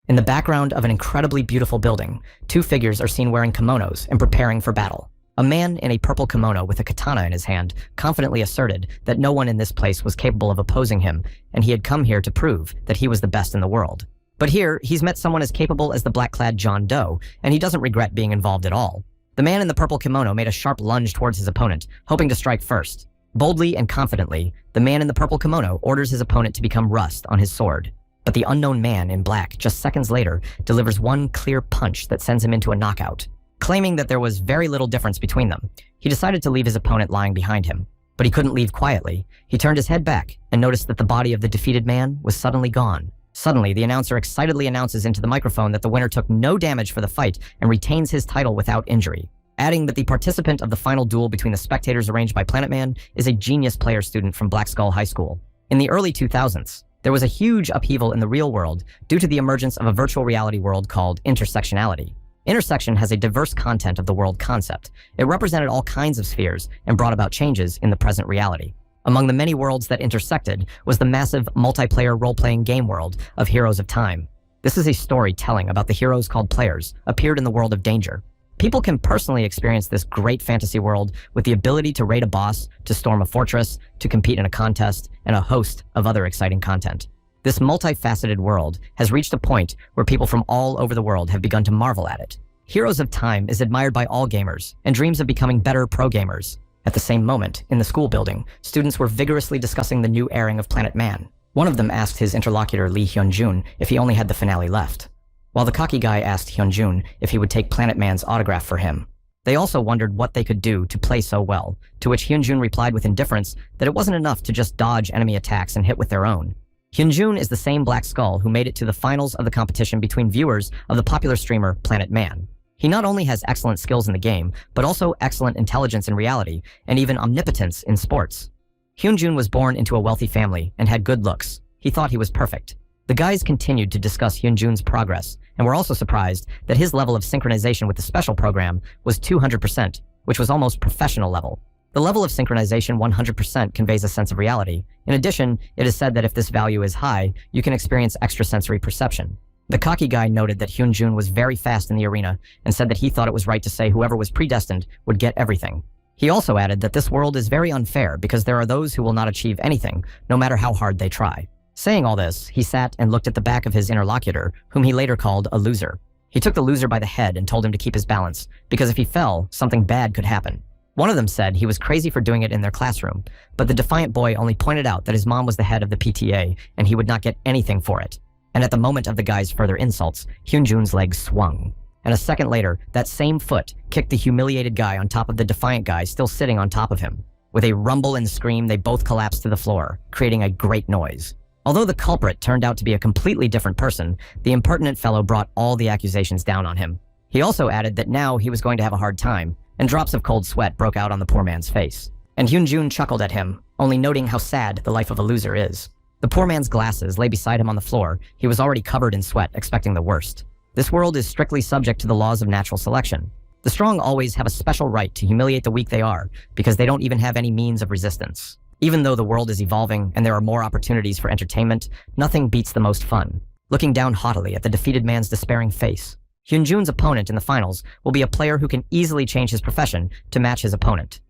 In the background of an incredibly beautiful building, two figures are seen wearing kimonos and preparing for battle. A man in a purple kimono with a katana in his hand confidently asserted that no one in this place was capable of opposing him, and he had come here to prove that he was the best in the world. But here, he's met someone as capable as the black-clad John Doe, and he doesn't regret being involved at all. The man in the purple kimono made a sharp lunge towards his opponent, hoping to strike first. Boldly and confidently, the man in the purple kimono orders his opponent to become rust on his sword. But the unknown man in black, just seconds later, delivers one clear punch that sends him into a knockout. Claiming that there was very little difference between them, he decided to leave his opponent lying behind him. But he couldn't leave quietly. He turned his head back and noticed that the body of the defeated man was suddenly gone. Suddenly, the announcer excitedly announces into the microphone that the winner took no damage for the fight and retains his title without injury, adding that the participant of the final duel between the spectators arranged by Planet Man is a genius player student from Black Skull High School. In the early 2000s, there was a huge upheaval in the real world due to the emergence of a virtual reality world called intersectionality. Intersection has a diverse content of the world concept. It represented all kinds of spheres and brought about changes in the present reality. Among the many worlds that intersected was the massive multiplayer role-playing game world of Heroes of Time. This is a story telling about the heroes called players appeared in the world of danger. People can personally experience this great fantasy world with the ability to raid a boss, to storm a fortress, to compete in a contest, and a host of other exciting content. This multifaceted world has reached a point where people from all over the world have begun to marvel at it. Heroes of Time is admired by all gamers and dreams of becoming better pro gamers. At the same moment, in the school building, students were vigorously discussing the new airing of Planet Man. One of them asked his interlocutor Lee Hyanjun if he only had the finale left, while the cocky guy asked Hyanjun if he would take Planet Man's autograph for him. They also wondered what they could do to play so well, to which Hyanjun replied with indifference that it wasn't enough to just dodge enemy attacks and hit with their own. Hyanjun is the same Black Skull who made it to the finals of the competition between viewers of the popular streamer Planet Man. He not only has excellent skills in the game, but also excellent intelligence in reality, and even omnipotence in sports. Hyanjun was born into a wealthy family and had good looks. He thought he was perfect. The guys continued to discuss Hyanjun's progress, and were also surprised that his level of synchronization with the special program was 200%, which was almost professional level. The level of synchronization 100% conveys a sense of reality. In addition, it is said that if this value is high, you can experience extrasensory perception. The cocky guy noted that Hyanjun was very fast in the arena and said that he thought it was right to say whoever was predestined would get everything. He also added that this world is very unfair because there are those who will not achieve anything, no matter how hard they try. Saying all this, he sat and looked at the back of his interlocutor, whom he later called a loser. He took the loser by the head and told him to keep his balance, because if he fell, something bad could happen. One of them said he was crazy for doing it in their classroom, but the defiant boy only pointed out that his mom was the head of the PTA and he would not get anything for it. And at the moment of the guy's further insults, Hyanjun's legs swung. And a second later, that same foot kicked the humiliated guy on top of the defiant guy still sitting on top of him. With a rumble and scream, they both collapsed to the floor, creating a great noise. Although the culprit turned out to be a completely different person, the impertinent fellow brought all the accusations down on him. He also added that now he was going to have a hard time, and drops of cold sweat broke out on the poor man's face. And Hyanjun chuckled at him, only noting how sad the life of a loser is. The poor man's glasses lay beside him on the floor. He was already covered in sweat, expecting the worst. This world is strictly subject to the laws of natural selection. The strong always have a special right to humiliate the weak they are, because they don't even have any means of resistance. Even though the world is evolving and there are more opportunities for entertainment, nothing beats the most fun. Looking down haughtily at the defeated man's despairing face, Hyanjun's opponent in the finals will be a player who can easily change his profession to match his opponent.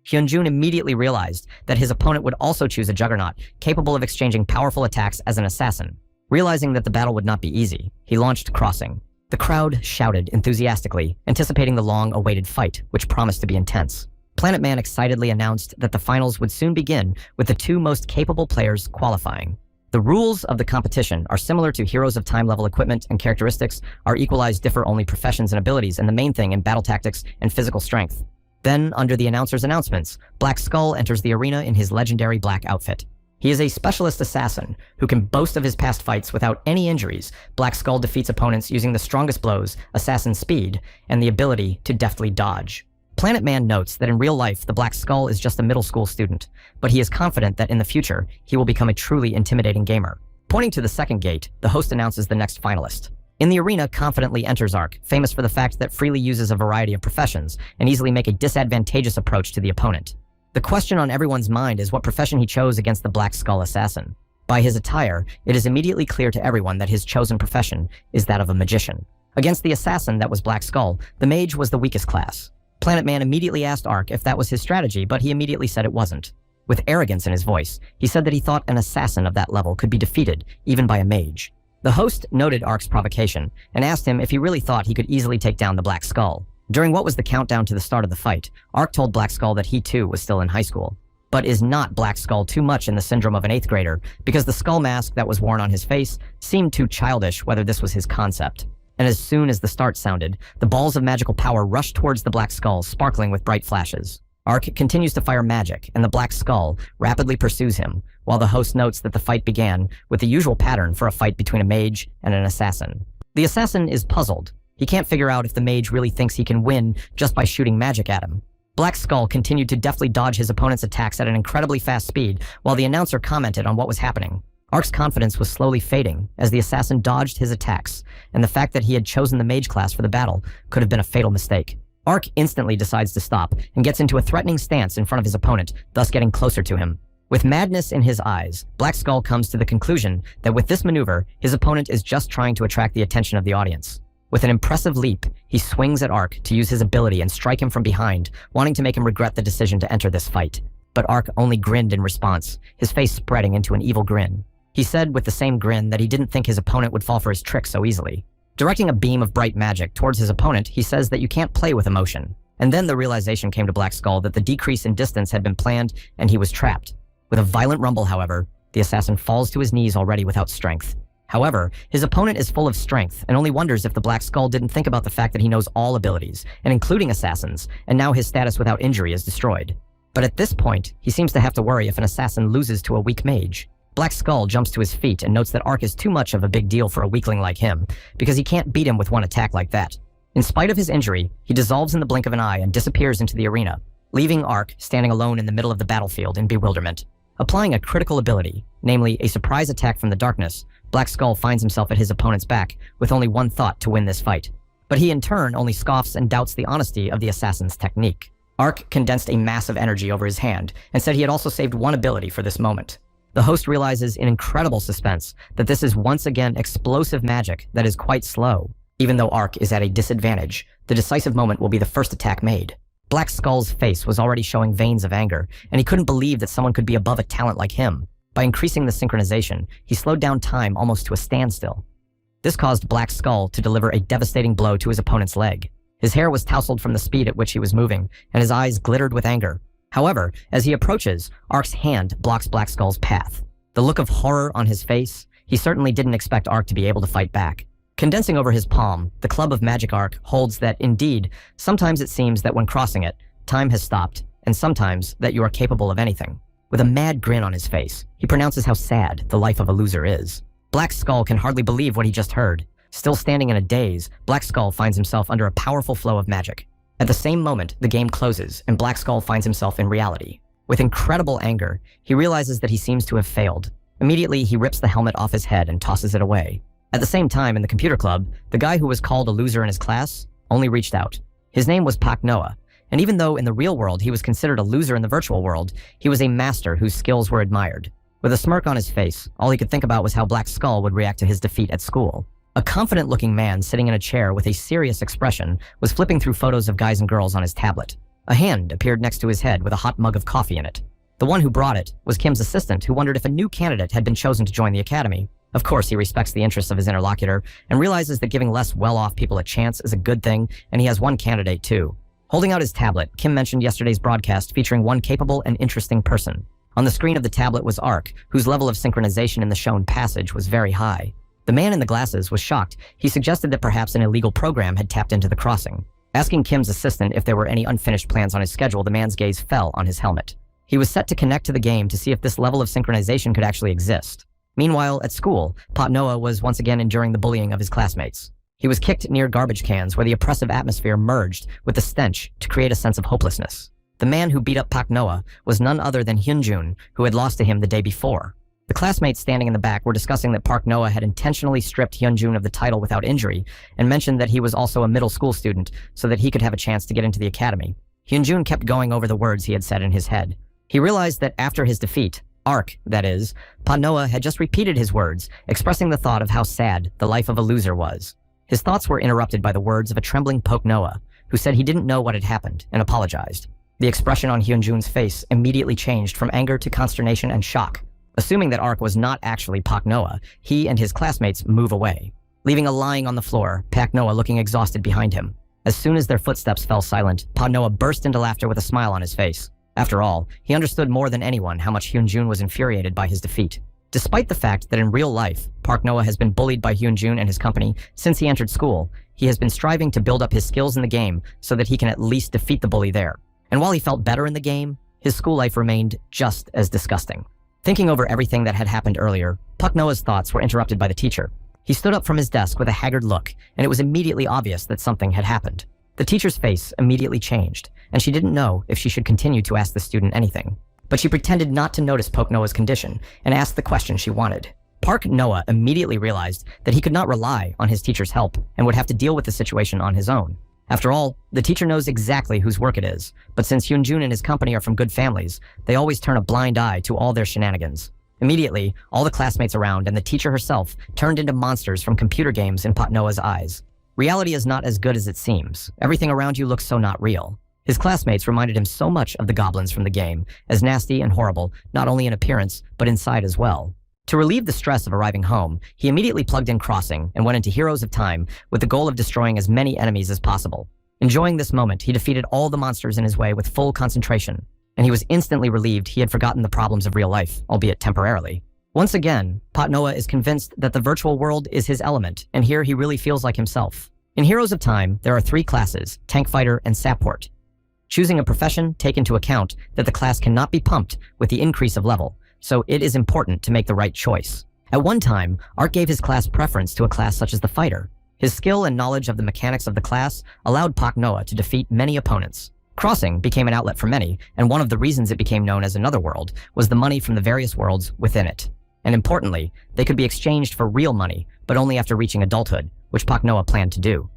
Hyanjun immediately realized that his opponent would also choose a juggernaut capable of exchanging powerful attacks as an assassin. Realizing that the battle would not be easy, he launched Crossing. The crowd shouted enthusiastically, anticipating the long-awaited fight, which promised to be intense. Planet Man excitedly announced that the finals would soon begin with the two most capable players qualifying. The rules of the competition are similar to Heroes of Time level equipment and characteristics are equalized differ only professions and abilities and the main thing in battle tactics and physical strength. Then, under the announcer's announcements, Black Skull enters the arena in his legendary black outfit. He is a specialist assassin who can boast of his past fights without any injuries. Black Skull defeats opponents using the strongest blows, assassin speed, and the ability to deftly dodge. Planet Man notes that in real life, the Black Skull is just a middle school student, but he is confident that in the future, he will become a truly intimidating gamer. Pointing to the second gate, the host announces the next finalist. In the arena confidently enters Ark, famous for the fact that freely uses a variety of professions and easily make a disadvantageous approach to the opponent. The question on everyone's mind is what profession he chose against the Black Skull assassin. By his attire, it is immediately clear to everyone that his chosen profession is that of a magician. Against the assassin that was Black Skull, the mage was the weakest class. Planet Man immediately asked Ark if that was his strategy, but he immediately said it wasn't. With arrogance in his voice, he said that he thought an assassin of that level could be defeated, even by a mage. The host noted Ark's provocation and asked him if he really thought he could easily take down the Black Skull. During what was the countdown to the start of the fight, Ark told Black Skull that he too was still in high school. But is not Black Skull too much in the syndrome of an 8th grader, because the skull mask that was worn on his face seemed too childish whether this was his concept. And as soon as the start sounded, the balls of magical power rushed towards the Black Skull, sparkling with bright flashes. Ark continues to fire magic, and the Black Skull rapidly pursues him, while the host notes that the fight began with the usual pattern for a fight between a mage and an assassin. The assassin is puzzled. He can't figure out if the mage really thinks he can win just by shooting magic at him. Black Skull continued to deftly dodge his opponent's attacks at an incredibly fast speed, while the announcer commented on what was happening. Ark's confidence was slowly fading as the assassin dodged his attacks, and the fact that he had chosen the mage class for the battle could have been a fatal mistake. Ark instantly decides to stop and gets into a threatening stance in front of his opponent, thus getting closer to him. With madness in his eyes, Black Skull comes to the conclusion that with this maneuver, his opponent is just trying to attract the attention of the audience. With an impressive leap, he swings at Ark to use his ability and strike him from behind, wanting to make him regret the decision to enter this fight. But Ark only grinned in response, his face spreading into an evil grin. He said with the same grin that he didn't think his opponent would fall for his trick so easily. Directing a beam of bright magic towards his opponent, he says that you can't play with emotion. And then the realization came to Black Skull that the decrease in distance had been planned and he was trapped. With a violent rumble, however, the assassin falls to his knees already without strength. However, his opponent is full of strength and only wonders if the Black Skull didn't think about the fact that he knows all abilities, and including assassins, and now his status without injury is destroyed. But at this point, he seems to have to worry if an assassin loses to a weak mage. Black Skull jumps to his feet and notes that Ark is too much of a big deal for a weakling like him, because he can't beat him with one attack like that. In spite of his injury, he dissolves in the blink of an eye and disappears into the arena, leaving Ark standing alone in the middle of the battlefield in bewilderment. Applying a critical ability, namely a surprise attack from the darkness, Black Skull finds himself at his opponent's back with only one thought to win this fight. But he in turn only scoffs and doubts the honesty of the assassin's technique. Ark condensed a mass of energy over his hand and said he had also saved one ability for this moment. The host realizes in incredible suspense that this is once again explosive magic that is quite slow. Even though Ark is at a disadvantage, the decisive moment will be the first attack made. Black Skull's face was already showing veins of anger, and he couldn't believe that someone could be above a talent like him. By increasing the synchronization, he slowed down time almost to a standstill. This caused Black Skull to deliver a devastating blow to his opponent's leg. His hair was tousled from the speed at which he was moving, and his eyes glittered with anger. However, as he approaches, Ark's hand blocks Black Skull's path. The look of horror on his face, he certainly didn't expect Ark to be able to fight back. Condensing over his palm, the club of magic Ark holds that, indeed, sometimes it seems that when crossing it, time has stopped, and sometimes that you are capable of anything. With a mad grin on his face, he pronounces how sad the life of a loser is. Black Skull can hardly believe what he just heard. Still standing in a daze, Black Skull finds himself under a powerful flow of magic. At the same moment, the game closes, and Black Skull finds himself in reality. With incredible anger, he realizes that he seems to have failed. Immediately, he rips the helmet off his head and tosses it away. At the same time, in the computer club, the guy who was called a loser in his class only reached out. His name was Pak Noah, and even though in the real world he was considered a loser in the virtual world, he was a master whose skills were admired. With a smirk on his face, all he could think about was how Black Skull would react to his defeat at school. A confident-looking man sitting in a chair with a serious expression was flipping through photos of guys and girls on his tablet. A hand appeared next to his head with a hot mug of coffee in it. The one who brought it was Kim's assistant, who wondered if a new candidate had been chosen to join the academy. Of course, he respects the interests of his interlocutor and realizes that giving less well-off people a chance is a good thing, and he has one candidate too. Holding out his tablet, Kim mentioned yesterday's broadcast featuring one capable and interesting person. On the screen of the tablet was Ark, whose level of synchronization in the shown passage was very high. The man in the glasses was shocked. He suggested that perhaps an illegal program had tapped into the crossing. Asking Kim's assistant if there were any unfinished plans on his schedule, the man's gaze fell on his helmet. He was set to connect to the game to see if this level of synchronization could actually exist. Meanwhile, at school, Pak Noah was once again enduring the bullying of his classmates. He was kicked near garbage cans where the oppressive atmosphere merged with the stench to create a sense of hopelessness. The man who beat up Pak Noah was none other than Hyanjun, who had lost to him the day before. The classmates standing in the back were discussing that Pak Noah had intentionally stripped Hyanjun of the title without injury and mentioned that he was also a middle school student so that he could have a chance to get into the academy. Hyanjun kept going over the words he had said in his head. He realized that after his defeat, Ark, that is, Pak Noah had just repeated his words, expressing the thought of how sad the life of a loser was. His thoughts were interrupted by the words of a trembling Pak Noah, who said he didn't know what had happened and apologized. The expression on Hyanjun's face immediately changed from anger to consternation and shock. Assuming that Ark was not actually Pak Noah, he and his classmates move away, leaving a lying on the floor, Pak Noah looking exhausted behind him. As soon as their footsteps fell silent, Pak Noah burst into laughter with a smile on his face. After all, he understood more than anyone how much Hyanjun was infuriated by his defeat. Despite the fact that in real life, Pak Noah has been bullied by Hyanjun and his company since he entered school, he has been striving to build up his skills in the game so that he can at least defeat the bully there. And while he felt better in the game, his school life remained just as disgusting. Thinking over everything that had happened earlier, Pak Noah's thoughts were interrupted by the teacher. He stood up from his desk with a haggard look, and it was immediately obvious that something had happened. The teacher's face immediately changed, and she didn't know if she should continue to ask the student anything. But she pretended not to notice Pak Noah's condition and asked the question she wanted. Pak Noah immediately realized that he could not rely on his teacher's help and would have to deal with the situation on his own. After all, the teacher knows exactly whose work it is, but since Hyanjun and his company are from good families, they always turn a blind eye to all their shenanigans. Immediately, all the classmates around and the teacher herself turned into monsters from computer games in Pak Noah's eyes. Reality is not as good as it seems. Everything around you looks so not real. His classmates reminded him so much of the goblins from the game, as nasty and horrible, not only in appearance, but inside as well. To relieve the stress of arriving home, he immediately plugged in Crossing and went into Heroes of Time with the goal of destroying as many enemies as possible. Enjoying this moment, he defeated all the monsters in his way with full concentration, and he was instantly relieved he had forgotten the problems of real life, albeit temporarily. Once again, Pak Noah is convinced that the virtual world is his element, and here he really feels like himself. In Heroes of Time, there are 3 classes, Tank Fighter and Support. Choosing a profession take into account that the class cannot be pumped with the increase of level, so it is important to make the right choice. At one time, Ark gave his class preference to a class such as the Fighter. His skill and knowledge of the mechanics of the class allowed Pak Noah to defeat many opponents. Crossing became an outlet for many, and one of the reasons it became known as another world was the money from the various worlds within it. And importantly, they could be exchanged for real money, but only after reaching adulthood, which Pak Noah planned to do.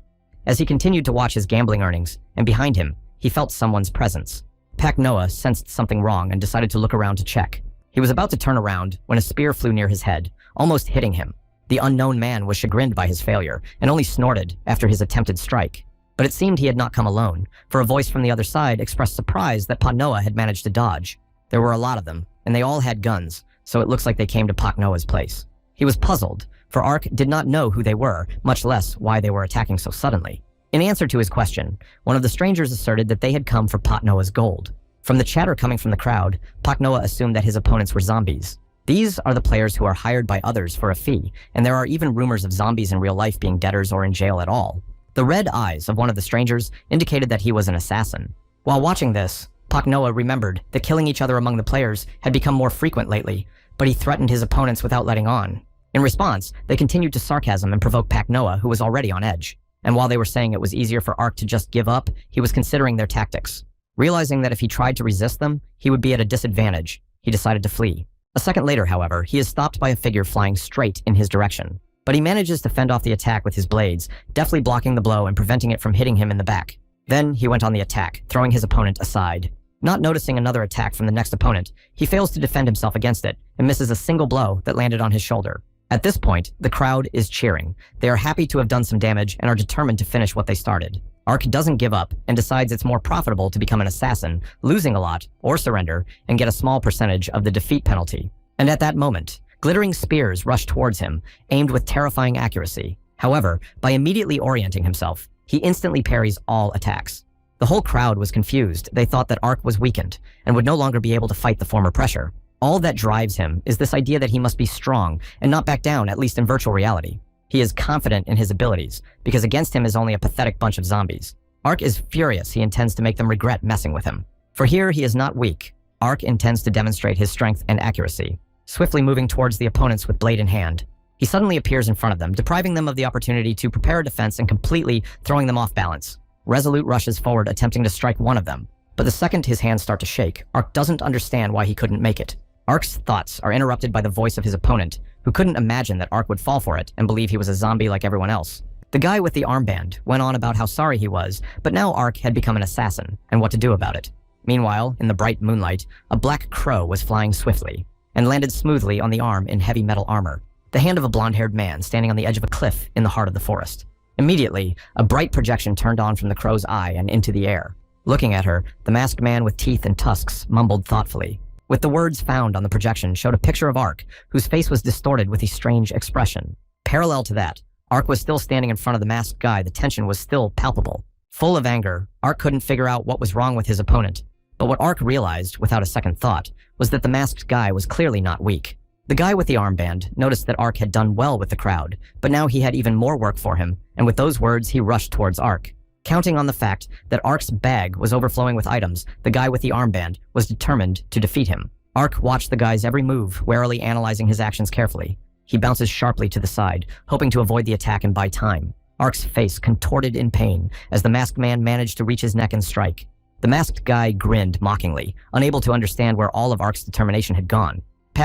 As he continued to watch his gambling earnings, and behind him, he felt someone's presence. Pak Noah sensed something wrong and decided to look around to check. He was about to turn around when a spear flew near his head, almost hitting him. The unknown man was chagrined by his failure and only snorted after his attempted strike. But it seemed he had not come alone, for a voice from the other side expressed surprise that Pak Noah had managed to dodge. There were a lot of them, and they all had guns, so it looks like they came to Pak Noah's place. He was puzzled, for Ark did not know who they were, much less why they were attacking so suddenly. In answer to his question, one of the strangers asserted that they had come for Pak Noah's gold. From the chatter coming from the crowd, Pak Noah assumed that his opponents were zombies. These are the players who are hired by others for a fee, and there are even rumors of zombies in real life being debtors or in jail at all. The red eyes of one of the strangers indicated that he was an assassin. While watching this, Pak Noah remembered that killing each other among the players had become more frequent lately, but he threatened his opponents without letting on. In response, they continued to sarcasm and provoke Pak Noah, who was already on edge. And while they were saying it was easier for Ark to just give up, he was considering their tactics. Realizing that if he tried to resist them, he would be at a disadvantage, he decided to flee. A second later, however, he is stopped by a figure flying straight in his direction. But he manages to fend off the attack with his blades, deftly blocking the blow and preventing it from hitting him in the back. Then he went on the attack, throwing his opponent aside. Not noticing another attack from the next opponent, he fails to defend himself against it and misses a single blow that landed on his shoulder. At this point, the crowd is cheering. They are happy to have done some damage and are determined to finish what they started. Ark doesn't give up and decides it's more profitable to become an assassin, losing a lot, or surrender, and get a small percentage of the defeat penalty. And at that moment, glittering spears rush towards him, aimed with terrifying accuracy. However, by immediately orienting himself, he instantly parries all attacks. The whole crowd was confused. They thought that Ark was weakened and would no longer be able to fight the former pressure. All that drives him is this idea that he must be strong and not back down, at least in virtual reality. He is confident in his abilities, because against him is only a pathetic bunch of zombies. Ark is furious he intends to make them regret messing with him. For here, he is not weak. Ark intends to demonstrate his strength and accuracy. Swiftly moving towards the opponents with blade in hand, he suddenly appears in front of them, depriving them of the opportunity to prepare a defense and completely throwing them off balance. Resolute rushes forward, attempting to strike one of them. But the second his hands start to shake, Ark doesn't understand why he couldn't make it. Ark's thoughts are interrupted by the voice of his opponent, who couldn't imagine that Ark would fall for it and believe he was a zombie like everyone else. The guy with the armband went on about how sorry he was, but now Ark had become an assassin, and what to do about it. Meanwhile, in the bright moonlight, a black crow was flying swiftly. and landed smoothly on the arm in heavy metal armor, the hand of a blonde-haired man standing on the edge of a cliff in the heart of the forest. Immediately, a bright projection turned on from the crow's eye and into the air. Looking at her, the masked man with teeth and tusks mumbled thoughtfully. With the words found on the projection showed a picture of Ark, whose face was distorted with a strange expression. Parallel to that, Ark was still standing in front of the masked guy. The tension was still palpable. Full of anger, Ark couldn't figure out what was wrong with his opponent. But what Ark realized, without a second thought, was that the masked guy was clearly not weak. The guy with the armband noticed that Ark had done well with the crowd, but now he had even more work for him, and with those words he rushed towards Ark. Counting on the fact that Ark's bag was overflowing with items, the guy with the armband was determined to defeat him. Ark watched the guy's every move, warily analyzing his actions carefully. He bounces sharply to the side, hoping to avoid the attack and buy time. Ark's face contorted in pain as the masked man managed to reach his neck and strike. The masked guy grinned mockingly, unable to understand where all of Ark's determination had gone.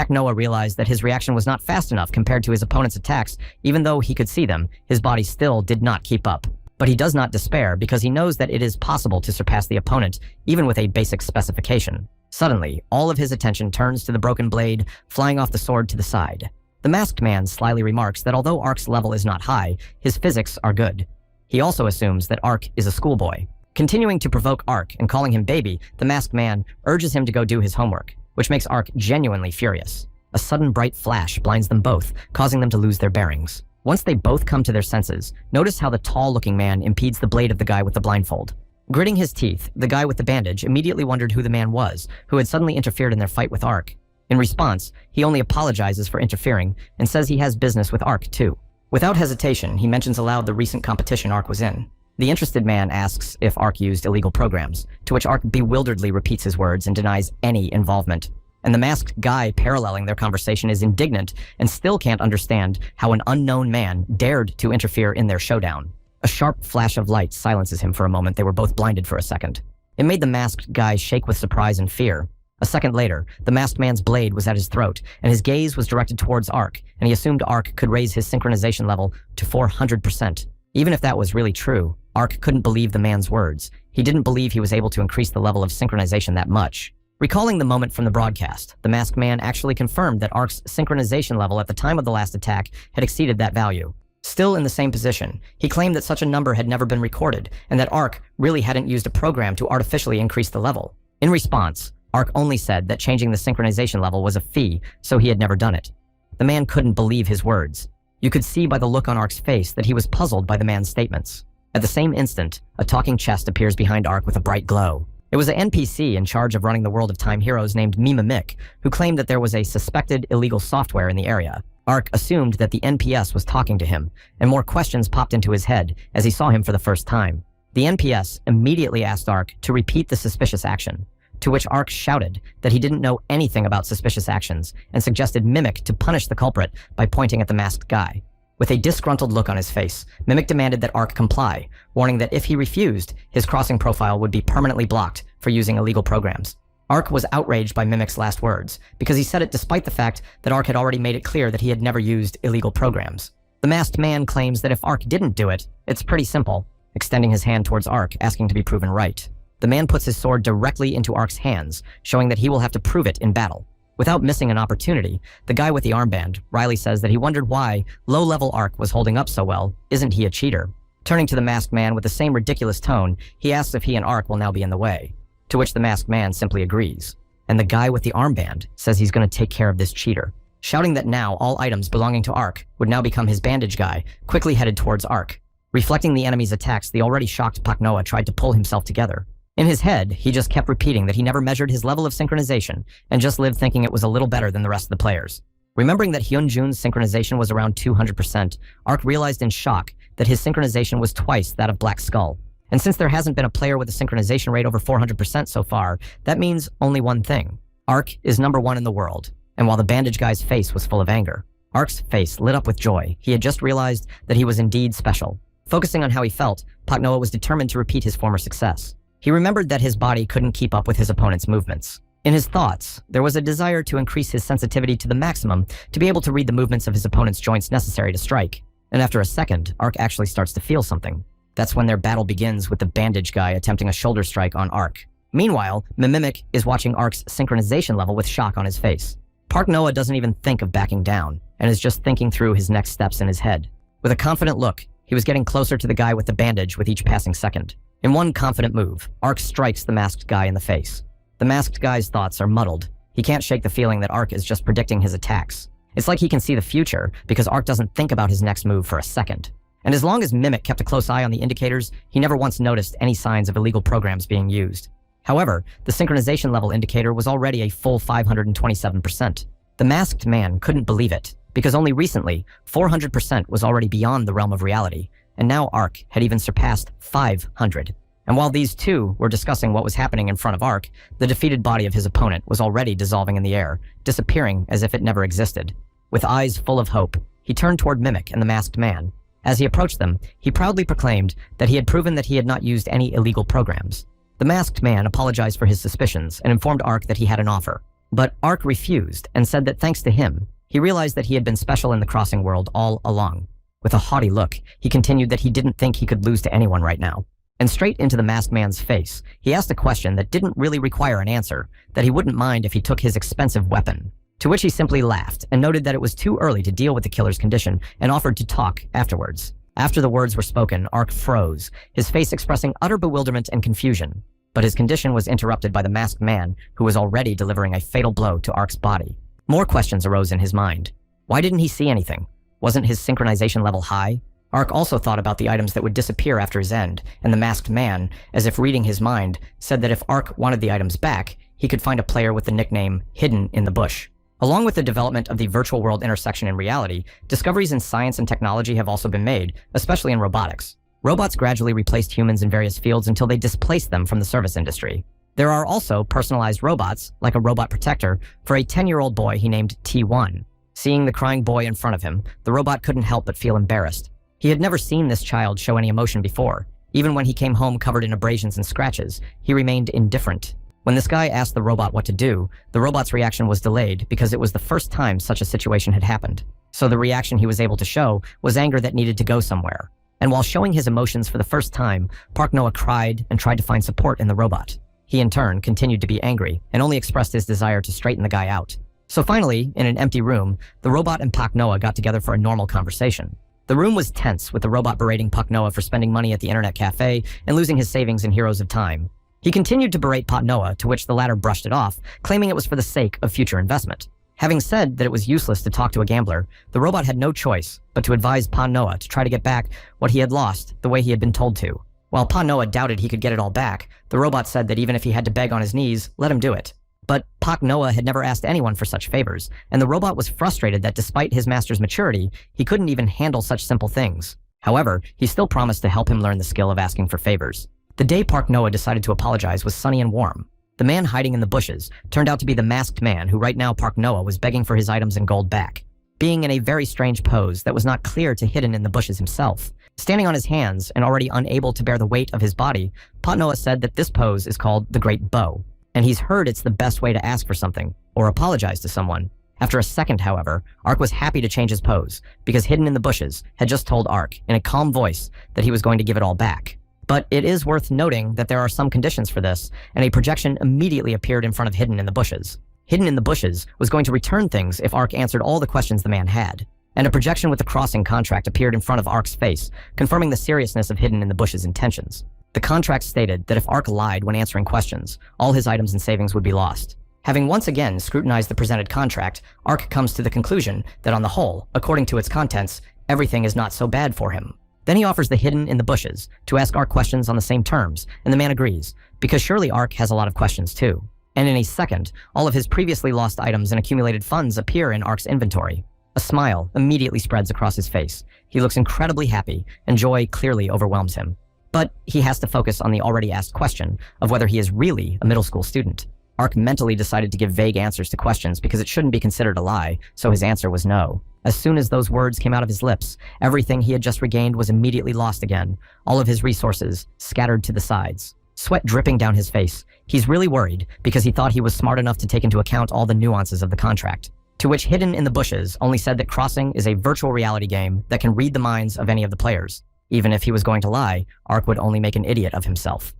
Noah realized that his reaction was not fast enough compared to his opponent's attacks. Even though he could see them, his body still did not keep up. But he does not despair because he knows that it is possible to surpass the opponent, even with a basic specification. Suddenly, all of his attention turns to the broken blade, flying off the sword to the side. The masked man slyly remarks that although Ark's level is not high, his physics are good. He also assumes that Ark is a schoolboy. Continuing to provoke Ark and calling him baby, the masked man urges him to go do his homework, which makes Ark genuinely furious. A sudden bright flash blinds them both, causing them to lose their bearings. Once they both come to their senses, notice how the tall-looking man impedes the blade of the guy with the blindfold. Gritting his teeth, the guy with the bandage immediately wondered who the man was, who had suddenly interfered in their fight with Ark. In response, he only apologizes for interfering and says he has business with Ark too. Without hesitation, he mentions aloud the recent competition Ark was in. The interested man asks if Ark used illegal programs, to which Ark bewilderedly repeats his words and denies any involvement. And the masked guy paralleling their conversation is indignant and still can't understand how an unknown man dared to interfere in their showdown. A sharp flash of light silences him for a moment. They were both blinded for a second. It made the masked guy shake with surprise and fear. A second later, the masked man's blade was at his throat, and his gaze was directed towards Ark, and he assumed Ark could raise his synchronization level to 400%. Even if that was really true, Ark couldn't believe the man's words. He didn't believe he was able to increase the level of synchronization that much. Recalling the moment from the broadcast, the masked man actually confirmed that Ark's synchronization level at the time of the last attack had exceeded that value. Still in the same position, he claimed that such a number had never been recorded, and that Ark really hadn't used a program to artificially increase the level. In response, Ark only said that changing the synchronization level was a fee, so he had never done it. The man couldn't believe his words. You could see by the look on Ark's face that he was puzzled by the man's statements. At the same instant, a talking chest appears behind Ark with a bright glow. It was an NPC in charge of running the World of Time heroes named Mimimic, who claimed that there was a suspected illegal software in the area. Ark assumed that the NPS was talking to him, and more questions popped into his head as he saw him for the first time. The NPS immediately asked Ark to repeat the suspicious action, to which Ark shouted that he didn't know anything about suspicious actions and suggested Mimic to punish the culprit by pointing at the masked guy. With a disgruntled look on his face, Mimic demanded that Ark comply, warning that if he refused, his crossing profile would be permanently blocked for using illegal programs. Ark was outraged by Mimic's last words, because he said it despite the fact that Ark had already made it clear that he had never used illegal programs. The masked man claims that if Ark didn't do it, it's pretty simple, extending his hand towards Ark, asking to be proven right. The man puts his sword directly into Ark's hands, showing that he will have to prove it in battle. Without missing an opportunity, the guy with the armband, Riley, says that he wondered why low-level Ark was holding up so well. Isn't he a cheater? Turning to the masked man with the same ridiculous tone, he asks if he and Ark will now be in the way, to which the masked man simply agrees. And the guy with the armband says he's going to take care of this cheater. Shouting that now all items belonging to Ark would now become his bandage guy, quickly headed towards Ark. Reflecting the enemy's attacks, the already shocked Noah tried to pull himself together. In his head, he just kept repeating that he never measured his level of synchronization and just lived thinking it was a little better than the rest of the players. Remembering that Hyanjun's synchronization was around 200%, Ark realized in shock that his synchronization was twice that of Black Skull. And since there hasn't been a player with a synchronization rate over 400% so far, that means only one thing. Ark is #1 in the world. And while the bandage guy's face was full of anger, Ark's face lit up with joy. He had just realized that he was indeed special. Focusing on how he felt, Noah was determined to repeat his former success. He remembered that his body couldn't keep up with his opponent's movements. In his thoughts, there was a desire to increase his sensitivity to the maximum to be able to read the movements of his opponent's joints necessary to strike. And after a second, Ark actually starts to feel something. That's when their battle begins with the bandage guy attempting a shoulder strike on Ark. Meanwhile, Mimimic is watching Ark's synchronization level with shock on his face. Park Noah doesn't even think of backing down and is just thinking through his next steps in his head. With a confident look, he was getting closer to the guy with the bandage with each passing second. In one confident move, Ark strikes the masked guy in the face. The masked guy's thoughts are muddled. He can't shake the feeling that Ark is just predicting his attacks. It's like he can see the future because Ark doesn't think about his next move for a second. And as long as Mimic kept a close eye on the indicators, he never once noticed any signs of illegal programs being used. However, the synchronization level indicator was already a full 527%. The masked man couldn't believe it, because only recently, 400% was already beyond the realm of reality, and now Ark had even surpassed 500. And while these two were discussing what was happening in front of Ark, the defeated body of his opponent was already dissolving in the air, disappearing as if it never existed. With eyes full of hope, he turned toward Mimic and the masked man. As he approached them, he proudly proclaimed that he had proven that he had not used any illegal programs. The masked man apologized for his suspicions and informed Ark that he had an offer. But Ark refused and said that thanks to him, he realized that he had been special in the crossing world all along. With a haughty look, he continued that he didn't think he could lose to anyone right now. And straight into the masked man's face, he asked a question that didn't really require an answer, that he wouldn't mind if he took his expensive weapon. To which he simply laughed and noted that it was too early to deal with the killer's condition and offered to talk afterwards. After the words were spoken, Ark froze, his face expressing utter bewilderment and confusion. But his condition was interrupted by the masked man, who was already delivering a fatal blow to Ark's body. More questions arose in his mind. Why didn't he see anything? Wasn't his synchronization level high? Ark also thought about the items that would disappear after his end, and the masked man, as if reading his mind, said that if Ark wanted the items back, he could find a player with the nickname Hidden in the Bush. Along with the development of the virtual world intersection in reality, discoveries in science and technology have also been made, especially in robotics. Robots gradually replaced humans in various fields until they displaced them from the service industry. There are also personalized robots, like a robot protector, for a 10-year-old boy he named T1. Seeing the crying boy in front of him, the robot couldn't help but feel embarrassed. He had never seen this child show any emotion before. Even when he came home covered in abrasions and scratches, he remained indifferent. When this guy asked the robot what to do, the robot's reaction was delayed because it was the first time such a situation had happened. So the reaction he was able to show was anger that needed to go somewhere. And while showing his emotions for the first time, Park Noah cried and tried to find support in the robot. He in turn continued to be angry and only expressed his desire to straighten the guy out. So finally, in an empty room, the robot and Park Noah got together for a normal conversation. The room was tense, with the robot berating Park Noah for spending money at the internet cafe and losing his savings in Heroes of Time. He continued to berate Park Noah, to which the latter brushed it off, claiming it was for the sake of future investment. Having said that it was useless to talk to a gambler, the robot had no choice but to advise Park Noah to try to get back what he had lost the way he had been told to. While Park Noah doubted he could get it all back, the robot said that even if he had to beg on his knees, let him do it. But Park Noah had never asked anyone for such favors, and the robot was frustrated that despite his master's maturity, he couldn't even handle such simple things. However, he still promised to help him learn the skill of asking for favors. The day Park Noah decided to apologize was sunny and warm. The man hiding in the bushes turned out to be the masked man who right now Park Noah was begging for his items and gold back. Being in a very strange pose that was not clear to Hidden in the Bushes himself. Standing on his hands and already unable to bear the weight of his body, Park Noah said that this pose is called the Great Bow, and he's heard it's the best way to ask for something, or apologize to someone. After a second, however, Ark was happy to change his pose, because Hidden in the Bushes had just told Ark, in a calm voice, that he was going to give it all back. But it is worth noting that there are some conditions for this, and a projection immediately appeared in front of Hidden in the Bushes. Hidden in the Bushes was going to return things if Ark answered all the questions the man had. And a projection with the crossing contract appeared in front of Ark's face, confirming the seriousness of Hidden in the Bushes' intentions. The contract stated that if Ark lied when answering questions, all his items and savings would be lost. Having once again scrutinized the presented contract, Ark comes to the conclusion that on the whole, according to its contents, everything is not so bad for him. Then he offers the Hidden in the Bushes to ask Ark questions on the same terms, and the man agrees, because surely Ark has a lot of questions too. And in a second, all of his previously lost items and accumulated funds appear in Ark's inventory. A smile immediately spreads across his face. He looks incredibly happy, and joy clearly overwhelms him. But he has to focus on the already asked question of whether he is really a middle school student. Ark mentally decided to give vague answers to questions because it shouldn't be considered a lie, so his answer was no. As soon as those words came out of his lips, everything he had just regained was immediately lost again, all of his resources scattered to the sides. Sweat dripping down his face, he's really worried because he thought he was smart enough to take into account all the nuances of the contract. To which Hidden in the Bushes only said that Crossing is a virtual reality game that can read the minds of any of the players. Even if he was going to lie, Ark would only make an idiot of himself.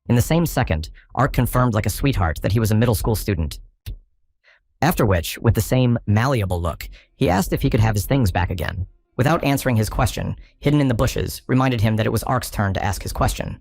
In the same second, Ark confirmed like a sweetheart that he was a middle school student. After which, with the same malleable look, he asked if he could have his things back again. Without answering his question, Hidden in the Bushes reminded him that it was Ark's turn to ask his question.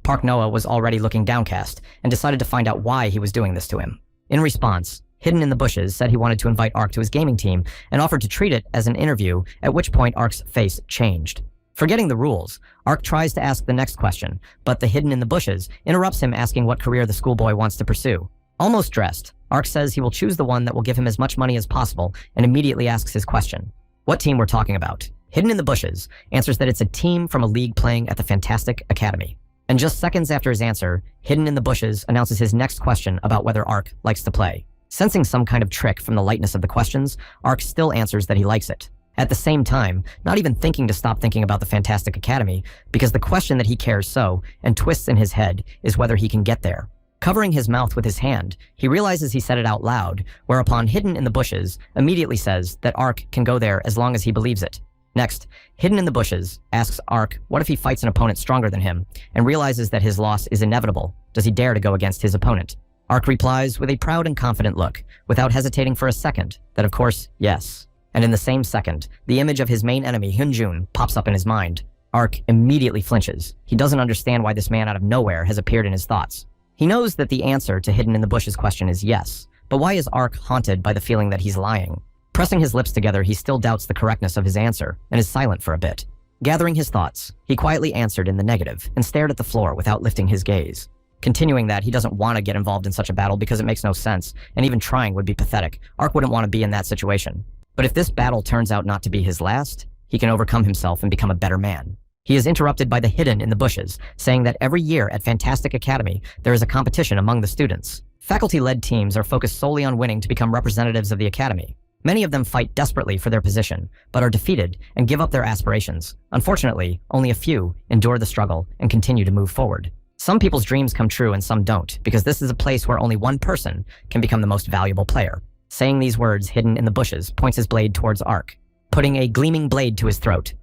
Park Noah was already looking downcast and decided to find out why he was doing this to him. In response, Hidden in the Bushes said he wanted to invite Ark to his gaming team and offered to treat it as an interview, at which point Ark's face changed. Forgetting the rules, Ark tries to ask the next question, but the Hidden in the Bushes interrupts him asking what career the schoolboy wants to pursue. Almost dressed, Ark says he will choose the one that will give him as much money as possible and immediately asks his question. What team we're talking about? Hidden in the Bushes answers that it's a team from a league playing at the Fantastic Academy. And just seconds after his answer, Hidden in the Bushes announces his next question about whether Ark likes to play. Sensing some kind of trick from the lightness of the questions, Ark still answers that he likes it. At the same time, not even thinking to stop thinking about the Fantastic Academy, because the question that he cares so and twists in his head is whether he can get there. Covering his mouth with his hand, he realizes he said it out loud, whereupon Hidden in the Bushes immediately says that Ark can go there as long as he believes it. Next, Hidden in the Bushes asks Ark what if he fights an opponent stronger than him, and realizes that his loss is inevitable. Does he dare to go against his opponent? Ark replies with a proud and confident look, without hesitating for a second, that of course, yes. And in the same second, the image of his main enemy, Hyanjun, pops up in his mind. Ark immediately flinches. He doesn't understand why this man out of nowhere has appeared in his thoughts. He knows that the answer to Hidden in the Bushes question is yes, but why is Ark haunted by the feeling that he's lying? Pressing his lips together, he still doubts the correctness of his answer, and is silent for a bit. Gathering his thoughts, he quietly answered in the negative, and stared at the floor without lifting his gaze. Continuing that he doesn't want to get involved in such a battle because it makes no sense, and even trying would be pathetic. Ark wouldn't want to be in that situation. But if this battle turns out not to be his last, he can overcome himself and become a better man. He is interrupted by the Hidden in the Bushes, saying that every year at Fantastic Academy, there is a competition among the students. Faculty-led teams are focused solely on winning to become representatives of the Academy. Many of them fight desperately for their position, but are defeated and give up their aspirations. Unfortunately, only a few endure the struggle and continue to move forward. Some people's dreams come true and some don't, because this is a place where only one person can become the most valuable player. Saying these words, Hidden in the Bushes points his blade towards Ark, putting a gleaming blade to his throat.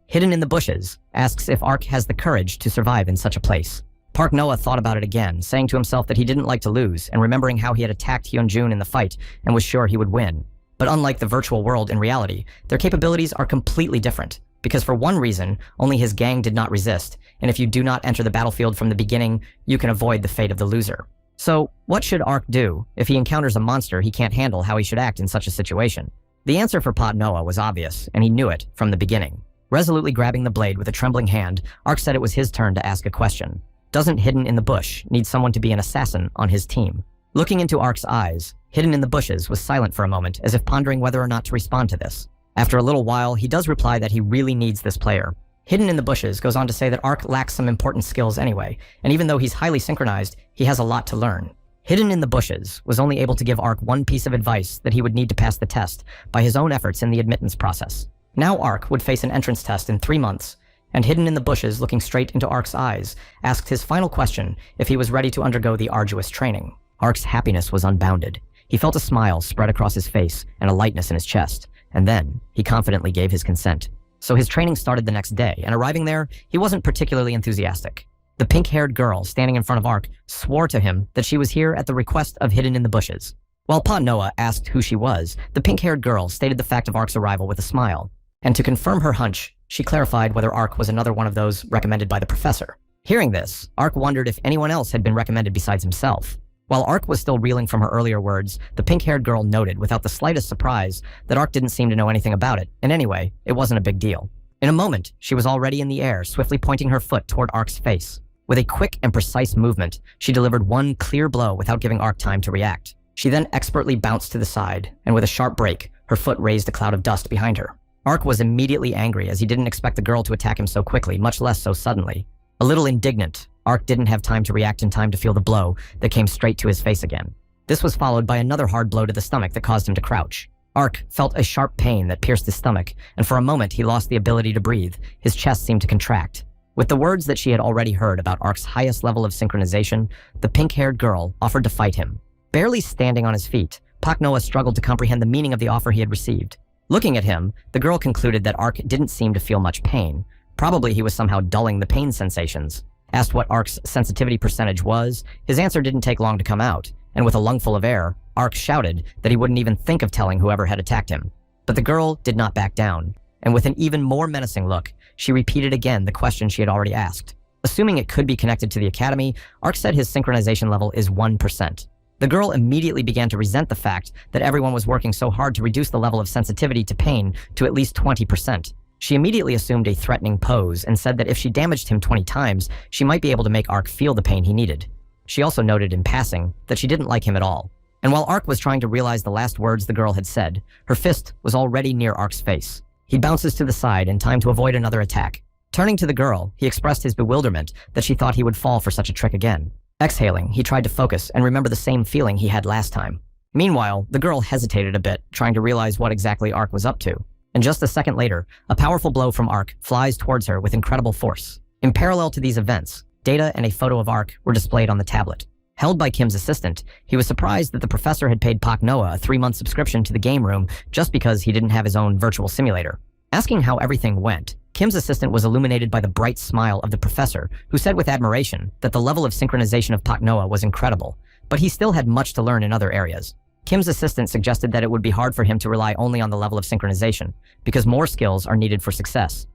Hidden in the Bushes asks if Ark has the courage to survive in such a place. Park Noah thought about it again, saying to himself that he didn't like to lose, and remembering how he had attacked Hyanjun in the fight and was sure he would win. But unlike the virtual world in reality, their capabilities are completely different, because for one reason, only his gang did not resist, and if you do not enter the battlefield from the beginning, you can avoid the fate of the loser. So, what should Ark do if he encounters a monster he can't handle? How he should act in such a situation? The answer for Pot Noah was obvious, and he knew it from the beginning. Resolutely grabbing the blade with a trembling hand, Ark said it was his turn to ask a question. Doesn't Hidden in the Bush need someone to be an assassin on his team? Looking into Ark's eyes, Hidden in the Bushes was silent for a moment, as if pondering whether or not to respond to this. After a little while, he does reply that he really needs this player. Hidden in the Bushes goes on to say that Ark lacks some important skills anyway, and even though he's highly synchronized, he has a lot to learn. Hidden in the Bushes was only able to give Ark one piece of advice that he would need to pass the test by his own efforts in the admittance process. Now Ark would face an entrance test in 3 months, and Hidden in the Bushes, looking straight into Ark's eyes, asked his final question if he was ready to undergo the arduous training. Ark's happiness was unbounded. He felt a smile spread across his face and a lightness in his chest, and then he confidently gave his consent. So his training started the next day, and arriving there, he wasn't particularly enthusiastic. The pink-haired girl standing in front of Ark swore to him that she was here at the request of Hidden in the Bushes. While Pa Noah asked who she was, the pink-haired girl stated the fact of Ark's arrival with a smile. And to confirm her hunch, she clarified whether Ark was another one of those recommended by the professor. Hearing this, Ark wondered if anyone else had been recommended besides himself. While Ark was still reeling from her earlier words, the pink-haired girl noted without the slightest surprise that Ark didn't seem to know anything about it, and anyway, it wasn't a big deal. In a moment, she was already in the air, swiftly pointing her foot toward Ark's face. With a quick and precise movement, she delivered one clear blow without giving Ark time to react. She then expertly bounced to the side, and with a sharp break, her foot raised a cloud of dust behind her. Ark was immediately angry as he didn't expect the girl to attack him so quickly, much less so suddenly. A little indignant, Ark didn't have time to react in time to feel the blow that came straight to his face again. This was followed by another hard blow to the stomach that caused him to crouch. Ark felt a sharp pain that pierced his stomach, and for a moment he lost the ability to breathe. His chest seemed to contract. With the words that she had already heard about Ark's highest level of synchronization, the pink-haired girl offered to fight him. Barely standing on his feet, Pak Noah struggled to comprehend the meaning of the offer he had received. Looking at him, the girl concluded that Ark didn't seem to feel much pain. Probably he was somehow dulling the pain sensations. Asked what Ark's sensitivity percentage was, his answer didn't take long to come out. and with a lungful of air, Ark shouted that he wouldn't even think of telling whoever had attacked him. But the girl did not back down, and with an even more menacing look, she repeated again the question she had already asked. Assuming it could be connected to the academy, Ark said his synchronization level is 1%. The girl immediately began to resent the fact that everyone was working so hard to reduce the level of sensitivity to pain to at least 20%. She immediately assumed a threatening pose and said that if she damaged him 20 times, she might be able to make Ark feel the pain he needed. She also noted in passing that she didn't like him at all. And while Ark was trying to realize the last words the girl had said, her fist was already near Ark's face. He bounces to the side in time to avoid another attack. Turning to the girl, he expressed his bewilderment that she thought he would fall for such a trick again. Exhaling, he tried to focus and remember the same feeling he had last time. Meanwhile, the girl hesitated a bit, trying to realize what exactly Ark was up to. And just a second later, a powerful blow from Ark flies towards her with incredible force. In parallel to these events, data and a photo of Ark were displayed on the tablet. Held by Kim's assistant, he was surprised that the professor had paid Pak Noah a 3-month subscription to the game room just because he didn't have his own virtual simulator. Asking how everything went, Kim's assistant was illuminated by the bright smile of the professor, who said with admiration that the level of synchronization of Pak Noah was incredible, but he still had much to learn in other areas. Kim's assistant suggested that it would be hard for him to rely only on the level of synchronization, because more skills are needed for success.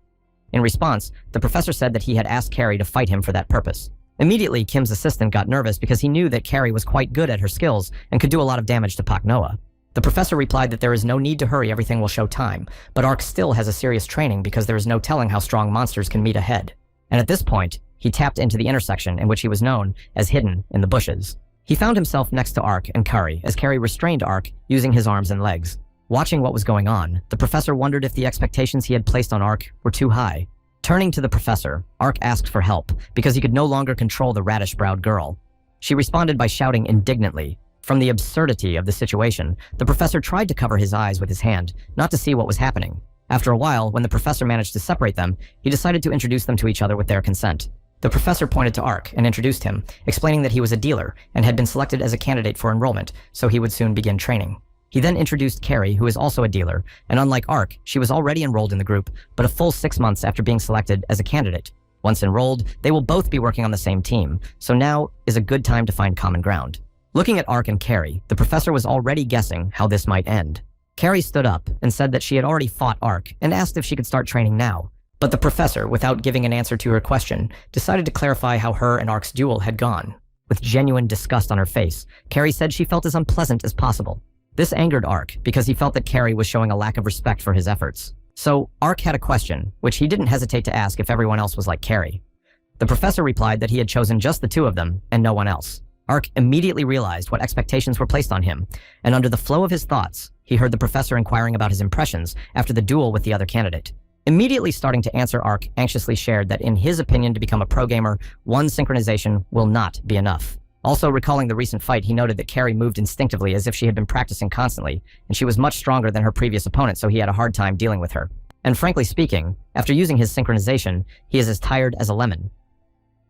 In response, the professor said that he had asked Carrie to fight him for that purpose. Immediately, Kim's assistant got nervous because he knew that Carrie was quite good at her skills and could do a lot of damage to Pak Noah. The professor replied that there is no need to hurry, everything will show time, but Ark still has a serious training because there is no telling how strong monsters can meet ahead. And at this point, he tapped into the intersection in which he was known as hidden in the bushes. He found himself next to Ark and Carrie as Carrie restrained Ark using his arms and legs. Watching what was going on, the professor wondered if the expectations he had placed on Ark were too high. Turning to the professor, Ark asked for help because he could no longer control the radish-browed girl. She responded by shouting indignantly. From the absurdity of the situation, the professor tried to cover his eyes with his hand, not to see what was happening. After a while, when the professor managed to separate them, he decided to introduce them to each other with their consent. The professor pointed to Ark and introduced him, explaining that he was a dealer and had been selected as a candidate for enrollment, so he would soon begin training. He then introduced Carrie, who is also a dealer, and unlike Ark, she was already enrolled in the group, but a full 6 months after being selected as a candidate. Once enrolled, they will both be working on the same team, so now is a good time to find common ground. Looking at Ark and Carrie, the professor was already guessing how this might end. Carrie stood up and said that she had already fought Ark and asked if she could start training now. But the professor, without giving an answer to her question, decided to clarify how her and Ark's duel had gone. With genuine disgust on her face, Carrie said she felt as unpleasant as possible. This angered Ark because he felt that Carrie was showing a lack of respect for his efforts. So Ark had a question, which he didn't hesitate to ask if everyone else was like Carrie. The professor replied that he had chosen just the two of them and no one else. Ark immediately realized what expectations were placed on him, and under the flow of his thoughts, he heard the professor inquiring about his impressions after the duel with the other candidate. Immediately starting to answer, Ark anxiously shared that in his opinion to become a pro gamer, one synchronization will not be enough. Also recalling the recent fight, he noted that Carrie moved instinctively as if she had been practicing constantly, and she was much stronger than her previous opponent, so he had a hard time dealing with her. And frankly speaking, after using his synchronization, he is as tired as a lemon.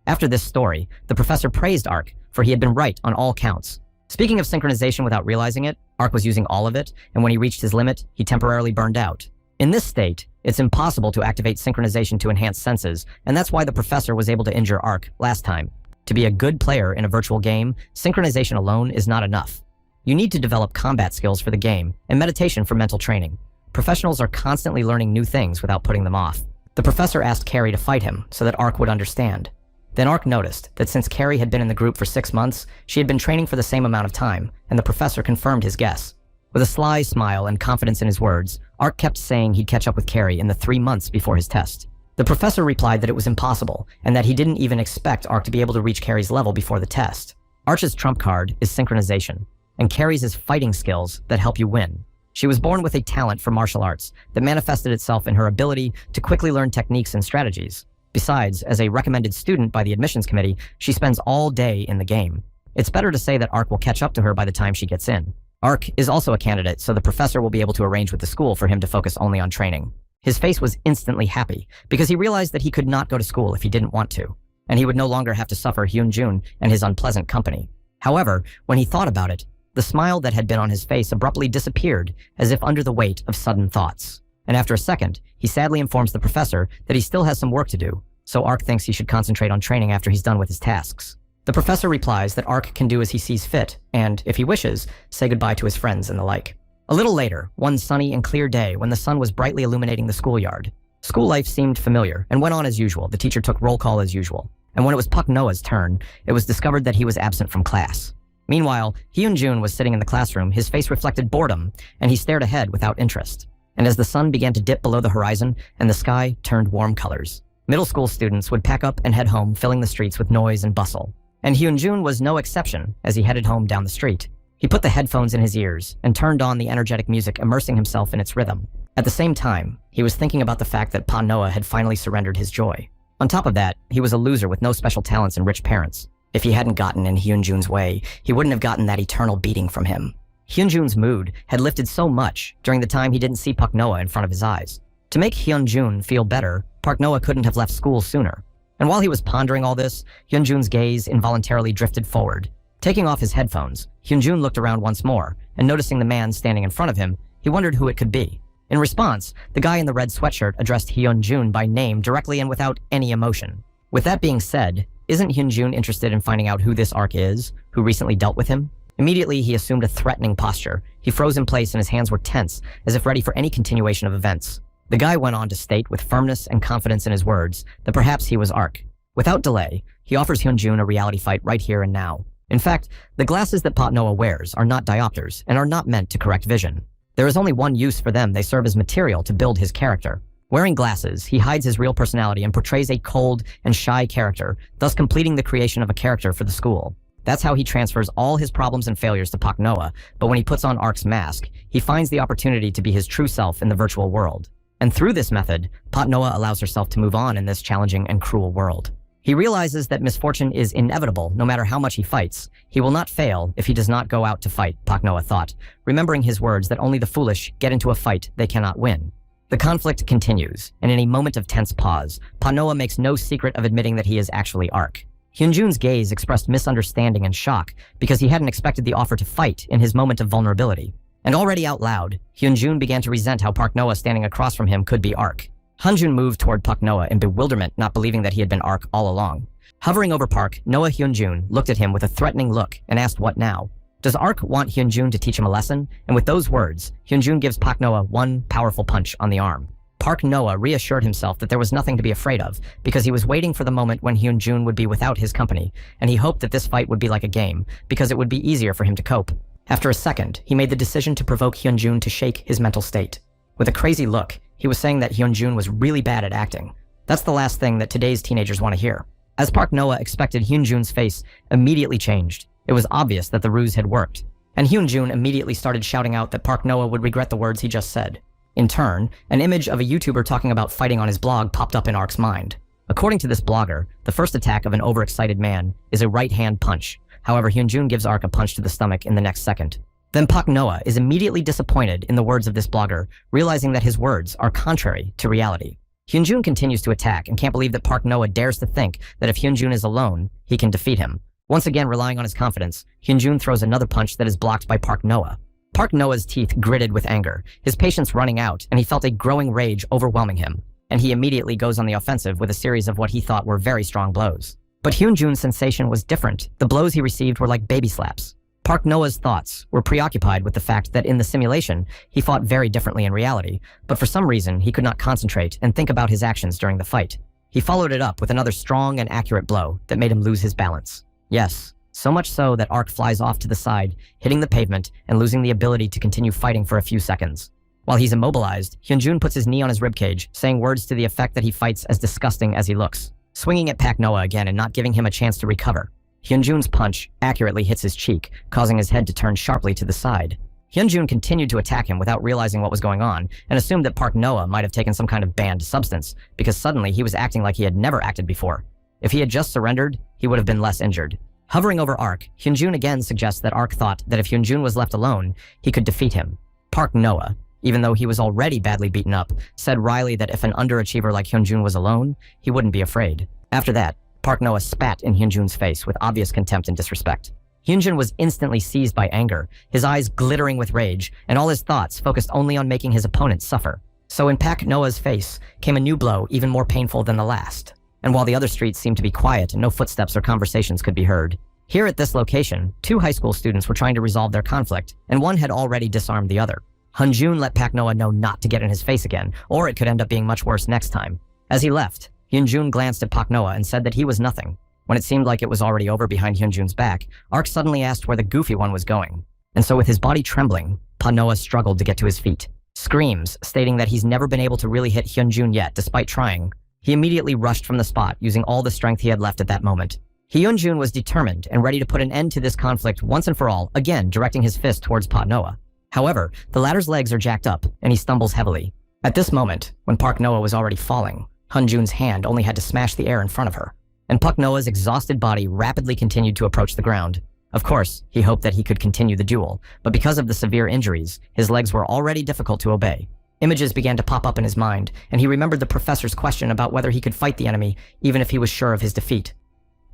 After this story, the professor praised Ark, for he had been right on all counts. Speaking of synchronization without realizing it, Ark was using all of it, and when he reached his limit, he temporarily burned out. In this state, it's impossible to activate synchronization to enhance senses, and that's why the professor was able to injure Ark last time. To be a good player in a virtual game, synchronization alone is not enough. You need to develop combat skills for the game, and meditation for mental training. Professionals are constantly learning new things without putting them off. The professor asked Carrie to fight him so that Ark would understand. Then Ark noticed that since Carrie had been in the group for 6 months, she had been training for the same amount of time, and the professor confirmed his guess. With a sly smile and confidence in his words, Ark kept saying he'd catch up with Carrie in the 3 months before his test. The professor replied that it was impossible, and that he didn't even expect Ark to be able to reach Carrie's level before the test. Ark's trump card is synchronization, and Carrie's is fighting skills that help you win. She was born with a talent for martial arts that manifested itself in her ability to quickly learn techniques and strategies. Besides, as a recommended student by the admissions committee, she spends all day in the game. It's better to say that Ark will catch up to her by the time she gets in. Ark is also a candidate, so the professor will be able to arrange with the school for him to focus only on training. His face was instantly happy, because he realized that he could not go to school if he didn't want to, and he would no longer have to suffer Hyanjun and his unpleasant company. However, when he thought about it, the smile that had been on his face abruptly disappeared, as if under the weight of sudden thoughts. And after a second, he sadly informs the professor that he still has some work to do, so Ark thinks he should concentrate on training after he's done with his tasks. The professor replies that Ark can do as he sees fit, and, if he wishes, say goodbye to his friends and the like. A little later, one sunny and clear day when the sun was brightly illuminating the schoolyard. School life seemed familiar and went on as usual. The teacher took roll call as usual. And when it was Pak Noah's turn, it was discovered that he was absent from class. Meanwhile, Hyanjun was sitting in the classroom, his face reflected boredom, and he stared ahead without interest. And as the sun began to dip below the horizon and the sky turned warm colors, middle school students would pack up and head home, filling the streets with noise and bustle. And Hyanjun was no exception as he headed home down the street. He put the headphones in his ears and turned on the energetic music, immersing himself in its rhythm. At the same time, he was thinking about the fact that Pa Noah had finally surrendered his joy. On top of that, he was a loser with no special talents and rich parents. If he hadn't gotten in Hyunjun's way, he wouldn't have gotten that eternal beating from him. Hyunjun's mood had lifted so much during the time he didn't see Pak Noah in front of his eyes. To make Hyunjun feel better, Pak Noah couldn't have left school sooner. And while he was pondering all this, Hyunjun's gaze involuntarily drifted forward. Taking off his headphones, Hyunjun looked around once more, and noticing the man standing in front of him, he wondered who it could be. In response, the guy in the red sweatshirt addressed Hyunjun by name directly and without any emotion. With that being said, isn't Hyunjun interested in finding out who this Ark is, who recently dealt with him? Immediately, he assumed a threatening posture. He froze in place and his hands were tense, as if ready for any continuation of events. The guy went on to state with firmness and confidence in his words that perhaps he was Ark. Without delay, he offers Hyunjun a reality fight right here and now. In fact, the glasses that Pak Noah wears are not diopters and are not meant to correct vision. There is only one use for them. They serve as material to build his character. Wearing glasses, he hides his real personality and portrays a cold and shy character, thus completing the creation of a character for the school. That's how he transfers all his problems and failures to Pak Noah, but when he puts on Ark's mask, he finds the opportunity to be his true self in the virtual world. And through this method, Pak Noah allows herself to move on in this challenging and cruel world. He realizes that misfortune is inevitable no matter how much he fights. He will not fail if he does not go out to fight, Pak Noah thought, remembering his words that only the foolish get into a fight they cannot win. The conflict continues, and in a moment of tense pause, Pak Noah makes no secret of admitting that he is actually Ark. Hyunjun's gaze expressed misunderstanding and shock because he hadn't expected the offer to fight in his moment of vulnerability. And already out loud, Hyunjun began to resent how Pak Noah standing across from him could be Ark. Hyanjun moved toward Pak Noah in bewilderment, not believing that he had been Ark all along. Hovering over Park, Noah Hyunjun looked at him with a threatening look and asked what now. Does Ark want Hyunjun to teach him a lesson? And with those words, Hyunjun gives Pak Noah one powerful punch on the arm. Park Noah reassured himself that there was nothing to be afraid of, because he was waiting for the moment when Hyunjun would be without his company, and he hoped that this fight would be like a game, because it would be easier for him to cope. After a second, he made the decision to provoke Hyunjun to shake his mental state. With a crazy look, he was saying that Hyunjun was really bad at acting. That's the last thing that today's teenagers want to hear. As Park Noah expected, Hyunjun's face immediately changed. It was obvious that the ruse had worked. And Hyunjun immediately started shouting out that Park Noah would regret the words he just said. In turn, an image of a YouTuber talking about fighting on his blog popped up in Ark's mind. According to this blogger, the first attack of an overexcited man is a right-hand punch. However, Hyunjun gives Ark a punch to the stomach in the next second. Then Pak Noah is immediately disappointed in the words of this blogger, realizing that his words are contrary to reality. Hyunjun continues to attack and can't believe that Pak Noah dares to think that if Hyunjun is alone, he can defeat him. Once again relying on his confidence, Hyunjun throws another punch that is blocked by Pak Noah. Pak Noah's teeth gritted with anger, his patience running out, and he felt a growing rage overwhelming him. And he immediately goes on the offensive with a series of what he thought were very strong blows. But Hyunjun's sensation was different. The blows he received were like baby slaps. Park Noah's thoughts were preoccupied with the fact that in the simulation, he fought very differently in reality, but for some reason, he could not concentrate and think about his actions during the fight. He followed it up with another strong and accurate blow that made him lose his balance. Yes, so much so that Ark flies off to the side, hitting the pavement and losing the ability to continue fighting for a few seconds. While he's immobilized, Hyunjun puts his knee on his ribcage, saying words to the effect that he fights as disgusting as he looks, swinging at Pak Noah again and not giving him a chance to recover. Hyunjun's punch accurately hits his cheek, causing his head to turn sharply to the side. Hyunjun continued to attack him without realizing what was going on, and assumed that Park Noah might have taken some kind of banned substance, because suddenly he was acting like he had never acted before. If he had just surrendered, he would have been less injured. Hovering over Ark, Hyunjun again suggests that Ark thought that if Hyunjun was left alone, he could defeat him. Park Noah, even though he was already badly beaten up, said wryly that if an underachiever like Hyunjun was alone, he wouldn't be afraid. After that, Park Noah spat in Hyunjun's face with obvious contempt and disrespect. Hyunjun was instantly seized by anger, his eyes glittering with rage, and all his thoughts focused only on making his opponent suffer. So in Pak Noah's face came a new blow even more painful than the last. and while the other streets seemed to be quiet and no footsteps or conversations could be heard. Here at this location, 2 high school students were trying to resolve their conflict, and one had already disarmed the other. Hyanjun let Pak Noah know not to get in his face again, or it could end up being much worse next time. As he left, Hyanjun glanced at Pak Noah and said that he was nothing. When it seemed like it was already over behind Hyunjun's back, Ark suddenly asked where the goofy one was going. And so with his body trembling, Pak Noah struggled to get to his feet. Screams, stating that he's never been able to really hit Hyanjun yet, despite trying. He immediately rushed from the spot, using all the strength he had left at that moment. Hyanjun was determined and ready to put an end to this conflict once and for all, again directing his fist towards Pak Noah. However, the latter's legs are jacked up, and he stumbles heavily. At this moment, when Pak Noah was already falling, Hyunjun's hand only had to smash the air in front of her, and Pak Noah's exhausted body rapidly continued to approach the ground. Of course, he hoped that he could continue the duel, but because of the severe injuries, his legs were already difficult to obey. Images began to pop up in his mind, and he remembered the professor's question about whether he could fight the enemy, even if he was sure of his defeat.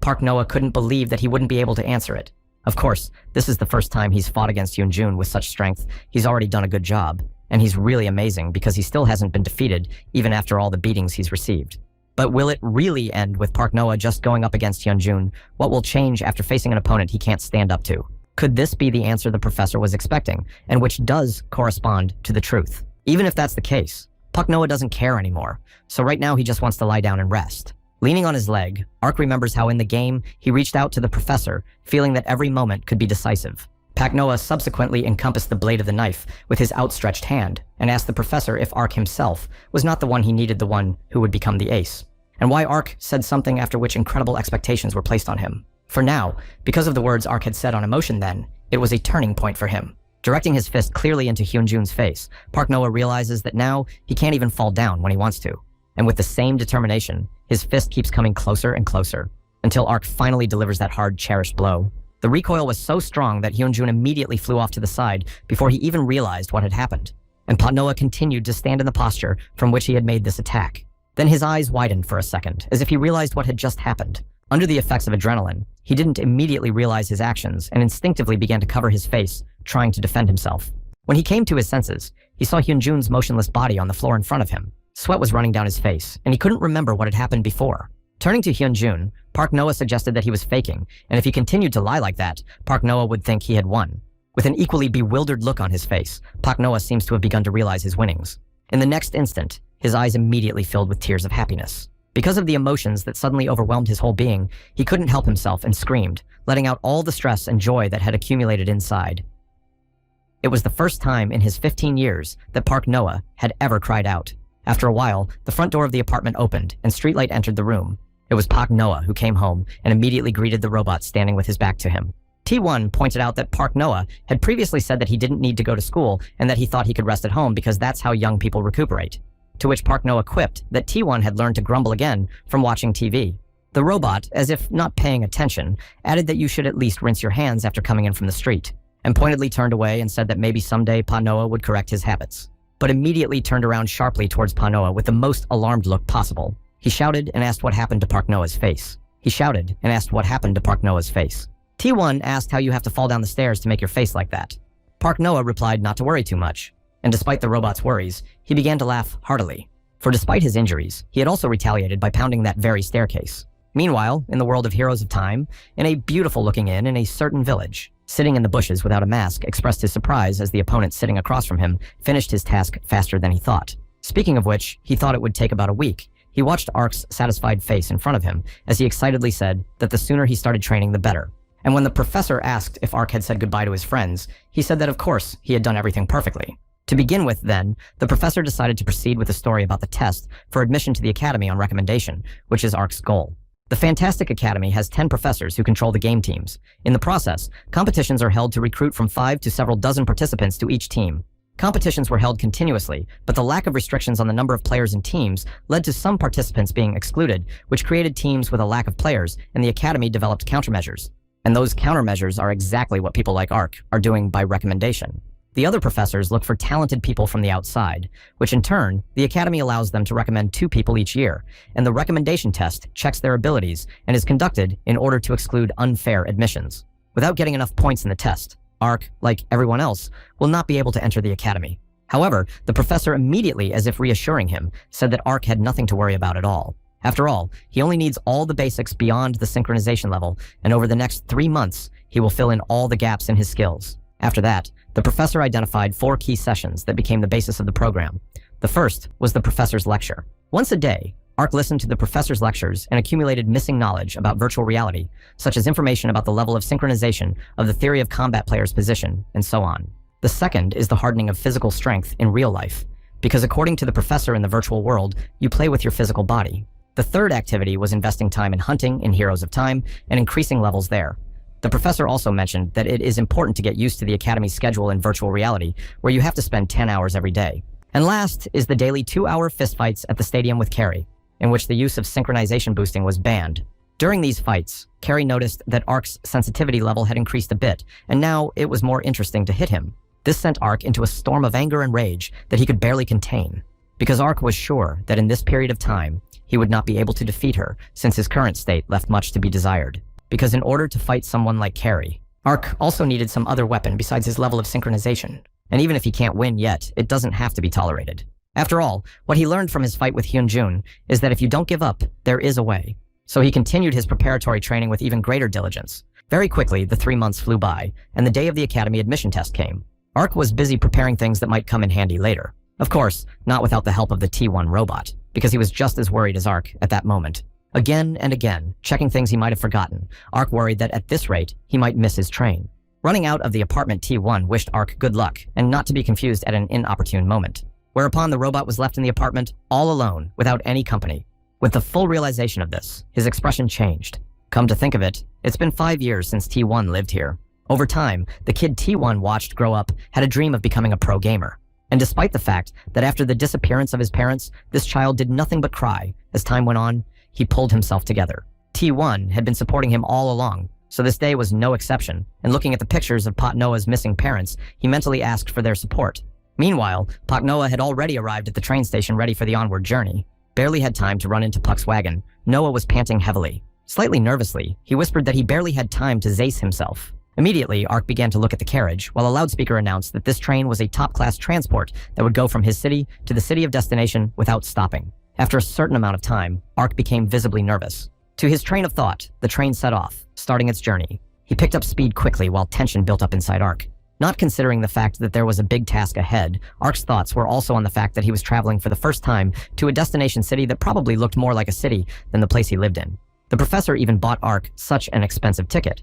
Pak Noah couldn't believe that he wouldn't be able to answer it. Of course, this is the first time he's fought against Hyunjun with such strength. He's already done a good job, and he's really amazing because he still hasn't been defeated, even after all the beatings he's received. But will it really end with Pak Noah just going up against Hyanjun? What will change after facing an opponent he can't stand up to? Could this be the answer the professor was expecting, and which does correspond to the truth? Even if that's the case, Pak Noah doesn't care anymore, so right now he just wants to lie down and rest. Leaning on his leg, Ark remembers how in the game, he reached out to the professor, feeling that every moment could be decisive. Pak Noah subsequently encompassed the blade of the knife with his outstretched hand, and asked the professor if Ark himself was not the one he needed, the one who would become the ace, and why Ark said something after which incredible expectations were placed on him. For now, because of the words Ark had said on emotion then, it was a turning point for him. Directing his fist clearly into Hyunjun's face, Pak Noah realizes that now he can't even fall down when he wants to. And with the same determination, his fist keeps coming closer and closer, until Ark finally delivers that hard, cherished blow. The recoil was so strong that Hyanjun immediately flew off to the side before he even realized what had happened. And Pak Noah continued to stand in the posture from which he had made this attack. Then his eyes widened for a second, as if he realized what had just happened. Under the effects of adrenaline, he didn't immediately realize his actions and instinctively began to cover his face, trying to defend himself. When he came to his senses, he saw Hyunjun's motionless body on the floor in front of him. Sweat was running down his face, and he couldn't remember what had happened before. Turning to Hyunjun, Pak Noah suggested that he was faking, and if he continued to lie like that, Pak Noah would think he had won. With an equally bewildered look on his face, Pak Noah seems to have begun to realize his winnings. In the next instant, his eyes immediately filled with tears of happiness. Because of the emotions that suddenly overwhelmed his whole being, he couldn't help himself and screamed, letting out all the stress and joy that had accumulated inside. It was the first time in his 15 years that Pak Noah had ever cried out. After a while, the front door of the apartment opened, and Streetlight entered the room. It was Pak Noah who came home and immediately greeted the robot standing with his back to him. T1 pointed out that Pak Noah had previously said that he didn't need to go to school and that he thought he could rest at home because that's how young people recuperate. To which Pak Noah quipped that T1 had learned to grumble again from watching TV. The robot, as if not paying attention, added that you should at least rinse your hands after coming in from the street, and pointedly turned away and said that maybe someday Pak Noah would correct his habits, but immediately turned around sharply towards Pak Noah with the most alarmed look possible. He shouted and asked what happened to Pak Noah's face. He shouted and asked what happened to Pak Noah's face. T1 asked how you have to fall down the stairs to make your face like that. Pak Noah replied not to worry too much, and despite the robot's worries, he began to laugh heartily. For despite his injuries, he had also retaliated by pounding that very staircase. Meanwhile, in the world of Heroes of Time, in a beautiful-looking inn in a certain village, sitting in the bushes without a mask expressed his surprise as the opponent sitting across from him finished his task faster than he thought. Speaking of which, he thought it would take about a week. He watched Ark's satisfied face in front of him as he excitedly said that the sooner he started training, the better. And when the professor asked if Ark had said goodbye to his friends, he said that of course he had done everything perfectly. To begin with, then, the professor decided to proceed with a story about the test for admission to the academy on recommendation, which is Ark's goal. The Fantastic Academy has 10 professors who control the game teams. In the process, competitions are held to recruit from 5 to several dozen participants to each team. Competitions were held continuously, but the lack of restrictions on the number of players and teams led to some participants being excluded, which created teams with a lack of players, and the academy developed countermeasures. And those countermeasures are exactly what people like Ark are doing by recommendation. The other professors look for talented people from the outside, which in turn, the academy allows them to recommend 2 people each year, and the recommendation test checks their abilities and is conducted in order to exclude unfair admissions. Without getting enough points in the test, Ark, like everyone else, will not be able to enter the academy. However, the professor immediately, as if reassuring him, said that Ark had nothing to worry about at all. After all, he only needs all the basics beyond the synchronization level, and over the next 3 months, he will fill in all the gaps in his skills. After that, the professor identified 4 key sessions that became the basis of the program. The first was the professor's lecture. Once a day, Ark listened to the professor's lectures and accumulated missing knowledge about virtual reality, such as information about the level of synchronization of the theory of combat player's position, and so on. The second is the hardening of physical strength in real life, because according to the professor in the virtual world, you play with your physical body. The third activity was investing time in hunting in Heroes of Time and increasing levels there. The professor also mentioned that it is important to get used to the Academy's schedule in virtual reality, where you have to spend 10 hours every day. And last is the daily 2-hour fistfights at the stadium with Carrie, in which the use of synchronization boosting was banned. During these fights, Carrie noticed that Ark's sensitivity level had increased a bit, and now it was more interesting to hit him. This sent Ark into a storm of anger and rage that he could barely contain, because Ark was sure that in this period of time, he would not be able to defeat her, since his current state left much to be desired. Because in order to fight someone like Carrie, Ark also needed some other weapon besides his level of synchronization. And even if he can't win yet, it doesn't have to be tolerated. After all, what he learned from his fight with Hyanjun is that if you don't give up, there is a way. So he continued his preparatory training with even greater diligence. Very quickly, the 3 months flew by, and the day of the Academy admission test came. Ark was busy preparing things that might come in handy later. Of course, not without the help of the T1 robot, because he was just as worried as Ark at that moment. Again and again, checking things he might have forgotten, Ark worried that at this rate, he might miss his train. Running out of the apartment, T1 wished Ark good luck, and not to be confused at an inopportune moment. Whereupon the robot was left in the apartment, all alone, without any company. With the full realization of this, his expression changed. Come to think of it, it's been 5 years since T1 lived here. Over time, the kid T1 watched grow up had a dream of becoming a pro gamer. And despite the fact that after the disappearance of his parents, this child did nothing but cry, as time went on, he pulled himself together. T1 had been supporting him all along, so this day was no exception, and looking at the pictures of Pot Noah's missing parents, he mentally asked for their support. Meanwhile, Pot Noah had already arrived at the train station ready for the onward journey. Barely had time to run into Puck's wagon, Noah was panting heavily. Slightly nervously, he whispered that he barely had time to zace himself. Immediately, Ark began to look at the carriage, while a loudspeaker announced that this train was a top-class transport that would go from his city to the city of destination without stopping. After a certain amount of time, Ark became visibly nervous. To his train of thought, the train set off, starting its journey. He picked up speed quickly while tension built up inside Ark. Not considering the fact that there was a big task ahead, Ark's thoughts were also on the fact that he was traveling for the first time to a destination city that probably looked more like a city than the place he lived in. The professor even bought Ark such an expensive ticket.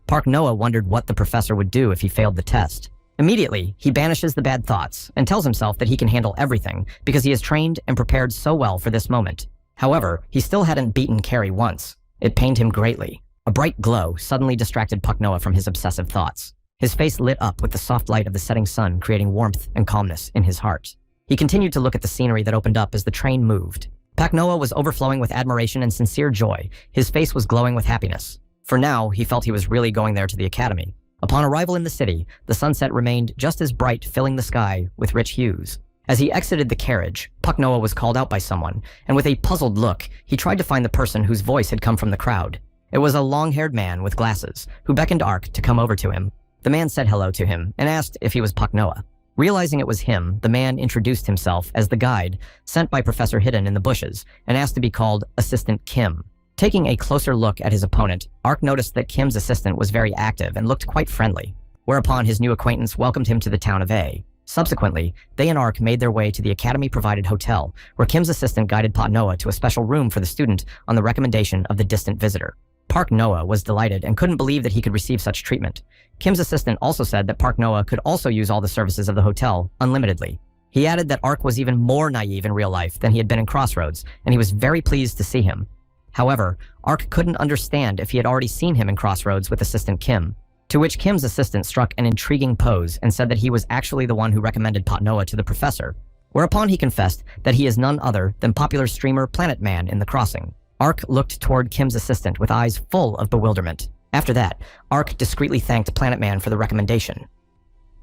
Park Noah wondered what the professor would do if he failed the test. Immediately, he banishes the bad thoughts and tells himself that he can handle everything because he is trained and prepared so well for this moment. However, he still hadn't beaten Carrie once. It pained him greatly. A bright glow suddenly distracted Puck Noah from his obsessive thoughts. His face lit up with the soft light of the setting sun, creating warmth and calmness in his heart. He continued to look at the scenery that opened up as the train moved. Puck Noah was overflowing with admiration and sincere joy. His face was glowing with happiness. For now, he felt he was really going there to the Academy. Upon arrival in the city, the sunset remained just as bright, filling the sky with rich hues. As he exited the carriage, Puck Noah was called out by someone, and with a puzzled look, he tried to find the person whose voice had come from the crowd. It was a long-haired man with glasses, who beckoned Ark to come over to him. The man said hello to him, and asked if he was Puck Noah. Realizing it was him, the man introduced himself as the guide, sent by Professor Hidden in the bushes, and asked to be called Assistant Kim. Taking a closer look at his opponent, Ark noticed that Kim's assistant was very active and looked quite friendly, whereupon his new acquaintance welcomed him to the town of A. Subsequently, they and Ark made their way to the Academy-provided hotel, where Kim's assistant guided Pot Noah to a special room for the student on the recommendation of the distant visitor. Park Noah was delighted and couldn't believe that he could receive such treatment. Kim's assistant also said that Park Noah could also use all the services of the hotel unlimitedly. He added that Ark was even more naive in real life than he had been in Crossroads, and he was very pleased to see him. However, Ark couldn't understand if he had already seen him in Crossroads with Assistant Kim, to which Kim's assistant struck an intriguing pose and said that he was actually the one who recommended Pot Noah to the professor, whereupon he confessed that he is none other than popular streamer Planet Man in The Crossing. Ark looked toward Kim's assistant with eyes full of bewilderment. After that, Ark discreetly thanked Planet Man for the recommendation.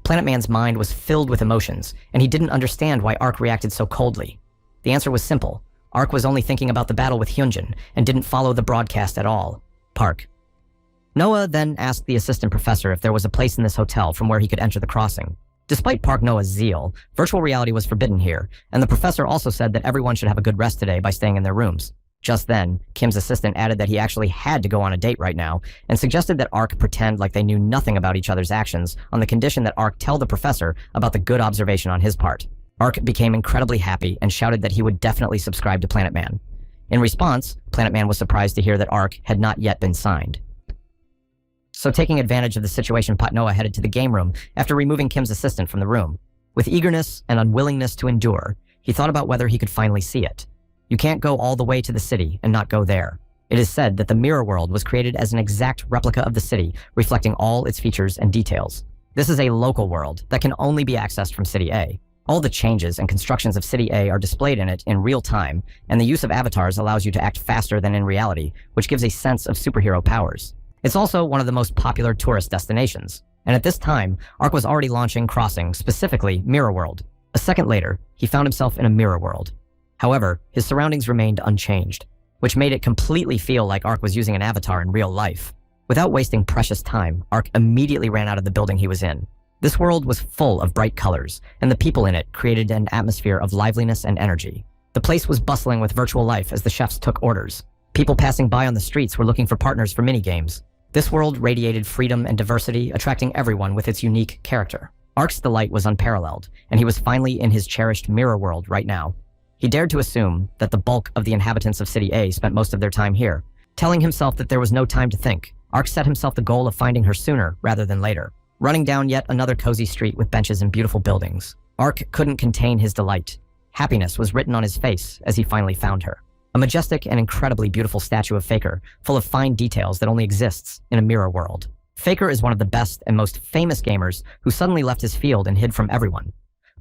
Planet Man's mind was filled with emotions, and he didn't understand why Ark reacted so coldly. The answer was simple. Ark was only thinking about the battle with Hyanjun and didn't follow the broadcast at all. Park. Noah then asked the assistant professor if there was a place in this hotel from where he could enter the crossing. Despite Park Noah's zeal, virtual reality was forbidden here, and the professor also said that everyone should have a good rest today by staying in their rooms. Just then, Kim's assistant added that he actually had to go on a date right now and suggested that Ark pretend like they knew nothing about each other's actions on the condition that Ark tell the professor about the good observation on his part. Ark became incredibly happy and shouted that he would definitely subscribe to Planet Man. In response, Planet Man was surprised to hear that Ark had not yet been signed. So taking advantage of the situation, Patnoa headed to the game room after removing Kim's assistant from the room. With eagerness and unwillingness to endure, he thought about whether he could finally see it. You can't go all the way to the city and not go there. It is said that the mirror world was created as an exact replica of the city, reflecting all its features and details. This is a local world that can only be accessed from City A. All the changes and constructions of City A are displayed in it in real time, and the use of avatars allows you to act faster than in reality, which gives a sense of superhero powers. It's also one of the most popular tourist destinations, and at this time, Ark was already launching Crossing, specifically Mirror World. A second later, he found himself in a mirror world. However, his surroundings remained unchanged, which made it completely feel like Ark was using an avatar in real life. Without wasting precious time, Ark immediately ran out of the building he was in. This world was full of bright colors, and the people in it created an atmosphere of liveliness and energy. The place was bustling with virtual life as the chefs took orders. People passing by on the streets were looking for partners for minigames. This world radiated freedom and diversity, attracting everyone with its unique character. Ark's delight was unparalleled, and he was finally in his cherished mirror world right now. He dared to assume that the bulk of the inhabitants of City A spent most of their time here. Telling himself that there was no time to think, Ark set himself the goal of finding her sooner rather than later. Running down yet another cozy street with benches and beautiful buildings, Ark couldn't contain his delight. Happiness was written on his face as he finally found her. A majestic and incredibly beautiful statue of Faker, full of fine details that only exists in a mirror world. Faker is one of the best and most famous gamers who suddenly left his field and hid from everyone.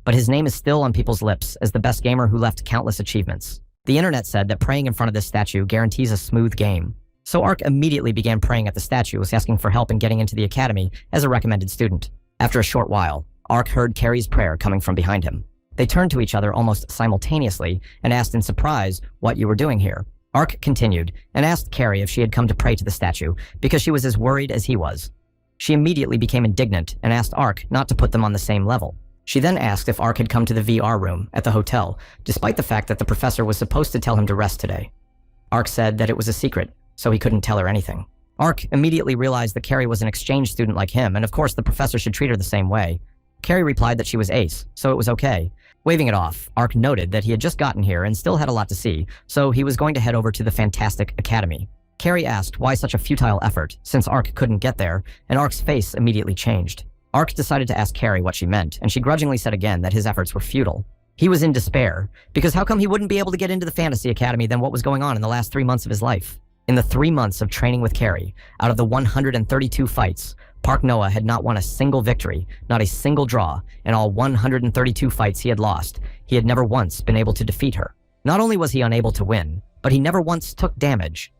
But his name is still on people's lips as the best gamer who left countless achievements. The internet said that praying in front of this statue guarantees a smooth game. So Ark immediately began praying at the statue, asking for help in getting into the academy as a recommended student. After a short while, Ark heard Carrie's prayer coming from behind him. They turned to each other almost simultaneously and asked in surprise what you were doing here. Ark continued and asked Carrie if she had come to pray to the statue because she was as worried as he was. She immediately became indignant and asked Ark not to put them on the same level. She then asked if Ark had come to the VR room at the hotel, despite the fact that the professor was supposed to tell him to rest today. Ark said that it was a secret, so he couldn't tell her anything. Ark immediately realized that Carrie was an exchange student like him, and of course the professor should treat her the same way. Carrie replied that she was ace, so it was okay. Waving it off, Ark noted that he had just gotten here and still had a lot to see, so he was going to head over to the Fantastic Academy. Carrie asked why such a futile effort, since Ark couldn't get there, and Ark's face immediately changed. Ark decided to ask Carrie what she meant, and she grudgingly said again that his efforts were futile. He was in despair, because how come he wouldn't be able to get into the Fantasy Academy than what was going on in the last 3 months of his life? In the 3 months of training with Carrie, out of the 132 fights, Park Noah had not won a single victory, not a single draw, and all 132 fights he had lost, he had never once been able to defeat her. Not only was he unable to win, but he never once took damage.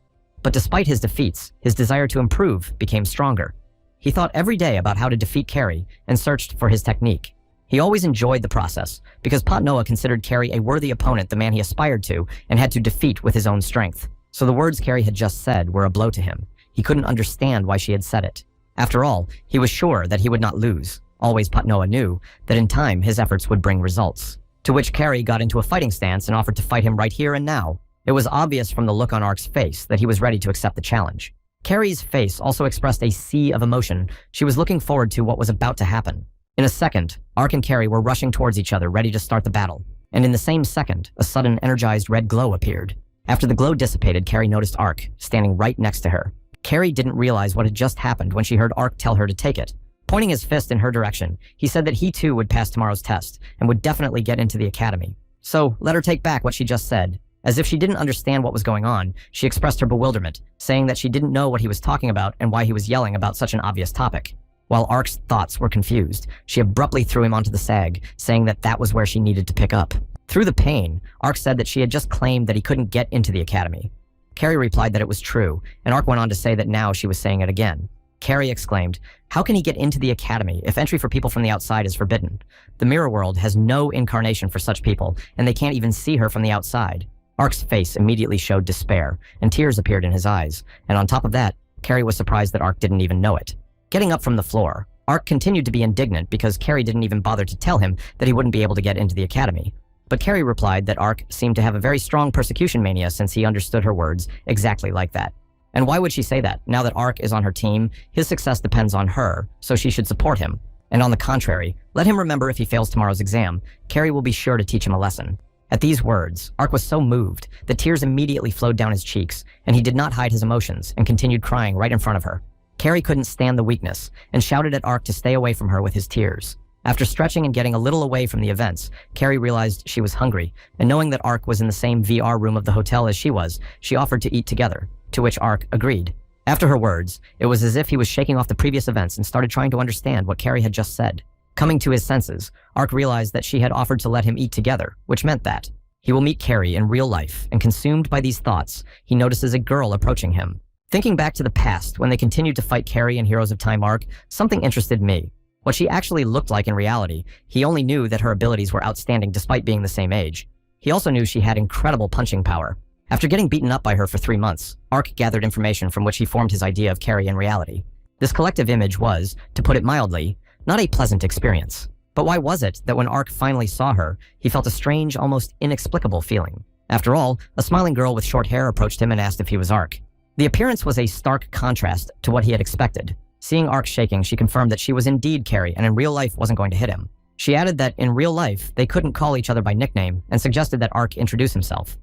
But despite his defeats, his desire to improve became stronger. He thought every day about how to defeat Carrie and searched for his technique. He always enjoyed the process, because Pot Noah considered Carrie a worthy opponent, the man he aspired to, and had to defeat with his own strength. So the words Carrie had just said were a blow to him. He couldn't understand why she had said it. After all, he was sure that he would not lose. Always Pot Noah knew that in time his efforts would bring results. To which Carrie got into a fighting stance and offered to fight him right here and now. It was obvious from the look on Ark's face that he was ready to accept the challenge. Carrie's face also expressed a sea of emotion. She was looking forward to what was about to happen. In a second, Ark and Carrie were rushing towards each other, ready to start the battle. And in the same second, a sudden energized red glow appeared. After the glow dissipated, Carrie noticed Ark, standing right next to her. Carrie didn't realize what had just happened when she heard Ark tell her to take it. Pointing his fist in her direction, he said that he too would pass tomorrow's test, and would definitely get into the academy. So, let her take back what she just said. As if she didn't understand what was going on, she expressed her bewilderment, saying that she didn't know what he was talking about and why he was yelling about such an obvious topic. While Ark's thoughts were confused, she abruptly threw him onto the sag, saying that that was where she needed to pick up. Through the pain, Ark said that she had just claimed that he couldn't get into the academy. Carrie replied that it was true, and Ark went on to say that now she was saying it again. Carrie exclaimed, "How can he get into the academy if entry for people from the outside is forbidden? The mirror world has no incarnation for such people, and they can't even see her from the outside." Ark's face immediately showed despair, and tears appeared in his eyes, and on top of that, Carrie was surprised that Ark didn't even know it. Getting up from the floor, Ark continued to be indignant because Carrie didn't even bother to tell him that he wouldn't be able to get into the academy. But Carrie replied that Ark seemed to have a very strong persecution mania since he understood her words exactly like that. And why would she say that? Now that Ark is on her team, his success depends on her, so she should support him. And on the contrary, let him remember if he fails tomorrow's exam, Carrie will be sure to teach him a lesson. At these words, Ark was so moved that tears immediately flowed down his cheeks, and he did not hide his emotions and continued crying right in front of her. Carrie couldn't stand the weakness and shouted at Ark to stay away from her with his tears. After stretching and getting a little away from the events, Carrie realized she was hungry, and knowing that Ark was in the same VR room of the hotel as she was, she offered to eat together, to which Ark agreed. After her words, it was as if he was shaking off the previous events and started trying to understand what Carrie had just said. Coming to his senses, Ark realized that she had offered to let him eat together, which meant that he will meet Carrie in real life, and consumed by these thoughts, he notices a girl approaching him. Thinking back to the past, when they continued to fight Carrie in Heroes of Time Arc, something interested me. What she actually looked like in reality, he only knew that her abilities were outstanding despite being the same age. He also knew she had incredible punching power. After getting beaten up by her for 3 months, Ark gathered information from which he formed his idea of Carrie in reality. This collective image was, to put it mildly, not a pleasant experience. But why was it that when Ark finally saw her, he felt a strange, almost inexplicable feeling? After all, a smiling girl with short hair approached him and asked if he was Ark. The appearance was a stark contrast to what he had expected. Seeing Ark shaking, she confirmed that she was indeed Carrie and in real life wasn't going to hit him. She added that in real life, they couldn't call each other by nickname and suggested that Ark introduce himself.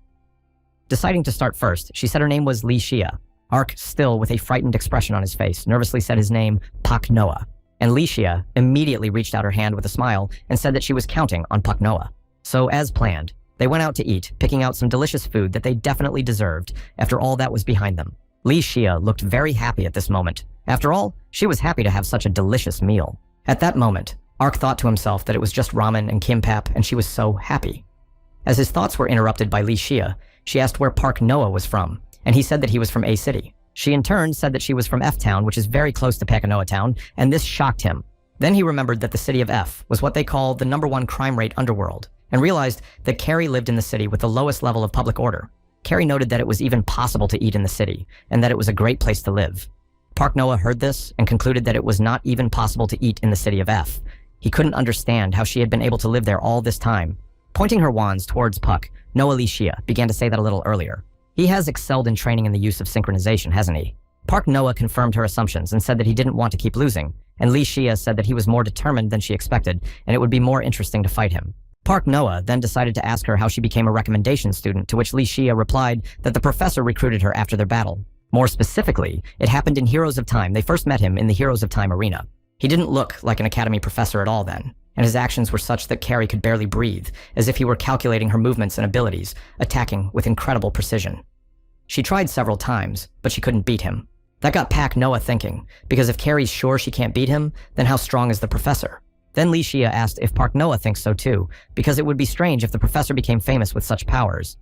Deciding to start first, she said her name was Lysia. Ark, still with a frightened expression on his face, nervously said his name, Pak Noah. And Lysia immediately reached out her hand with a smile and said that she was counting on Pak Noah. So as planned, they went out to eat, picking out some delicious food that they definitely deserved after all that was behind them. Lysia looked very happy at this moment. After all, she was happy to have such a delicious meal. At that moment, Ark thought to himself that it was just ramen and kimbap and she was so happy. As his thoughts were interrupted by Lysia, she asked where Pak Noah was from, and he said that he was from A City. She in turn said that she was from F Town, which is very close to Pakanoa Town, and this shocked him. Then he remembered that the city of F was what they call the #1 crime rate underworld, and realized that Carrie lived in the city with the lowest level of public order. Carrie noted that it was even possible to eat in the city, and that it was a great place to live. Pak Noah heard this and concluded that it was not even possible to eat in the city of F. He couldn't understand how she had been able to live there all this time. Pointing her wands towards Puck, Noah Lysia began to say that a little earlier. He has excelled in training in the use of synchronization, hasn't he? Pak Noah confirmed her assumptions and said that he didn't want to keep losing, and Lysia said that he was more determined than she expected, and it would be more interesting to fight him. Pak Noah then decided to ask her how she became a recommendation student, to which Lysia replied that the professor recruited her after their battle. More specifically, it happened in Heroes of Time. They first met him in the Heroes of Time arena. He didn't look like an academy professor at all then, and his actions were such that Carrie could barely breathe, as if he were calculating her movements and abilities, attacking with incredible precision. She tried several times, but she couldn't beat him. That got Pak Noah thinking, because if Carrie's sure she can't beat him, then how strong is the professor? Then Lysia asked if Pak Noah thinks so too, because it would be strange if the professor became famous with such powers.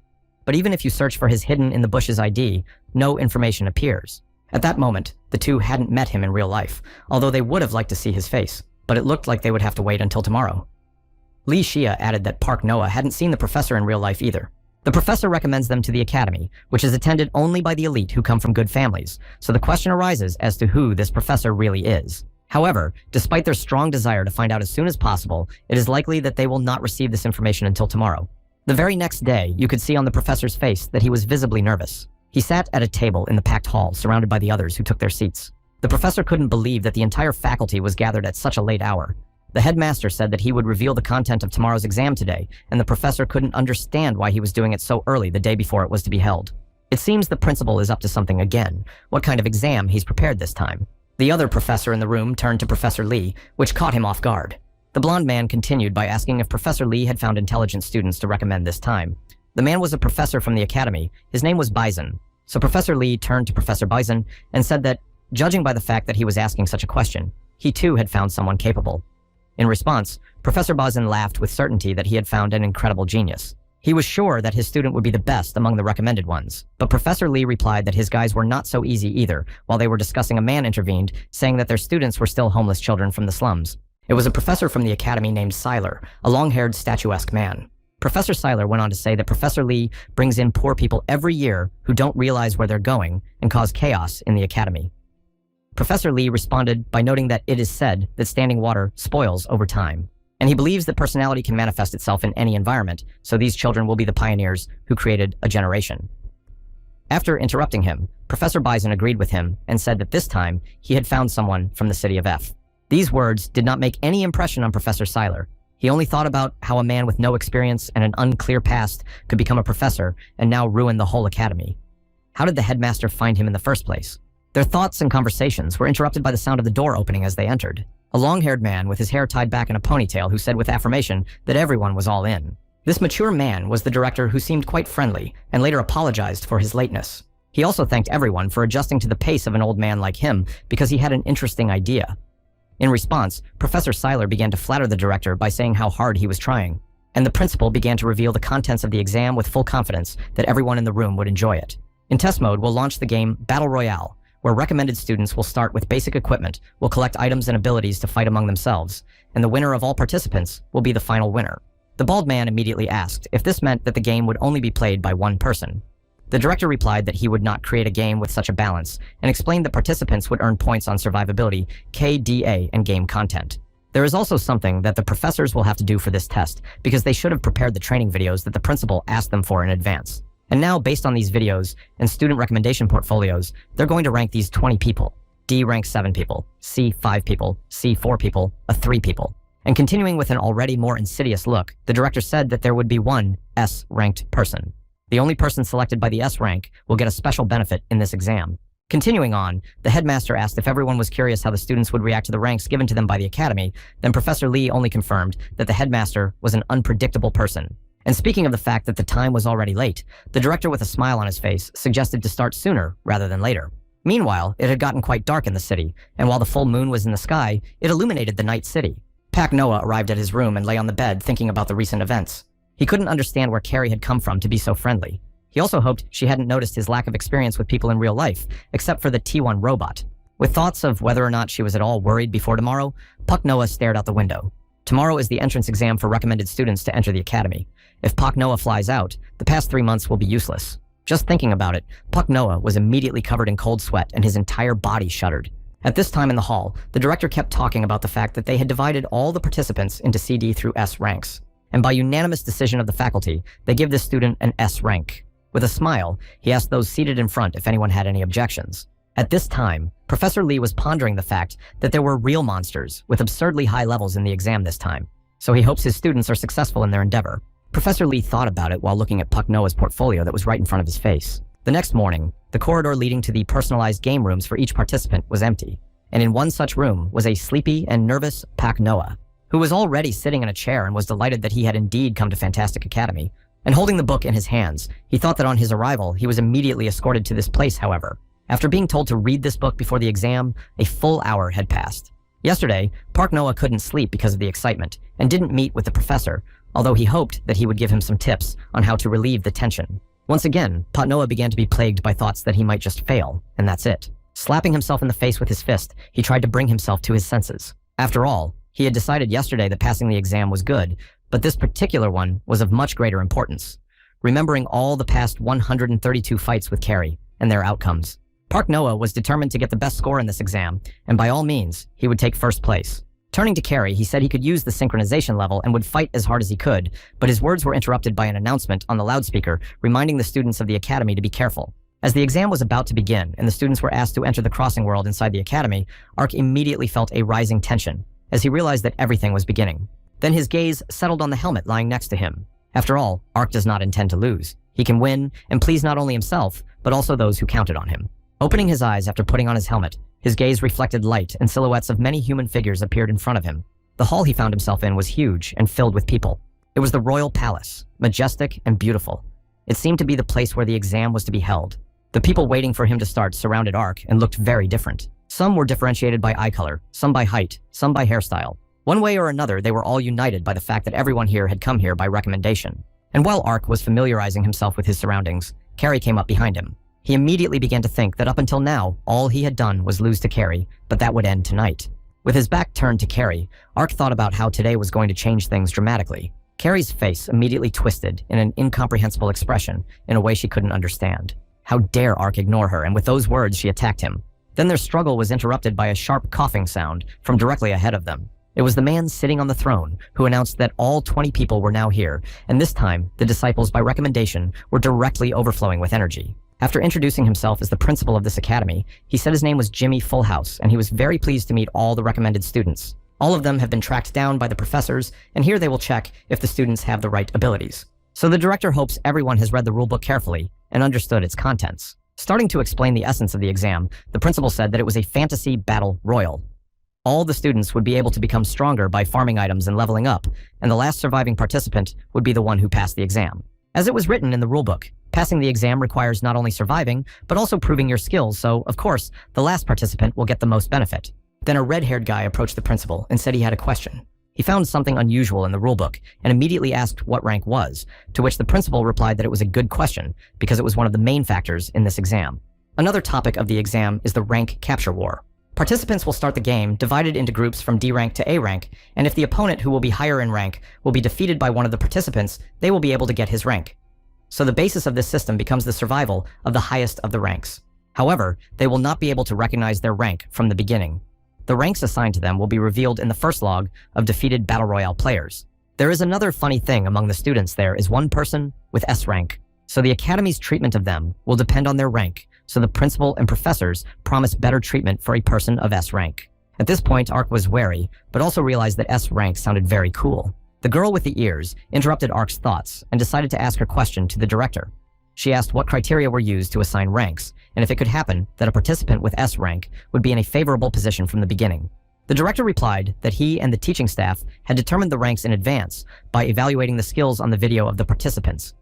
But even if you search for his hidden in the bushes ID, no information appears. At that moment, the two hadn't met him in real life, although they would have liked to see his face, but it looked like they would have to wait until tomorrow. Lysia added that Pak Noah hadn't seen the professor in real life either. The professor recommends them to the academy, which is attended only by the elite who come from good families, so the question arises as to who this professor really is. However, despite their strong desire to find out as soon as possible, it is likely that they will not receive this information until tomorrow. The very next day, you could see on the professor's face that he was visibly nervous. He sat at a table in the packed hall, surrounded by the others who took their seats. The professor couldn't believe that the entire faculty was gathered at such a late hour. The headmaster said that he would reveal the content of tomorrow's exam today, and the professor couldn't understand why he was doing it so early the day before it was to be held. It seems the principal is up to something again. What kind of exam he's prepared this time? The other professor in the room turned to Professor Lee, which caught him off guard. The blonde man continued by asking if Professor Lee had found intelligent students to recommend this time. The man was a professor from the academy. His name was Bison. So Professor Lee turned to Professor Bison and said that, judging by the fact that he was asking such a question, he too had found someone capable. In response, Professor Bison laughed with certainty that he had found an incredible genius. He was sure that his student would be the best among the recommended ones, but Professor Lee replied that his guys were not so easy either. While they were discussing, a man intervened, saying that their students were still homeless children from the slums. It was a professor from the academy named Siler, a long-haired, statuesque man. Professor Siler went on to say that Professor Lee brings in poor people every year who don't realize where they're going and cause chaos in the academy. Professor Lee responded by noting that it is said that standing water spoils over time. And he believes that personality can manifest itself in any environment, so these children will be the pioneers who created a generation. After interrupting him, Professor Bison agreed with him and said that this time he had found someone from the city of F. These words did not make any impression on Professor Seiler. He only thought about how a man with no experience and an unclear past could become a professor and now ruin the whole academy. How did the headmaster find him in the first place? Their thoughts and conversations were interrupted by the sound of the door opening as they entered. A long-haired man with his hair tied back in a ponytail who said with affirmation that everyone was all in. This mature man was the director who seemed quite friendly and later apologized for his lateness. He also thanked everyone for adjusting to the pace of an old man like him because he had an interesting idea. In response, Professor Seiler began to flatter the director by saying how hard he was trying, and the principal began to reveal the contents of the exam with full confidence that everyone in the room would enjoy it. In test mode, we'll launch the game Battle Royale, where recommended students will start with basic equipment, will collect items and abilities to fight among themselves, and the winner of all participants will be the final winner. The bald man immediately asked if this meant that the game would only be played by one person. The director replied that he would not create a game with such a balance, and explained that participants would earn points on survivability, KDA, and game content. There is also something that the professors will have to do for this test, because they should have prepared the training videos that the principal asked them for in advance. And now, based on these videos and student recommendation portfolios, they're going to rank these 20 people. D ranks 7 people, C 5 people, C 4 people, A 3 people. And continuing with an already more insidious look, the director said that there would be one S-ranked person. The only person selected by the S rank will get a special benefit in this exam. Continuing on, the headmaster asked if everyone was curious how the students would react to the ranks given to them by the academy, then Professor Lee only confirmed that the headmaster was an unpredictable person. And speaking of the fact that the time was already late, the director with a smile on his face suggested to start sooner rather than later. Meanwhile, it had gotten quite dark in the city, and while the full moon was in the sky, it illuminated the night city. Pak Noah arrived at his room and lay on the bed thinking about the recent events. He couldn't understand where Carrie had come from to be so friendly. He also hoped she hadn't noticed his lack of experience with people in real life, except for the T1 robot. With thoughts of whether or not she was at all worried before tomorrow, Pak Noah stared out the window. Tomorrow is the entrance exam for recommended students to enter the academy. If Pak Noah flies out, the past 3 months will be useless. Just thinking about it, Pak Noah was immediately covered in cold sweat and his entire body shuddered. At this time in the hall, the director kept talking about the fact that they had divided all the participants into CD through S ranks. And by unanimous decision of the faculty, they give this student an S rank. With a smile, he asked those seated in front if anyone had any objections. At this time, Professor Lee was pondering the fact that there were real monsters with absurdly high levels in the exam this time, so he hopes his students are successful in their endeavor. Professor Lee thought about it while looking at Pak Noah's portfolio that was right in front of his face. The next morning, the corridor leading to the personalized game rooms for each participant was empty, and in one such room was a sleepy and nervous Pak Noah, who was already sitting in a chair and was delighted that he had indeed come to Fantastic Academy. And holding the book in his hands, he thought that on his arrival, he was immediately escorted to this place, however. After being told to read this book before the exam, a full hour had passed. Yesterday, Pak Noah couldn't sleep because of the excitement, and didn't meet with the professor, although he hoped that he would give him some tips on how to relieve the tension. Once again, Pak Noah began to be plagued by thoughts that he might just fail, and that's it. Slapping himself in the face with his fist, he tried to bring himself to his senses. After all, he had decided yesterday that passing the exam was good, but this particular one was of much greater importance. Remembering all the past 132 fights with Carrie and their outcomes, Pak Noah was determined to get the best score in this exam, and by all means, he would take first place. Turning to Carrie, he said he could use the synchronization level and would fight as hard as he could, but his words were interrupted by an announcement on the loudspeaker reminding the students of the academy to be careful. As the exam was about to begin and the students were asked to enter the crossing world inside the academy, Ark immediately felt a rising tension as he realized that everything was beginning. Then his gaze settled on the helmet lying next to him. After all, Ark does not intend to lose. He can win and please not only himself, but also those who counted on him. Opening his eyes after putting on his helmet, his gaze reflected light and silhouettes of many human figures appeared in front of him. The hall he found himself in was huge and filled with people. It was the royal palace, majestic and beautiful. It seemed to be the place where the exam was to be held. The people waiting for him to start surrounded Ark and looked very different. Some were differentiated by eye color, some by height, some by hairstyle. One way or another, they were all united by the fact that everyone here had come here by recommendation. And while Ark was familiarizing himself with his surroundings, Carrie came up behind him. He immediately began to think that up until now, all he had done was lose to Carrie, but that would end tonight. With his back turned to Carrie, Ark thought about how today was going to change things dramatically. Carrie's face immediately twisted in an incomprehensible expression in a way she couldn't understand. How dare Ark ignore her, and with those words she attacked him. Then their struggle was interrupted by a sharp coughing sound from directly ahead of them. It was the man sitting on the throne who announced that all 20 people were now here, and this time, the disciples by recommendation were directly overflowing with energy. After introducing himself as the principal of this academy, he said his name was Jimmy Fullhouse, and he was very pleased to meet all the recommended students. All of them have been tracked down by the professors, and here they will check if the students have the right abilities. So the director hopes everyone has read the rulebook carefully and understood its contents. Starting to explain the essence of the exam, the principal said that it was a fantasy battle royal. All the students would be able to become stronger by farming items and leveling up, and the last surviving participant would be the one who passed the exam. As it was written in the rulebook, passing the exam requires not only surviving, but also proving your skills, so, of course, the last participant will get the most benefit. Then a red-haired guy approached the principal and said he had a question. He found something unusual in the rulebook and immediately asked what rank was, to which the principal replied that it was a good question because it was one of the main factors in this exam. Another topic of the exam is the rank capture war. Participants will start the game divided into groups from D rank to A rank, and if the opponent who will be higher in rank will be defeated by one of the participants, they will be able to get his rank. So the basis of this system becomes the survival of the highest of the ranks. However, they will not be able to recognize their rank from the beginning. The ranks assigned to them will be revealed in the first log of defeated Battle Royale players. There is another funny thing among the students. There is one person with S rank, so the Academy's treatment of them will depend on their rank, so the principal and professors promise better treatment for a person of S rank. At this point, Ark was wary, but also realized that S rank sounded very cool. The girl with the ears interrupted Ark's thoughts and decided to ask her question to the director. She asked what criteria were used to assign ranks, and if it could happen that a participant with S rank would be in a favorable position from the beginning. The director replied that he and the teaching staff had determined the ranks in advance by evaluating the skills on the video of the participants.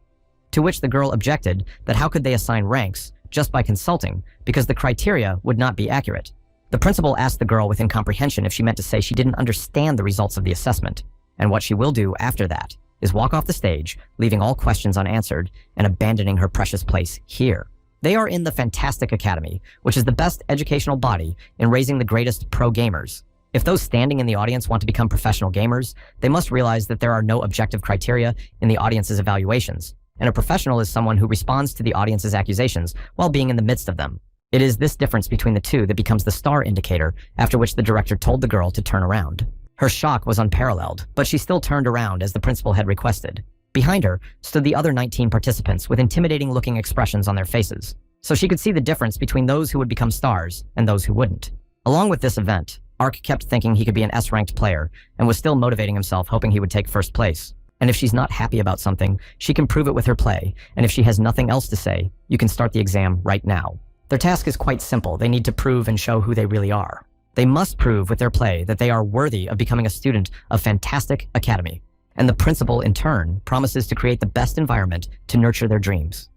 To which the girl objected that how could they assign ranks just by consulting, because the criteria would not be accurate. The principal asked the girl with incomprehension if she meant to say she didn't understand the results of the assessment, and what she will do after that is walk off the stage, leaving all questions unanswered and abandoning her precious place here. They are in the Fantastic Academy, which is the best educational body in raising the greatest pro gamers. If those standing in the audience want to become professional gamers, they must realize that there are no objective criteria in the audience's evaluations, and a professional is someone who responds to the audience's accusations while being in the midst of them. It is this difference between the two that becomes the star indicator, after which the director told the girl to turn around. Her shock was unparalleled, but she still turned around as the principal had requested. Behind her stood the other 19 participants with intimidating-looking expressions on their faces, so she could see the difference between those who would become stars and those who wouldn't. Along with this event, Ark kept thinking he could be an S-ranked player and was still motivating himself, hoping he would take first place. And if she's not happy about something, she can prove it with her play, and if she has nothing else to say, you can start the exam right now. Their task is quite simple. They need to prove and show who they really are. They must prove with their play that they are worthy of becoming a student of Fantastic Academy, and the principal, in turn, promises to create the best environment to nurture their dreams.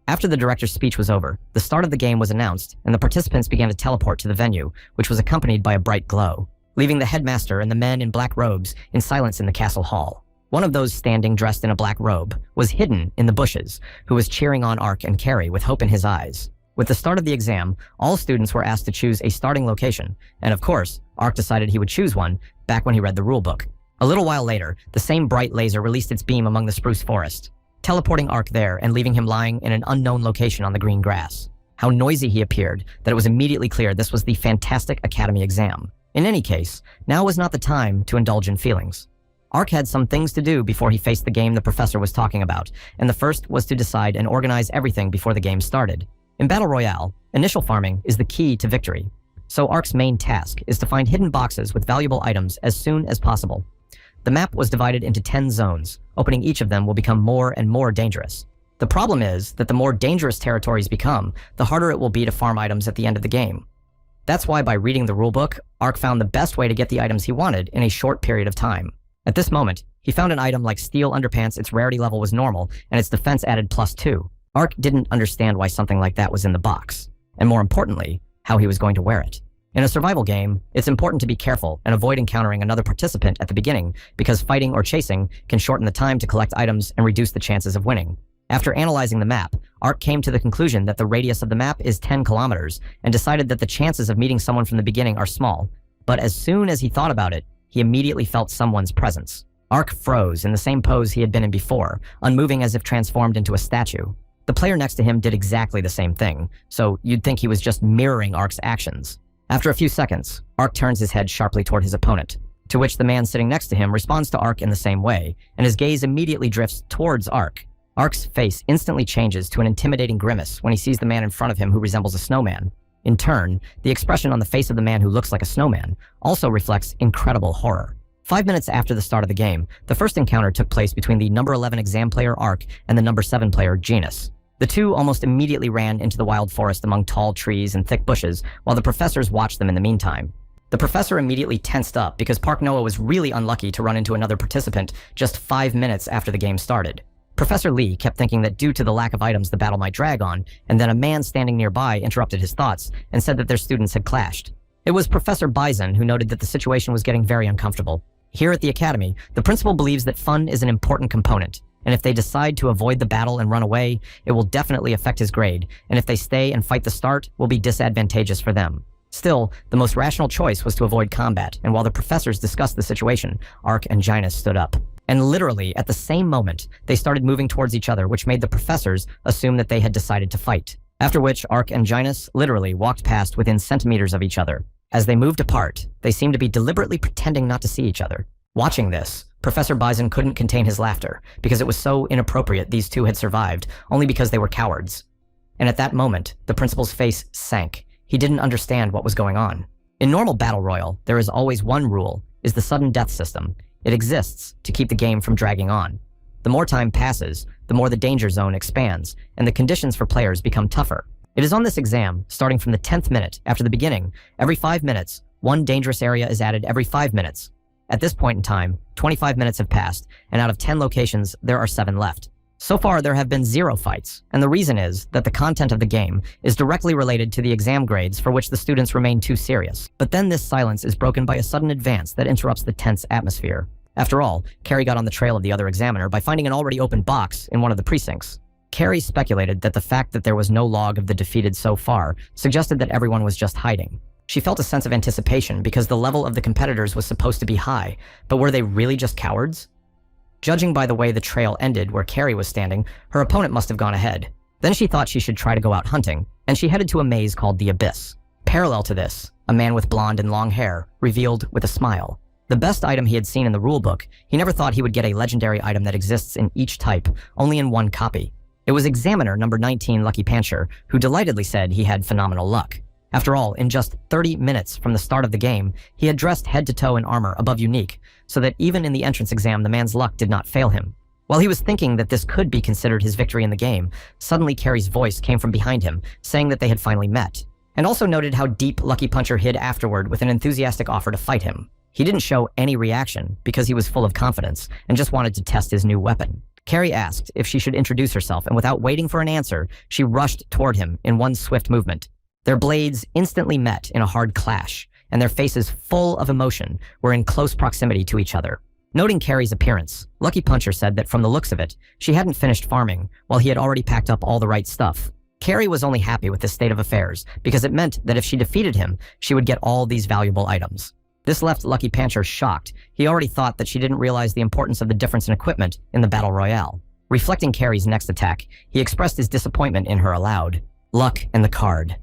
After the director's speech was over, the start of the game was announced, and the participants began to teleport to the venue, which was accompanied by a bright glow, leaving the headmaster and the men in black robes in silence in the castle hall. One of those standing dressed in a black robe was hidden in the bushes, who was cheering on Ark and Carrie with hope in his eyes. With the start of the exam, all students were asked to choose a starting location, and of course, Ark decided he would choose one back when he read the rulebook. A little while later, the same bright laser released its beam among the spruce forest, teleporting Ark there and leaving him lying in an unknown location on the green grass. How noisy he appeared that it was immediately clear this was the Fantastic Academy exam. In any case, now was not the time to indulge in feelings. Ark had some things to do before he faced the game the professor was talking about, and the first was to decide and organize everything before the game started. In Battle Royale, initial farming is the key to victory, so Ark's main task is to find hidden boxes with valuable items as soon as possible. The map was divided into 10 zones. Opening each of them will become more and more dangerous. The problem is that the more dangerous territories become, the harder it will be to farm items at the end of the game. That's why by reading the rulebook, Ark found the best way to get the items he wanted in a short period of time. At this moment, he found an item like steel underpants. Its rarity level was normal, and its defense added +2. Ark didn't understand why something like that was in the box, and more importantly, how he was going to wear it. In a survival game, it's important to be careful and avoid encountering another participant at the beginning, because fighting or chasing can shorten the time to collect items and reduce the chances of winning. After analyzing the map, Ark came to the conclusion that the radius of the map is 10 kilometers, and decided that the chances of meeting someone from the beginning are small. But as soon as he thought about it, he immediately felt someone's presence. Ark froze in the same pose he had been in before, unmoving as if transformed into a statue. The player next to him did exactly the same thing, so you'd think he was just mirroring Ark's actions. After a few seconds, Ark turns his head sharply toward his opponent, to which the man sitting next to him responds to Ark in the same way, and his gaze immediately drifts towards Ark. Ark's face instantly changes to an intimidating grimace when he sees the man in front of him who resembles a snowman. In turn, the expression on the face of the man who looks like a snowman also reflects incredible horror. 5 minutes after the start of the game, the first encounter took place between the number 11 exam player Ark and the number 7 player Genus. The two almost immediately ran into the wild forest among tall trees and thick bushes, while the professors watched them in the meantime. The professor immediately tensed up because Park Noah was really unlucky to run into another participant just 5 minutes after the game started. Professor Lee kept thinking that due to the lack of items the battle might drag on, and then a man standing nearby interrupted his thoughts and said that their students had clashed. It was Professor Bison who noted that the situation was getting very uncomfortable. Here at the Academy, the principal believes that fun is an important component, and if they decide to avoid the battle and run away, it will definitely affect his grade, and if they stay and fight the start, will be disadvantageous for them. Still, the most rational choice was to avoid combat, and while the professors discussed the situation, Ark and Genus stood up. And literally, at the same moment, they started moving towards each other, which made the professors assume that they had decided to fight. After which, Ark and Genus literally walked past within centimeters of each other. As they moved apart, they seemed to be deliberately pretending not to see each other. Watching this, Professor Bison couldn't contain his laughter, because it was so inappropriate these two had survived, only because they were cowards. And at that moment, the principal's face sank. He didn't understand what was going on. In normal battle royale, there is always one rule, is the sudden death system. It exists to keep the game from dragging on. The more time passes, the more the danger zone expands, and the conditions for players become tougher. It is on this exam, starting from the 10th minute after the beginning, every 5 minutes, one dangerous area is added every 5 minutes. At this point in time, 25 minutes have passed, and out of 10 locations, there are 7 left. So far, there have been 0 fights, and the reason is that the content of the game is directly related to the exam grades for which the students remain too serious. But then this silence is broken by a sudden advance that interrupts the tense atmosphere. After all, Carrie got on the trail of the other examiner by finding an already open box in one of the precincts. Carrie speculated that the fact that there was no log of the defeated so far suggested that everyone was just hiding. She felt a sense of anticipation because the level of the competitors was supposed to be high, but were they really just cowards? Judging by the way the trail ended where Carrie was standing, her opponent must have gone ahead. Then she thought she should try to go out hunting, and she headed to a maze called the Abyss. Parallel to this, a man with blonde and long hair, revealed with a smile. The best item he had seen in the rulebook, he never thought he would get a legendary item that exists in each type, only in one copy. It was Examiner number 19 Lucky Pancher, who delightedly said he had phenomenal luck. After all, in just 30 minutes from the start of the game, he had dressed head to toe in armor above unique, so that even in the entrance exam the man's luck did not fail him. While he was thinking that this could be considered his victory in the game, suddenly Carrie's voice came from behind him, saying that they had finally met, and also noted how deep Lucky Puncher hid afterward with an enthusiastic offer to fight him. He didn't show any reaction because he was full of confidence and just wanted to test his new weapon. Carrie asked if she should introduce herself, and without waiting for an answer, she rushed toward him in one swift movement. Their blades instantly met in a hard clash, and their faces full of emotion were in close proximity to each other. Noting Carrie's appearance, Lucky Puncher said that from the looks of it, she hadn't finished farming, while he had already packed up all the right stuff. Carrie was only happy with this state of affairs, because it meant that if she defeated him, she would get all these valuable items. This left Lucky Pancher shocked. He already thought that she didn't realize the importance of the difference in equipment in the Battle Royale. Reflecting Carrie's next attack, he expressed his disappointment in her aloud. Luck and the card.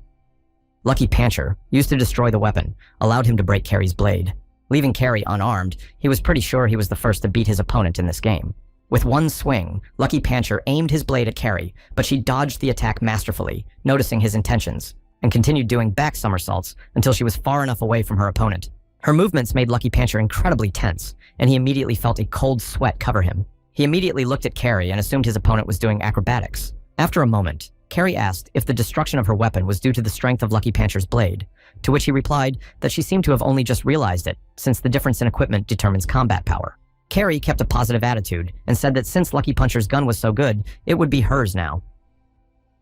Lucky Pancher, used to destroy the weapon, allowed him to break Carrie's blade. Leaving Carrie unarmed, he was pretty sure he was the first to beat his opponent in this game. With one swing, Lucky Pancher aimed his blade at Carrie, but she dodged the attack masterfully, noticing his intentions, and continued doing back somersaults until she was far enough away from her opponent. Her movements made Lucky Pancher incredibly tense, and he immediately felt a cold sweat cover him. He immediately looked at Carrie and assumed his opponent was doing acrobatics. After a moment, Carrie asked if the destruction of her weapon was due to the strength of Lucky Pancher's blade, to which he replied that she seemed to have only just realized it, since the difference in equipment determines combat power. Carrie kept a positive attitude and said that since Lucky Puncher's gun was so good, it would be hers now.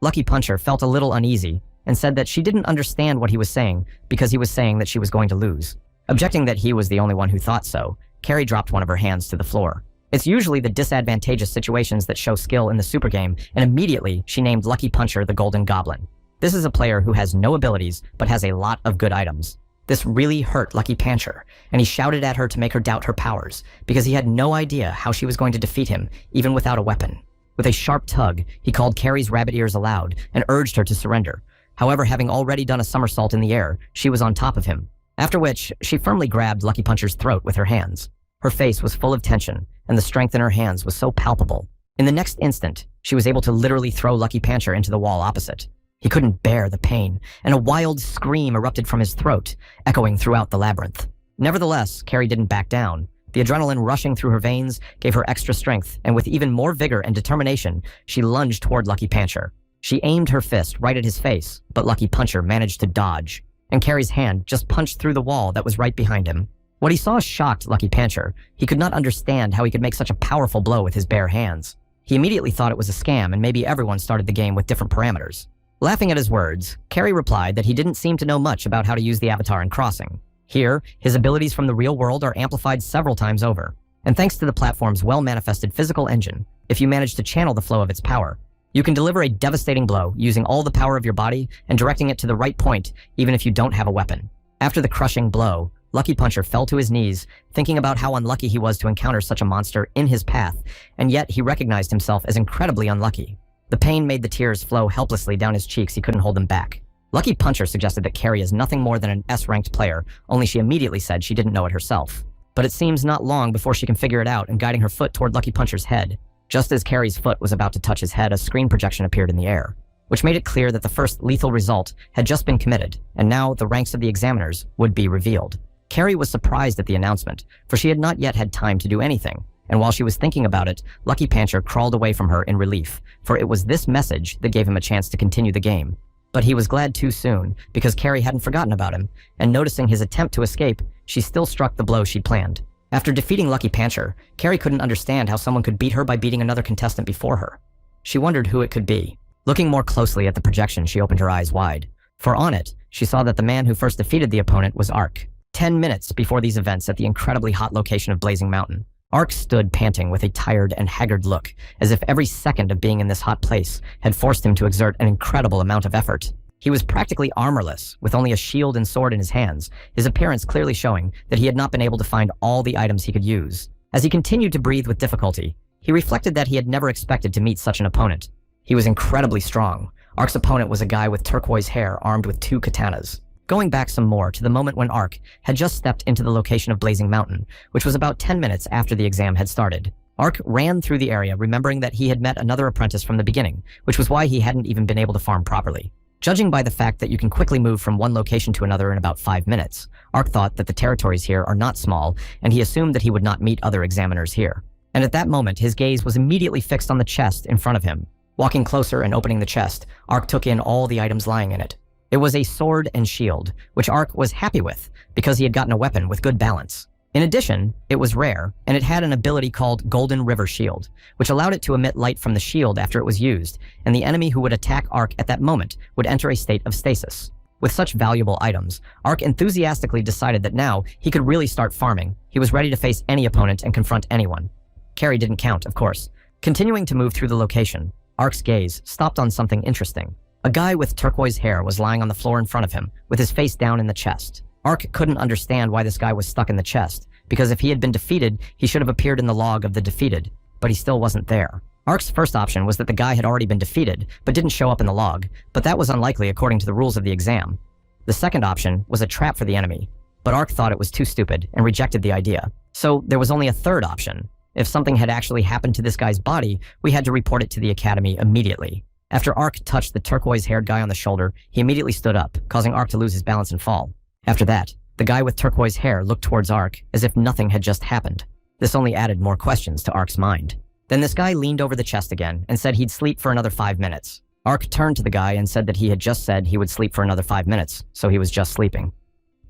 Lucky Puncher felt a little uneasy and said that she didn't understand what he was saying because he was saying that she was going to lose. Objecting that he was the only one who thought so, Carrie dropped one of her hands to the floor. It's usually the disadvantageous situations that show skill in the super game, and immediately she named Lucky Puncher the Golden Goblin. This is a player who has no abilities, but has a lot of good items. This really hurt Lucky Pancher, and he shouted at her to make her doubt her powers, because he had no idea how she was going to defeat him, even without a weapon. With a sharp tug, he called Carrie's rabbit ears aloud and urged her to surrender, However, having already done a somersault in the air, she was on top of him. After which, she firmly grabbed Lucky Puncher's throat with her hands. Her face was full of tension, and the strength in her hands was so palpable. In the next instant, she was able to literally throw Lucky Puncher into the wall opposite. He couldn't bear the pain, and a wild scream erupted from his throat, echoing throughout the labyrinth. Nevertheless, Carrie didn't back down. The adrenaline rushing through her veins gave her extra strength, and with even more vigor and determination, she lunged toward Lucky Puncher. She aimed her fist right at his face, but Lucky Puncher managed to dodge, and Carrie's hand just punched through the wall that was right behind him. What he saw shocked Lucky Puncher. He could not understand how he could make such a powerful blow with his bare hands. He immediately thought it was a scam, and maybe everyone started the game with different parameters. Laughing at his words, Carrie replied that he didn't seem to know much about how to use the avatar in Crossing. Here, his abilities from the real world are amplified several times over, and thanks to the platform's well-manifested physical engine, if you manage to channel the flow of its power, you can deliver a devastating blow using all the power of your body and directing it to the right point, even if you don't have a weapon. After the crushing blow, Lucky Puncher fell to his knees, thinking about how unlucky he was to encounter such a monster in his path, and yet he recognized himself as incredibly unlucky. The pain made the tears flow helplessly down his cheeks. He couldn't hold them back. Lucky Puncher suggested that Carrie is nothing more than an S-ranked player, only she immediately said she didn't know it herself. But it seems not long before she can figure it out, and guiding her foot toward Lucky Puncher's head. Just as Carrie's foot was about to touch his head, a screen projection appeared in the air, which made it clear that the first lethal result had just been committed, and now the ranks of the examiners would be revealed. Carrie was surprised at the announcement, for she had not yet had time to do anything, and while she was thinking about it, Lucky Puncher crawled away from her in relief, for it was this message that gave him a chance to continue the game. But he was glad too soon, because Carrie hadn't forgotten about him, and noticing his attempt to escape, she still struck the blow she'd planned. After defeating Lucky Puncher, Carrie couldn't understand how someone could beat her by beating another contestant before her. She wondered who it could be. Looking more closely at the projection, she opened her eyes wide, for on it, she saw that the man who first defeated the opponent was Ark. 10 minutes before these events at the incredibly hot location of Blazing Mountain, Ark stood panting with a tired and haggard look, as if every second of being in this hot place had forced him to exert an incredible amount of effort. He was practically armorless, with only a shield and sword in his hands, his appearance clearly showing that he had not been able to find all the items he could use. As he continued to breathe with difficulty, he reflected that he had never expected to meet such an opponent. He was incredibly strong. Ark's opponent was a guy with turquoise hair armed with 2 katanas. Going back some more to the moment when Ark had just stepped into the location of Blazing Mountain, which was about 10 minutes after the exam had started. Ark ran through the area, remembering that he had met another apprentice from the beginning, which was why he hadn't even been able to farm properly. Judging by the fact that you can quickly move from one location to another in about 5 minutes, Ark thought that the territories here are not small, and he assumed that he would not meet other examiners here. And at that moment, his gaze was immediately fixed on the chest in front of him. Walking closer and opening the chest, Ark took in all the items lying in it. It was a sword and shield, which Ark was happy with, because he had gotten a weapon with good balance. In addition, it was rare, and it had an ability called Golden River Shield, which allowed it to emit light from the shield after it was used, and the enemy who would attack Ark at that moment would enter a state of stasis. With such valuable items, Ark enthusiastically decided that now he could really start farming. He was ready to face any opponent and confront anyone. Carrie didn't count, of course. Continuing to move through the location, Ark's gaze stopped on something interesting. A guy with turquoise hair was lying on the floor in front of him, with his face down in the chest. Ark couldn't understand why this guy was stuck in the chest, because if he had been defeated, he should have appeared in the log of the defeated, but he still wasn't there. Ark's first option was that the guy had already been defeated, but didn't show up in the log, but that was unlikely according to the rules of the exam. The second option was a trap for the enemy, but Ark thought it was too stupid and rejected the idea. So there was only a third option. If something had actually happened to this guy's body, we had to report it to the academy immediately. After Ark touched the turquoise-haired guy on the shoulder, he immediately stood up, causing Ark to lose his balance and fall. After that, the guy with turquoise hair looked towards Ark as if nothing had just happened. This only added more questions to Ark's mind. Then this guy leaned over the chest again and said he'd sleep for another 5 minutes. Ark turned to the guy and said that he had just said he would sleep for another 5 minutes, so he was just sleeping.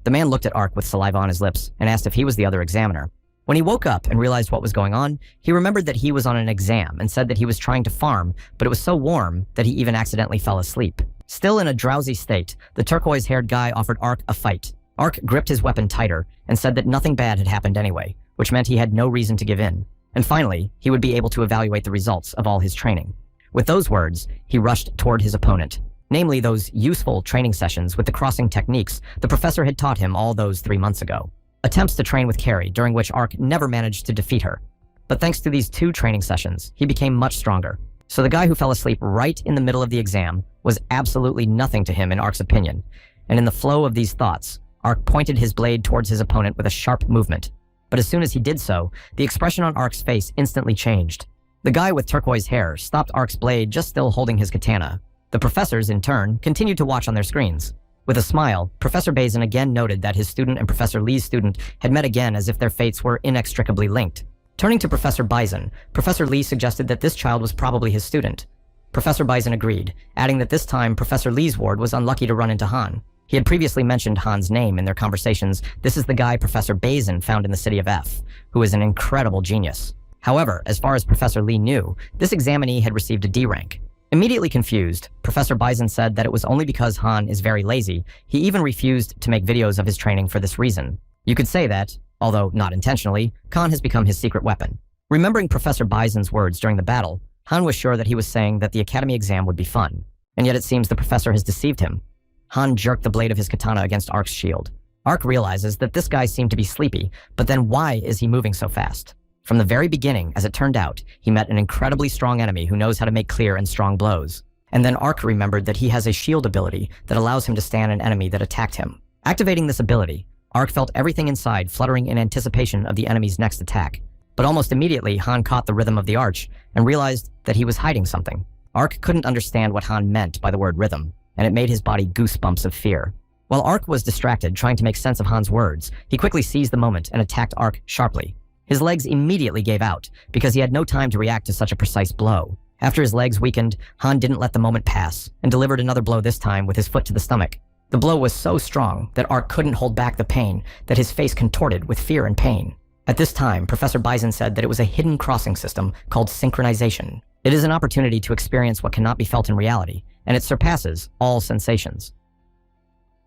The man looked at Ark with saliva on his lips and asked if he was the other examiner. When he woke up and realized what was going on, he remembered that he was on an exam and said that he was trying to farm, but it was so warm that he even accidentally fell asleep. Still in a drowsy state, the turquoise-haired guy offered Ark a fight. Ark gripped his weapon tighter and said that nothing bad had happened anyway, which meant he had no reason to give in. And finally, he would be able to evaluate the results of all his training. With those words, he rushed toward his opponent, namely those useful training sessions with the crossing techniques the professor had taught him all those 3 months ago. Attempts to train with Carrie, during which Ark never managed to defeat her. But thanks to these 2 training sessions, he became much stronger. So the guy who fell asleep right in the middle of the exam was absolutely nothing to him in Ark's opinion. And in the flow of these thoughts, Ark pointed his blade towards his opponent with a sharp movement. But as soon as he did so, the expression on Ark's face instantly changed. The guy with turquoise hair stopped Ark's blade just still holding his katana. The professors, in turn, continued to watch on their screens. With a smile, Professor Bazin again noted that his student and Professor Lee's student had met again as if their fates were inextricably linked. Turning to Professor Bison, Professor Lee suggested that this child was probably his student. Professor Bison agreed, adding that this time Professor Lee's ward was unlucky to run into Han. He had previously mentioned Han's name in their conversations. This is the guy Professor Bazin found in the city of F, who is an incredible genius. However, as far as Professor Lee knew, this examinee had received a D rank. Immediately confused, Professor Bison said that it was only because Han is very lazy. He even refused to make videos of his training for this reason. You could say that, although not intentionally, Khan has become his secret weapon. Remembering Professor Bison's words during the battle, Han was sure that he was saying that the academy exam would be fun. And yet it seems the professor has deceived him. Han jerked the blade of his katana against Ark's shield. Ark realizes that this guy seemed to be sleepy, but then why is he moving so fast? From the very beginning, as it turned out, he met an incredibly strong enemy who knows how to make clear and strong blows. And then Ark remembered that he has a shield ability that allows him to stand an enemy that attacked him. Activating this ability, Ark felt everything inside fluttering in anticipation of the enemy's next attack. But almost immediately, Han caught the rhythm of the arch and realized that he was hiding something. Ark couldn't understand what Han meant by the word rhythm, and it made his body goosebumps of fear. While Ark was distracted trying to make sense of Han's words, he quickly seized the moment and attacked Ark sharply. His legs immediately gave out, because he had no time to react to such a precise blow. After his legs weakened, Han didn't let the moment pass, and delivered another blow this time with his foot to the stomach. The blow was so strong that Ark couldn't hold back the pain, that his face contorted with fear and pain. At this time, Professor Bison said that it was a hidden crossing system called Synchronization. It is an opportunity to experience what cannot be felt in reality, and it surpasses all sensations.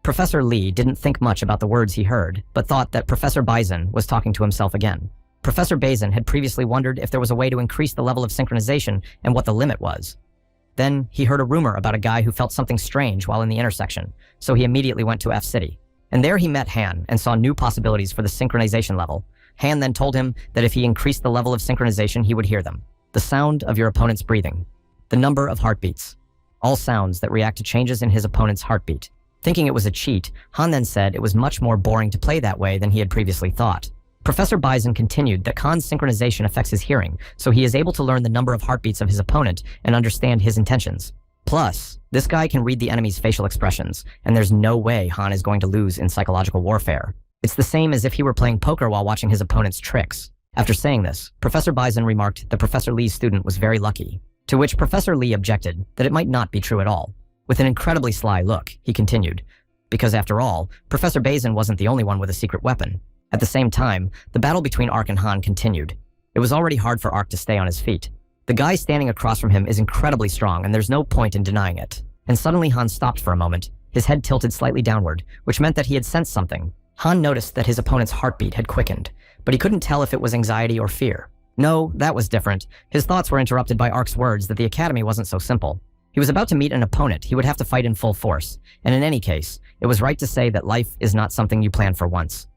Professor Lee didn't think much about the words he heard, but thought that Professor Bison was talking to himself again. Professor Bazin had previously wondered if there was a way to increase the level of synchronization and what the limit was. Then he heard a rumor about a guy who felt something strange while in the intersection, so he immediately went to F City. And there he met Han and saw new possibilities for the synchronization level. Han then told him that if he increased the level of synchronization, he would hear them. The sound of your opponent's breathing. The number of heartbeats. All sounds that react to changes in his opponent's heartbeat. Thinking it was a cheat, Han then said it was much more boring to play that way than he had previously thought. Professor Bison continued that Khan's synchronization affects his hearing, so he is able to learn the number of heartbeats of his opponent and understand his intentions. Plus, this guy can read the enemy's facial expressions, and there's no way Han is going to lose in psychological warfare. It's the same as if he were playing poker while watching his opponent's tricks. After saying this, Professor Bison remarked that Professor Lee's student was very lucky, to which Professor Lee objected that it might not be true at all. With an incredibly sly look, he continued, because after all, Professor Bazin wasn't the only one with a secret weapon. At the same time, the battle between Ark and Han continued. It was already hard for Ark to stay on his feet. The guy standing across from him is incredibly strong, and there's no point in denying it. And suddenly Han stopped for a moment, his head tilted slightly downward, which meant that he had sensed something. Han noticed that his opponent's heartbeat had quickened, but he couldn't tell if it was anxiety or fear. No, that was different. His thoughts were interrupted by Ark's words that the academy wasn't so simple. He was about to meet an opponent he would have to fight in full force, and in any case, it was right to say that life is not something you plan for once.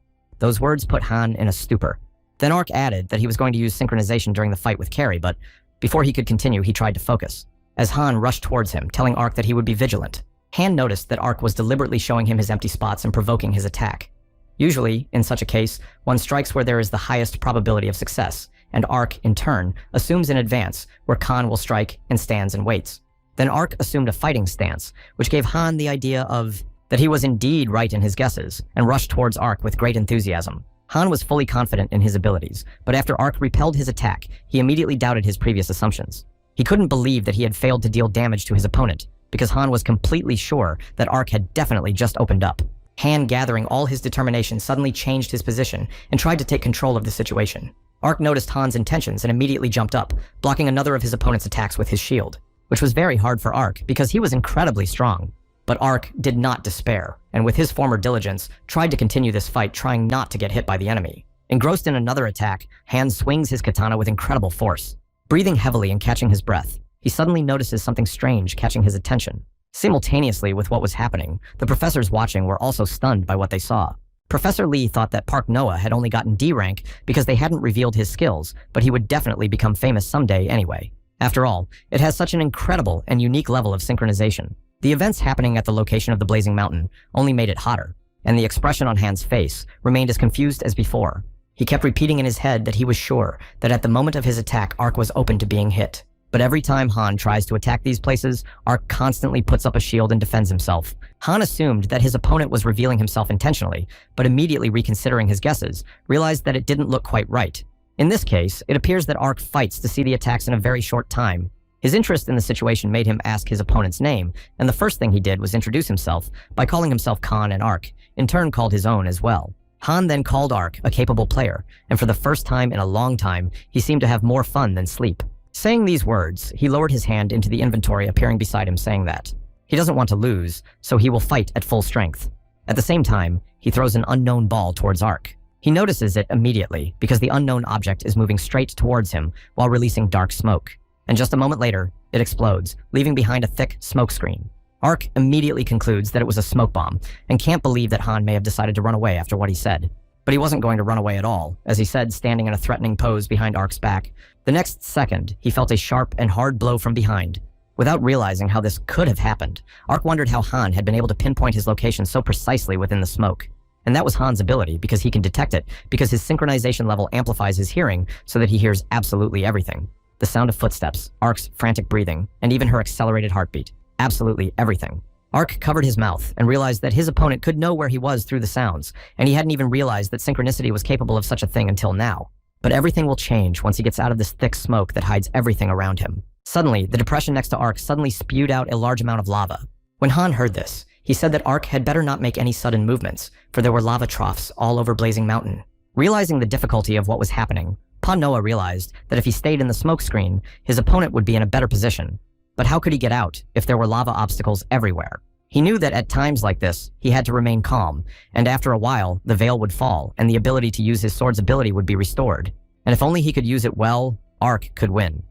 Those words put Han in a stupor. Then Ark added that he was going to use synchronization during the fight with Carrie, but before he could continue, he tried to focus. As Han rushed towards him, telling Ark that he would be vigilant, Han noticed that Ark was deliberately showing him his empty spots and provoking his attack. Usually, in such a case, one strikes where there is the highest probability of success, and Ark, in turn, assumes in advance where Khan will strike and stands and waits. Then Ark assumed a fighting stance, which gave Han the idea of that he was indeed right in his guesses, and rushed towards Ark with great enthusiasm. Han was fully confident in his abilities, but after Ark repelled his attack, he immediately doubted his previous assumptions. He couldn't believe that he had failed to deal damage to his opponent, because Han was completely sure that Ark had definitely just opened up. Han, gathering all his determination, suddenly changed his position and tried to take control of the situation. Ark noticed Han's intentions and immediately jumped up, blocking another of his opponent's attacks with his shield, which was very hard for Ark because he was incredibly strong. But Ark did not despair, and with his former diligence, tried to continue this fight, trying not to get hit by the enemy. Engrossed in another attack, Han swings his katana with incredible force. Breathing heavily and catching his breath, he suddenly notices something strange catching his attention. Simultaneously with what was happening, the professors watching were also stunned by what they saw. Professor Lee thought that Park Noah had only gotten D rank because they hadn't revealed his skills, but he would definitely become famous someday anyway. After all, it has such an incredible and unique level of synchronization. The events happening at the location of the blazing mountain only made it hotter, and the expression on Han's face remained as confused as before. He kept repeating in his head that he was sure that at the moment of his attack, Ark was open to being hit. But every time Han tries to attack these places, Ark constantly puts up a shield and defends himself. Han assumed that his opponent was revealing himself intentionally, but immediately reconsidering his guesses, realized that it didn't look quite right. In this case, it appears that Ark fights to see the attacks in a very short time. His interest in the situation made him ask his opponent's name, and the first thing he did was introduce himself by calling himself Khan, and Ark in turn called his own as well. Han then called Ark a capable player, and for the first time in a long time, he seemed to have more fun than sleep. Saying these words, he lowered his hand into the inventory appearing beside him, saying that he doesn't want to lose, so he will fight at full strength. At the same time, he throws an unknown ball towards Ark. He notices it immediately because the unknown object is moving straight towards him while releasing dark smoke. And just a moment later, it explodes, leaving behind a thick smoke screen. Ark immediately concludes that it was a smoke bomb and can't believe that Han may have decided to run away after what he said. But he wasn't going to run away at all, as he said, standing in a threatening pose behind Ark's back. The next second, he felt a sharp and hard blow from behind. Without realizing how this could have happened, Ark wondered how Han had been able to pinpoint his location so precisely within the smoke. And that was Han's ability, because he can detect it, because his synchronization level amplifies his hearing so that he hears absolutely everything. The sound of footsteps, Ark's frantic breathing, and even her accelerated heartbeat. Absolutely everything. Ark covered his mouth and realized that his opponent could know where he was through the sounds, and he hadn't even realized that synchronicity was capable of such a thing until now. But everything will change once he gets out of this thick smoke that hides everything around him. Suddenly, the depression next to Ark suddenly spewed out a large amount of lava. When Han heard this, he said that Ark had better not make any sudden movements, for there were lava troughs all over Blazing Mountain. Realizing the difficulty of what was happening, Manhwa realized that if he stayed in the smoke screen, his opponent would be in a better position. But how could he get out if there were lava obstacles everywhere? He knew that at times like this, he had to remain calm, and after a while, the veil would fall, and the ability to use his sword's ability would be restored. And if only he could use it well, Ark could win.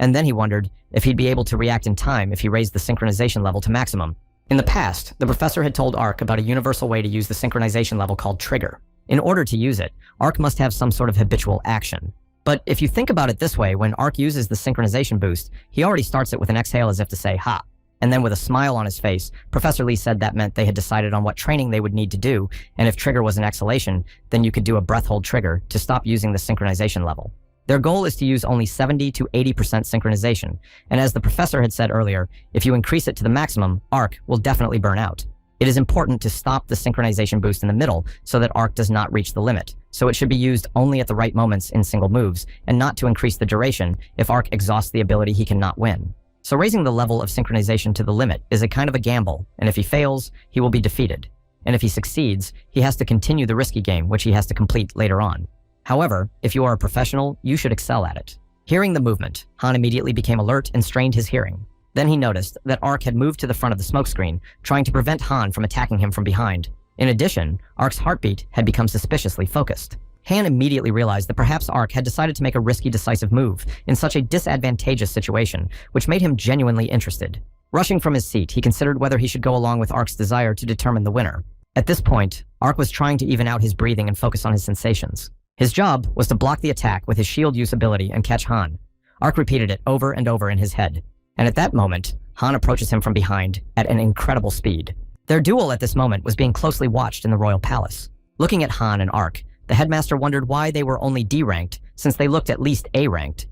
And then he wondered if he'd be able to react in time if he raised the synchronization level to maximum. In the past, the professor had told Ark about a universal way to use the synchronization level called trigger. In order to use it, Ark must have some sort of habitual action. But if you think about it this way, when Ark uses the synchronization boost, he already starts it with an exhale as if to say, ha. And then with a smile on his face, Professor Lee said that meant they had decided on what training they would need to do, and if trigger was an exhalation, then you could do a breath hold trigger to stop using the synchronization level. Their goal is to use only 70 to 80% synchronization, and as the professor had said earlier, if you increase it to the maximum, Ark will definitely burn out. It is important to stop the synchronization boost in the middle so that Ark does not reach the limit, so it should be used only at the right moments in single moves, and not to increase the duration if Ark exhausts the ability he cannot win. So raising the level of synchronization to the limit is a kind of a gamble, and if he fails, he will be defeated. And if he succeeds, he has to continue the risky game, which he has to complete later on. However, if you are a professional, you should excel at it. Hearing the movement, Han immediately became alert and strained his hearing. Then he noticed that Ark had moved to the front of the smokescreen, trying to prevent Han from attacking him from behind. In addition, Ark's heartbeat had become suspiciously focused. Han immediately realized that perhaps Ark had decided to make a risky decisive move in such a disadvantageous situation, which made him genuinely interested. Rushing from his seat, he considered whether he should go along with Ark's desire to determine the winner. At this point, Ark was trying to even out his breathing and focus on his sensations. His job was to block the attack with his shield use ability and catch Han. Ark repeated it over and over in his head. And at that moment, Han approaches him from behind at an incredible speed. Their duel at this moment was being closely watched in the royal palace. Looking at Han and Ark, the headmaster wondered why they were only D-ranked, since they looked at least A-ranked.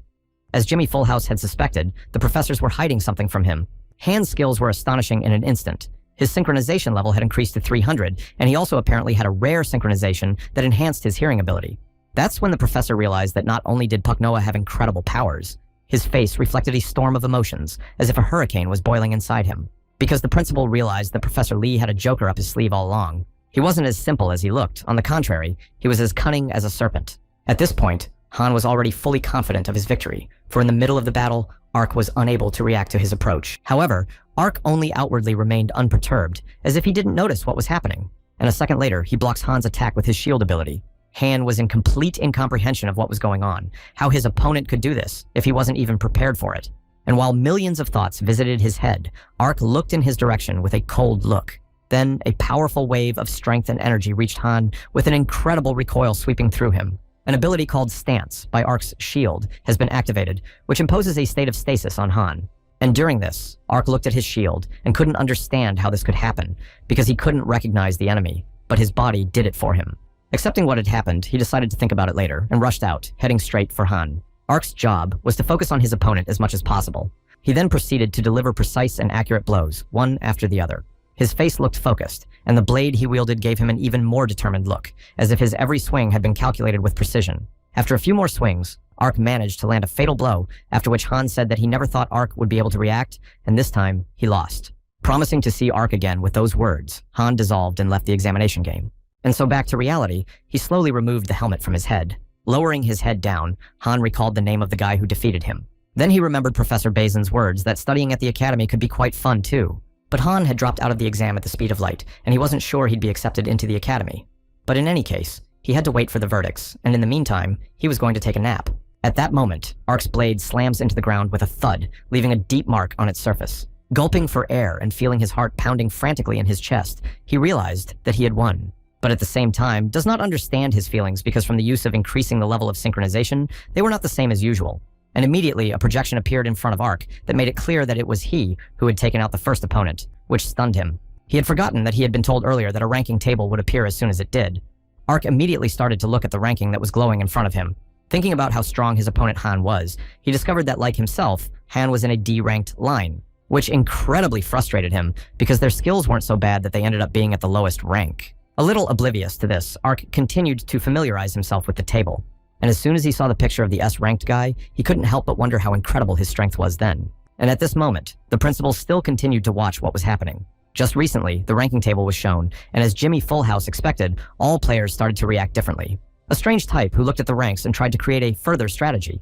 As Jimmy Fullhouse had suspected, the professors were hiding something from him. Han's skills were astonishing in an instant. His synchronization level had increased to 300, and he also apparently had a rare synchronization that enhanced his hearing ability. That's when the professor realized that not only did Manhwa have incredible powers, his face reflected a storm of emotions, as if a hurricane was boiling inside him. Because the principal realized that Professor Lee had a joker up his sleeve all along. He wasn't as simple as he looked. On the contrary, he was as cunning as a serpent. At this point, Han was already fully confident of his victory, for in the middle of the battle, Ark was unable to react to his approach. However, Ark only outwardly remained unperturbed, as if he didn't notice what was happening. And a second later, he blocks Han's attack with his shield ability. Han was in complete incomprehension of what was going on, how his opponent could do this, if he wasn't even prepared for it. And while millions of thoughts visited his head, Ark looked in his direction with a cold look. Then, a powerful wave of strength and energy reached Han with an incredible recoil sweeping through him. An ability called Stance by Ark's shield has been activated, which imposes a state of stasis on Han. And during this, Ark looked at his shield and couldn't understand how this could happen because he couldn't recognize the enemy, but his body did it for him. Accepting what had happened, he decided to think about it later and rushed out, heading straight for Han. Ark's job was to focus on his opponent as much as possible. He then proceeded to deliver precise and accurate blows, one after the other. His face looked focused, and the blade he wielded gave him an even more determined look, as if his every swing had been calculated with precision. After a few more swings, Ark managed to land a fatal blow, after which Han said that he never thought Ark would be able to react, and this time, he lost. Promising to see Ark again with those words, Han dissolved and left the examination game. And so back to reality, he slowly removed the helmet from his head. Lowering his head down, Han recalled the name of the guy who defeated him. Then he remembered Professor Bazin's words that studying at the academy could be quite fun too. But Han had dropped out of the exam at the speed of light, and he wasn't sure he'd be accepted into the academy. But in any case, he had to wait for the verdicts, and in the meantime, he was going to take a nap. At that moment, Ark's blade slams into the ground with a thud, leaving a deep mark on its surface. Gulping for air and feeling his heart pounding frantically in his chest, he realized that he had won. But at the same time, does not understand his feelings because from the use of increasing the level of synchronization, they were not the same as usual. And immediately, a projection appeared in front of Ark that made it clear that it was he who had taken out the first opponent, which stunned him. He had forgotten that he had been told earlier that a ranking table would appear as soon as it did. Ark immediately started to look at the ranking that was glowing in front of him. Thinking about how strong his opponent Han was, he discovered that, like himself, Han was in a D-ranked line, which incredibly frustrated him because their skills weren't so bad that they ended up being at the lowest rank. A little oblivious to this, Ark continued to familiarize himself with the table. And as soon as he saw the picture of the S-ranked guy, he couldn't help but wonder how incredible his strength was then. And at this moment, the principal still continued to watch what was happening. Just recently, the ranking table was shown, and as Jimmy Fullhouse expected, all players started to react differently. A strange type who looked at the ranks and tried to create a further strategy.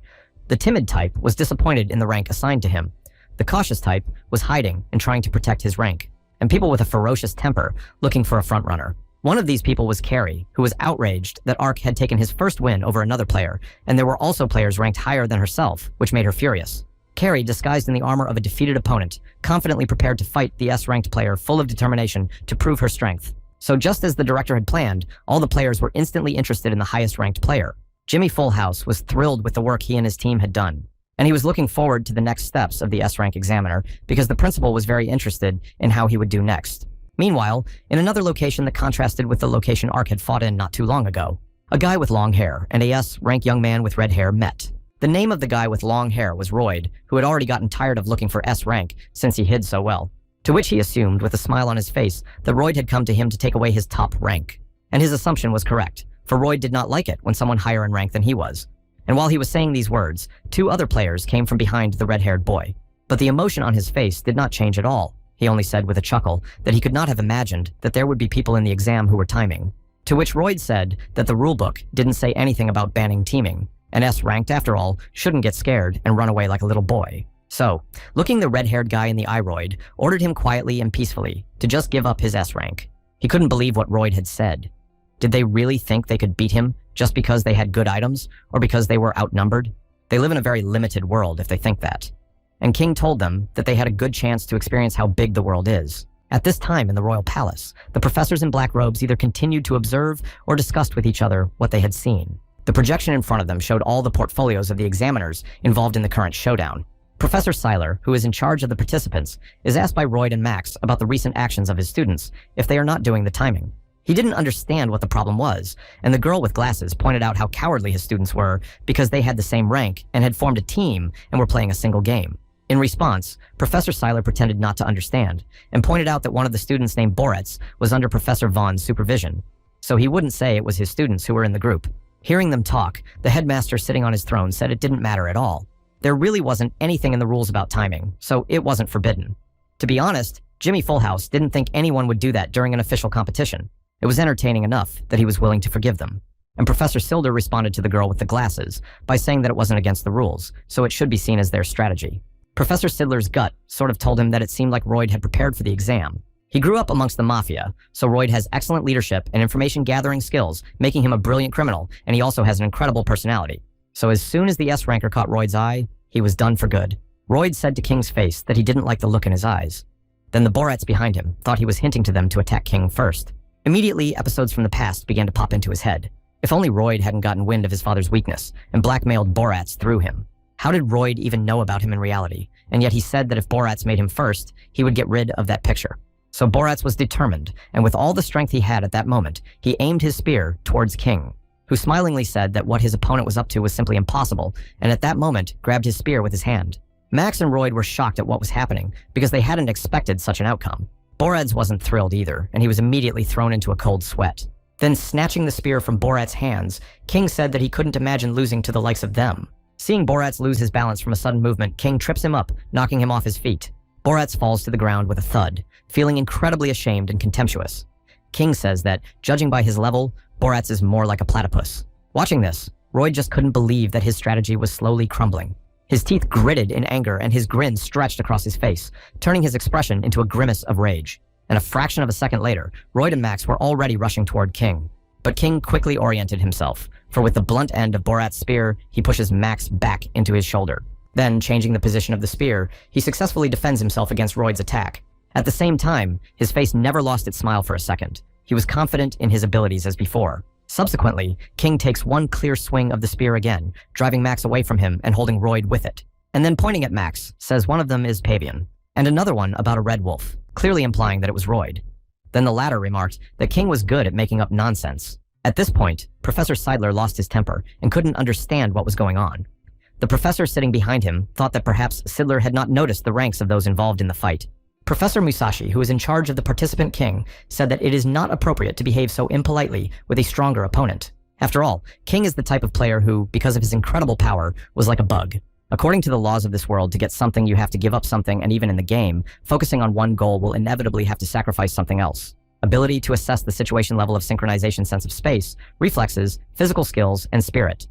The timid type was disappointed in the rank assigned to him. The cautious type was hiding and trying to protect his rank. And people with a ferocious temper looking for a frontrunner. One of these people was Carrie, who was outraged that Ark had taken his first win over another player, and there were also players ranked higher than herself, which made her furious. Carrie, disguised in the armor of a defeated opponent, confidently prepared to fight the S-ranked player full of determination to prove her strength. So just as the director had planned, all the players were instantly interested in the highest-ranked player. Jimmy Fullhouse was thrilled with the work he and his team had done, and he was looking forward to the next steps of the S-rank examiner because the principal was very interested in how he would do next. Meanwhile, in another location that contrasted with the location Ark had fought in not too long ago, a guy with long hair and a S-rank young man with red hair met. The name of the guy with long hair was Royd, who had already gotten tired of looking for S-rank since he hid so well. To which he assumed, with a smile on his face, that Royd had come to him to take away his top rank. And his assumption was correct, for Royd did not like it when someone higher in rank than he was. And while he was saying these words, two other players came from behind the red-haired boy. But the emotion on his face did not change at all. He only said with a chuckle that he could not have imagined that there would be people in the exam who were timing. To which Royd said that the rulebook didn't say anything about banning teaming, and S-ranked, after all, shouldn't get scared and run away like a little boy. So, looking the red-haired guy in the eye, Royd ordered him quietly and peacefully to just give up his S-rank. He couldn't believe what Royd had said. Did they really think they could beat him just because they had good items, or because they were outnumbered? They live in a very limited world if they think that. And King told them that they had a good chance to experience how big the world is. At this time in the royal palace, the professors in black robes either continued to observe or discussed with each other what they had seen. The projection in front of them showed all the portfolios of the examiners involved in the current showdown. Professor Seiler, who is in charge of the participants, is asked by Royd and Max about the recent actions of his students if they are not doing the timing. He didn't understand what the problem was, and the girl with glasses pointed out how cowardly his students were because they had the same rank and had formed a team and were playing a single game. In response, Professor Seiler pretended not to understand and pointed out that one of the students named Boretz was under Professor Vaughn's supervision, so he wouldn't say it was his students who were in the group. Hearing them talk, the headmaster sitting on his throne said it didn't matter at all. There really wasn't anything in the rules about timing, so it wasn't forbidden. To be honest, Jimmy Fullhouse didn't think anyone would do that during an official competition. It was entertaining enough that he was willing to forgive them. And Professor Silder responded to the girl with the glasses by saying that it wasn't against the rules, so it should be seen as their strategy. Professor Sidler's gut sort of told him that it seemed like Royd had prepared for the exam. He grew up amongst the mafia, so Royd has excellent leadership and information-gathering skills, making him a brilliant criminal, and he also has an incredible personality. So as soon as the S-ranker caught Royd's eye, he was done for good. Royd said to King's face that he didn't like the look in his eyes. Then the Borats behind him thought he was hinting to them to attack King first. Immediately, episodes from the past began to pop into his head. If only Royd hadn't gotten wind of his father's weakness and blackmailed Boratz through him. How did Royd even know about him in reality? And yet he said that if Boratz made him first, he would get rid of that picture. So Boratz was determined, and with all the strength he had at that moment, he aimed his spear towards King, who smilingly said that what his opponent was up to was simply impossible, and at that moment grabbed his spear with his hand. Max and Royd were shocked at what was happening because they hadn't expected such an outcome. Boratz wasn't thrilled either, and he was immediately thrown into a cold sweat. Then, snatching the spear from Boratz's hands, King said that he couldn't imagine losing to the likes of them. Seeing Boratz lose his balance from a sudden movement, King trips him up, knocking him off his feet. Boratz falls to the ground with a thud, feeling incredibly ashamed and contemptuous. King says that, judging by his level, Boratz is more like a platypus. Watching this, Royd just couldn't believe that his strategy was slowly crumbling. His teeth gritted in anger and his grin stretched across his face, turning his expression into a grimace of rage. And a fraction of a second later, Royd and Max were already rushing toward King. But King quickly oriented himself, for with the blunt end of Borat's spear, he pushes Max back into his shoulder. Then, changing the position of the spear, he successfully defends himself against Royd's attack. At the same time, his face never lost its smile for a second. He was confident in his abilities as before. Subsequently, King takes one clear swing of the spear again, driving Max away from him and holding Royd with it. And then pointing at Max, says one of them is Pavian, and another one about a red wolf, clearly implying that it was Royd. Then the latter remarked that King was good at making up nonsense. At this point, Professor Seidler lost his temper and couldn't understand what was going on. The professor sitting behind him thought that perhaps Seidler had not noticed the ranks of those involved in the fight. Professor Musashi, who is in charge of the participant King, said that it is not appropriate to behave so impolitely with a stronger opponent. After all, King is the type of player who, because of his incredible power, was like a bug. According to the laws of this world, to get something you have to give up something, and even in the game, focusing on one goal will inevitably have to sacrifice something else. Ability to assess the situation level of synchronization sense of space, reflexes, physical skills, and spirit.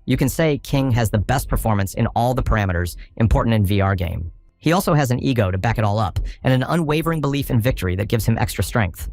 You can say King has the best performance in all the parameters important in VR game. He also has an ego to back it all up, and an unwavering belief in victory that gives him extra strength.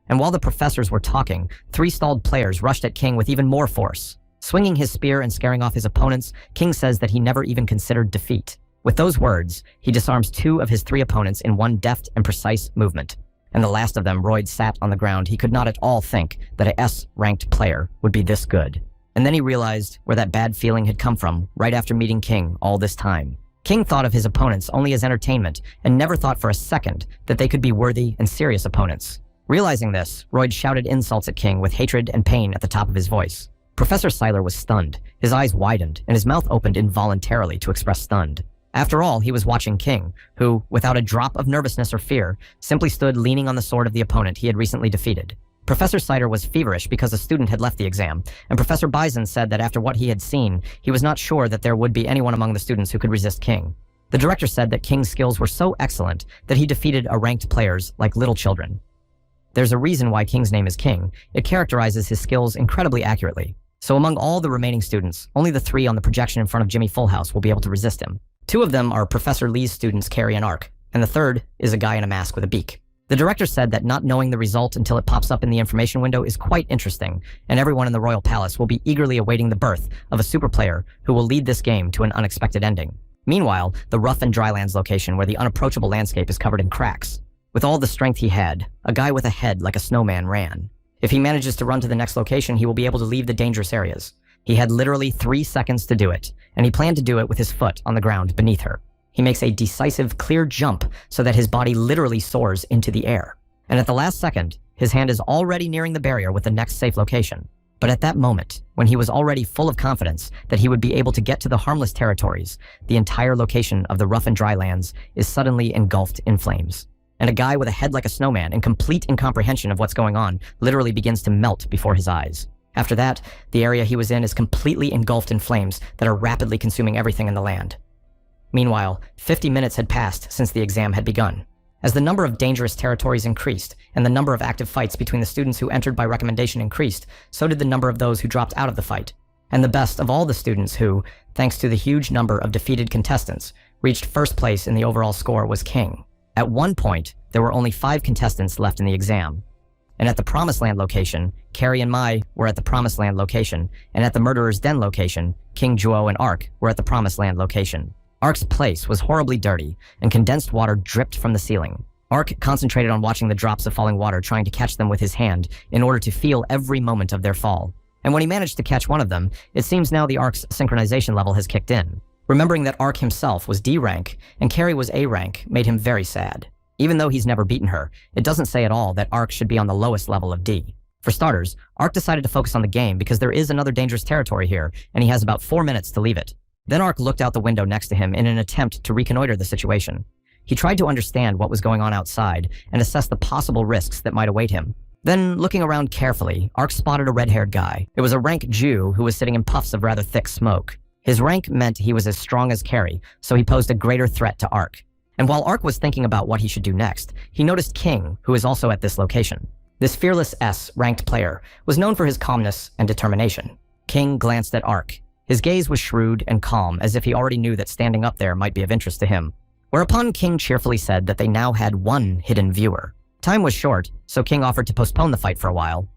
And while the professors were talking, 3 stalled players rushed at King with even more force. Swinging his spear and scaring off his opponents, King says that he never even considered defeat. With those words, he disarms 2 of his 3 opponents in one deft and precise movement. And the last of them, Royd, sat on the ground. He could not at all think that a S-ranked player would be this good. And then he realized where that bad feeling had come from right after meeting King all this time. King thought of his opponents only as entertainment and never thought for a second that they could be worthy and serious opponents. Realizing this, Royd shouted insults at King with hatred and pain at the top of his voice. Professor Seidler was stunned. His eyes widened and his mouth opened involuntarily to express stunned. After all, he was watching King, who, without a drop of nervousness or fear, simply stood leaning on the sword of the opponent he had recently defeated. Professor Seidler was feverish because a student had left the exam, and Professor Bison said that after what he had seen, he was not sure that there would be anyone among the students who could resist King. The director said that King's skills were so excellent that he defeated ranked players like little children. There's a reason why King's name is King. It characterizes his skills incredibly accurately. So among all the remaining students, only the 3 on the projection in front of Jimmy Fullhouse will be able to resist him. 2 of them are Professor Lee's students Carrie and Ark, and the third is a guy in a mask with a beak. The director said that not knowing the result until it pops up in the information window is quite interesting, and everyone in the Royal Palace will be eagerly awaiting the birth of a super player who will lead this game to an unexpected ending. Meanwhile, the rough and drylands location where the unapproachable landscape is covered in cracks. With all the strength he had, a guy with a head like a snowman ran. If he manages to run to the next location, he will be able to leave the dangerous areas. He had literally 3 seconds to do it, and he planned to do it with his foot on the ground beneath her. He makes a decisive, clear jump so that his body literally soars into the air. And at the last second, his hand is already nearing the barrier with the next safe location. But at that moment, when he was already full of confidence that he would be able to get to the harmless territories, the entire location of the rough and dry lands is suddenly engulfed in flames. And a guy with a head like a snowman and complete incomprehension of what's going on literally begins to melt before his eyes. After that, the area he was in is completely engulfed in flames that are rapidly consuming everything in the land. Meanwhile, 50 minutes had passed since the exam had begun. As the number of dangerous territories increased, and the number of active fights between the students who entered by recommendation increased, so did the number of those who dropped out of the fight. And the best of all the students who, thanks to the huge number of defeated contestants, reached first place in the overall score was King. At one point, there were only 5 contestants left in the exam. And at the Promised Land location, Carrie and Mai were at the Promised Land location, and at the Murderer's Den location, King Juo and Ark were at the Promised Land location. Ark's place was horribly dirty, and condensed water dripped from the ceiling. Ark concentrated on watching the drops of falling water, trying to catch them with his hand in order to feel every moment of their fall. And when he managed to catch one of them, it seems now the Ark's synchronization level has kicked in. Remembering that Ark himself was D rank and Carrie was A rank made him very sad. Even though he's never beaten her, it doesn't say at all that Ark should be on the lowest level of D. For starters, Ark decided to focus on the game because there is another dangerous territory here, and he has about 4 minutes to leave it. Then Ark looked out the window next to him in an attempt to reconnoiter the situation. He tried to understand what was going on outside and assess the possible risks that might await him. Then, looking around carefully, Ark spotted a red-haired guy. It was a rank Jew who was sitting in puffs of rather thick smoke. His rank meant he was as strong as Carrie, so he posed a greater threat to Ark. And while Ark was thinking about what he should do next, he noticed King, who is also at this location. This fearless S-ranked player was known for his calmness and determination. King glanced at Ark. His gaze was shrewd and calm, as if he already knew that standing up there might be of interest to him. Whereupon King cheerfully said that they now had one hidden viewer. Time was short, so King offered to postpone the fight for a while.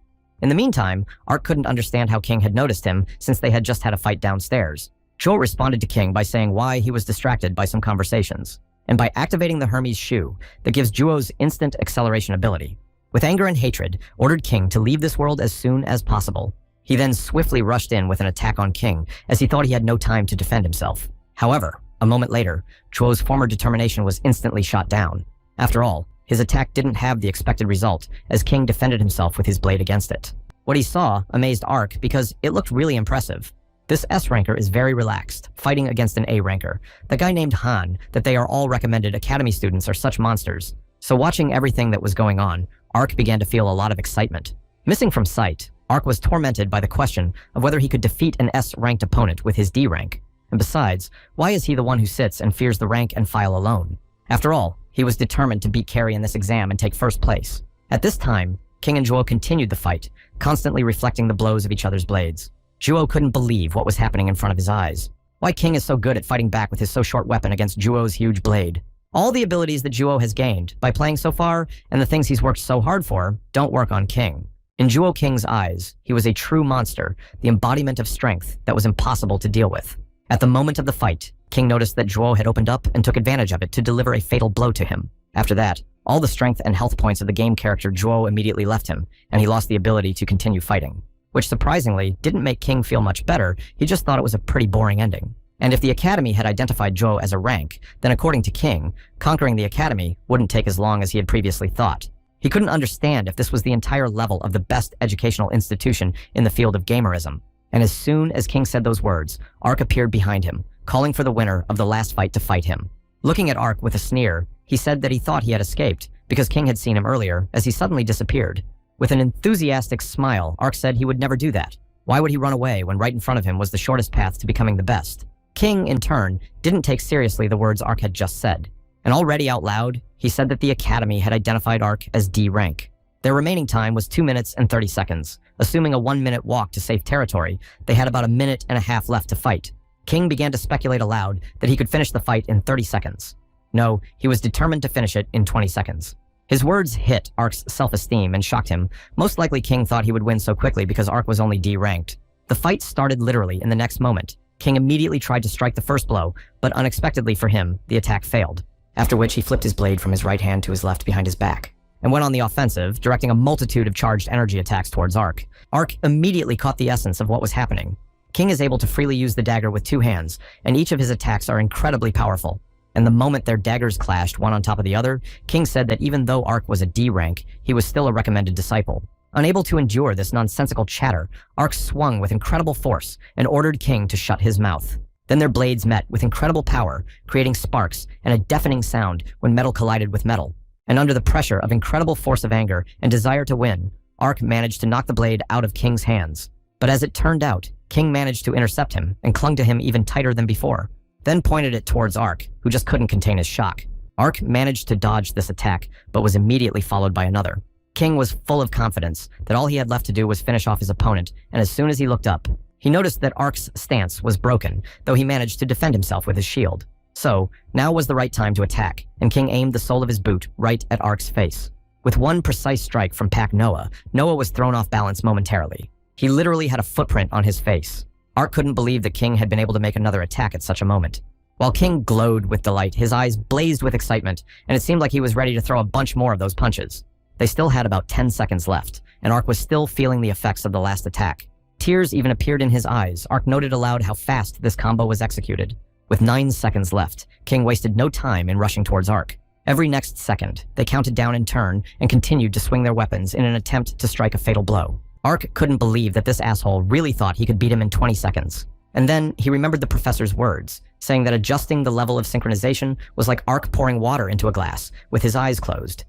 In the meantime, Ark couldn't understand how King had noticed him since they had just had a fight downstairs. Joel responded to King by saying why he was distracted by some conversations, and by activating the Hermes shoe that gives Juo's instant acceleration ability. With anger and hatred, ordered King to leave this world as soon as possible. He then swiftly rushed in with an attack on King, as he thought he had no time to defend himself. However, a moment later, Juo's former determination was instantly shot down. After all, his attack didn't have the expected result, as King defended himself with his blade against it. What he saw amazed Ark because it looked really impressive. This S-ranker is very relaxed, fighting against an A-ranker, the guy named Han, that they are all recommended Academy students are such monsters. So watching everything that was going on, Ark began to feel a lot of excitement. Missing from sight, Ark was tormented by the question of whether he could defeat an S-ranked opponent with his D rank. And besides, why is he the one who sits and fears the rank and file alone? After all, he was determined to beat Carrie in this exam and take first place. At this time, King and Juo continued the fight, constantly reflecting the blows of each other's blades. Juo couldn't believe what was happening in front of his eyes. Why King is so good at fighting back with his so short weapon against Juo's huge blade. All the abilities that Juo has gained by playing so far and the things he's worked so hard for don't work on King. In Juo King's eyes, he was a true monster, the embodiment of strength that was impossible to deal with. At the moment of the fight, King noticed that Juo had opened up and took advantage of it to deliver a fatal blow to him. After that, all the strength and health points of the game character Juo immediately left him, and he lost the ability to continue fighting. Which surprisingly didn't make King feel much better, he just thought it was a pretty boring ending. And if the Academy had identified Juo as a rank, then according to King, conquering the Academy wouldn't take as long as he had previously thought. He couldn't understand if this was the entire level of the best educational institution in the field of gamerism. And as soon as King said those words, Ark appeared behind him, calling for the winner of the last fight to fight him. Looking at Ark with a sneer, he said that he thought he had escaped, because King had seen him earlier, as he suddenly disappeared. With an enthusiastic smile, Ark said he would never do that. Why would he run away when right in front of him was the shortest path to becoming the best? King, in turn, didn't take seriously the words Ark had just said. And already out loud, he said that the Academy had identified Ark as D rank. Their remaining time was 2 minutes and 30 seconds. Assuming a 1-minute walk to safe territory, they had about a minute and a half left to fight. King began to speculate aloud that he could finish the fight in 30 seconds. No, he was determined to finish it in 20 seconds. His words hit Ark's self-esteem and shocked him. Most likely King thought he would win so quickly because Ark was only D ranked. The fight started literally in the next moment. King immediately tried to strike the first blow, but unexpectedly for him, the attack failed. After which he flipped his blade from his right hand to his left behind his back, and went on the offensive, directing a multitude of charged energy attacks towards Ark. Ark immediately caught the essence of what was happening. King is able to freely use the dagger with 2 hands, and each of his attacks are incredibly powerful. And the moment their daggers clashed one on top of the other, King said that even though Ark was a D rank, he was still a recommended disciple. Unable to endure this nonsensical chatter, Ark swung with incredible force and ordered King to shut his mouth. Then their blades met with incredible power, creating sparks and a deafening sound when metal collided with metal. And under the pressure of incredible force of anger and desire to win, Ark managed to knock the blade out of King's hands. But as it turned out, King managed to intercept him and clung to him even tighter than before, then pointed it towards Ark, who just couldn't contain his shock. Ark managed to dodge this attack, but was immediately followed by another. King was full of confidence that all he had left to do was finish off his opponent, and as soon as he looked up, he noticed that Ark's stance was broken, though he managed to defend himself with his shield. So, now was the right time to attack, and King aimed the sole of his boot right at Ark's face. With one precise strike from Pac Noah, Noah was thrown off balance momentarily. He literally had a footprint on his face. Ark couldn't believe that King had been able to make another attack at such a moment. While King glowed with delight, his eyes blazed with excitement, and it seemed like he was ready to throw a bunch more of those punches. They still had about 10 seconds left, and Ark was still feeling the effects of the last attack. Tears even appeared in his eyes, Ark noted aloud how fast this combo was executed. With 9 seconds left, King wasted no time in rushing towards Ark. Every next second, they counted down in turn and continued to swing their weapons in an attempt to strike a fatal blow. Ark couldn't believe that this asshole really thought he could beat him in 20 seconds. And then he remembered the professor's words, saying that adjusting the level of synchronization was like Ark pouring water into a glass with his eyes closed.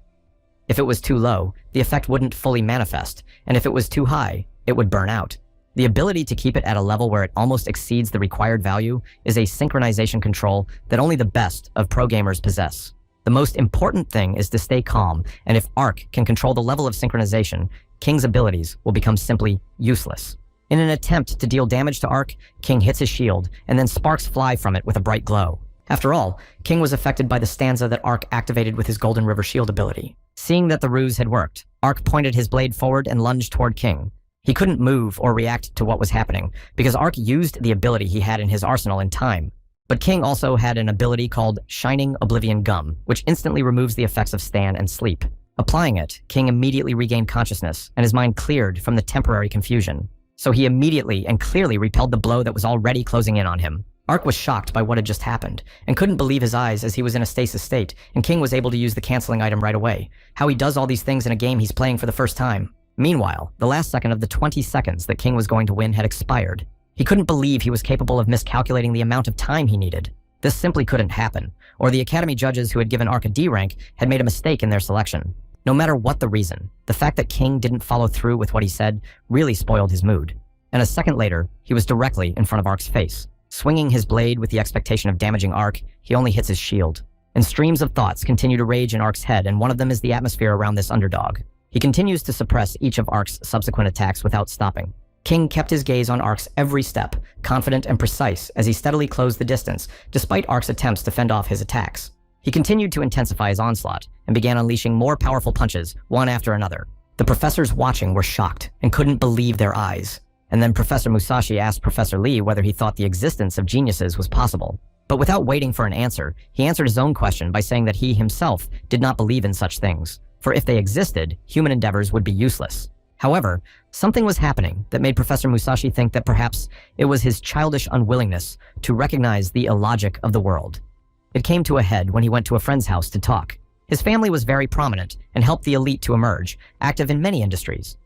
If it was too low, the effect wouldn't fully manifest, and if it was too high, it would burn out. The ability to keep it at a level where it almost exceeds the required value is a synchronization control that only the best of pro gamers possess. The most important thing is to stay calm, and if Ark can control the level of synchronization, King's abilities will become simply useless. In an attempt to deal damage to Ark, King hits his shield, and then sparks fly from it with a bright glow. After all, King was affected by the stanza that Ark activated with his Golden River Shield ability. Seeing that the ruse had worked, Ark pointed his blade forward and lunged toward King. He couldn't move or react to what was happening, because Ark used the ability he had in his arsenal in time. But King also had an ability called Shining Oblivion Gum, which instantly removes the effects of Stan and sleep. Applying it, King immediately regained consciousness, and his mind cleared from the temporary confusion. So he immediately and clearly repelled the blow that was already closing in on him. Ark was shocked by what had just happened, and couldn't believe his eyes as he was in a stasis state, and King was able to use the canceling item right away. How he does all these things in a game he's playing for the first time. Meanwhile, the last second of the 20 seconds that King was going to win had expired. He couldn't believe he was capable of miscalculating the amount of time he needed. This simply couldn't happen, or the Academy judges who had given Ark a D rank had made a mistake in their selection. No matter what the reason, the fact that King didn't follow through with what he said really spoiled his mood. And a second later, he was directly in front of Ark's face. Swinging his blade with the expectation of damaging Ark, he only hits his shield. And streams of thoughts continue to rage in Ark's head, and one of them is the atmosphere around this underdog. He continues to suppress each of Ark's subsequent attacks without stopping. King kept his gaze on Ark's every step, confident and precise as he steadily closed the distance, despite Ark's attempts to fend off his attacks. He continued to intensify his onslaught, and began unleashing more powerful punches, one after another. The professors watching were shocked, and couldn't believe their eyes. And then Professor Musashi asked Professor Lee whether he thought the existence of geniuses was possible. But without waiting for an answer, he answered his own question by saying that he himself did not believe in such things. For if they existed, human endeavors would be useless. However, something was happening that made Professor Musashi think that perhaps it was his childish unwillingness to recognize the illogic of the world. It came to a head when he went to a friend's house to talk. His family was very prominent and helped the elite to emerge, active in many industries.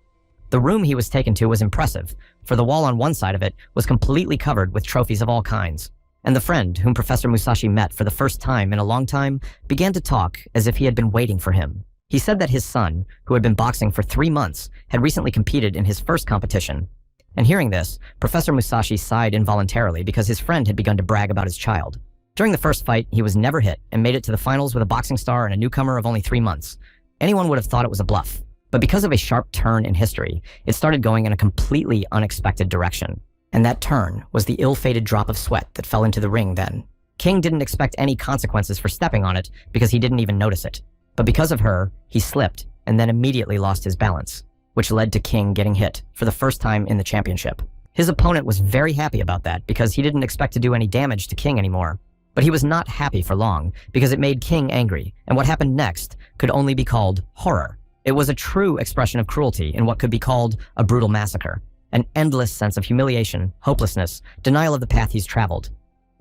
The room he was taken to was impressive, for the wall on one side of it was completely covered with trophies of all kinds. And the friend, whom Professor Musashi met for the first time in a long time, began to talk as if he had been waiting for him. He said that his son, who had been boxing for 3 months, had recently competed in his first competition. And hearing this, Professor Musashi sighed involuntarily because his friend had begun to brag about his child. During the first fight, he was never hit and made it to the finals with a boxing star and a newcomer of only 3 months. Anyone would have thought it was a bluff. But because of a sharp turn in history, it started going in a completely unexpected direction. And that turn was the ill-fated drop of sweat that fell into the ring then. King didn't expect any consequences for stepping on it because he didn't even notice it. But because of her, he slipped and then immediately lost his balance, which led to King getting hit for the first time in the championship. His opponent was very happy about that because he didn't expect to do any damage to King anymore. But he was not happy for long because it made King angry, and what happened next could only be called horror. It was a true expression of cruelty in what could be called a brutal massacre, an endless sense of humiliation, hopelessness, denial of the path he's traveled.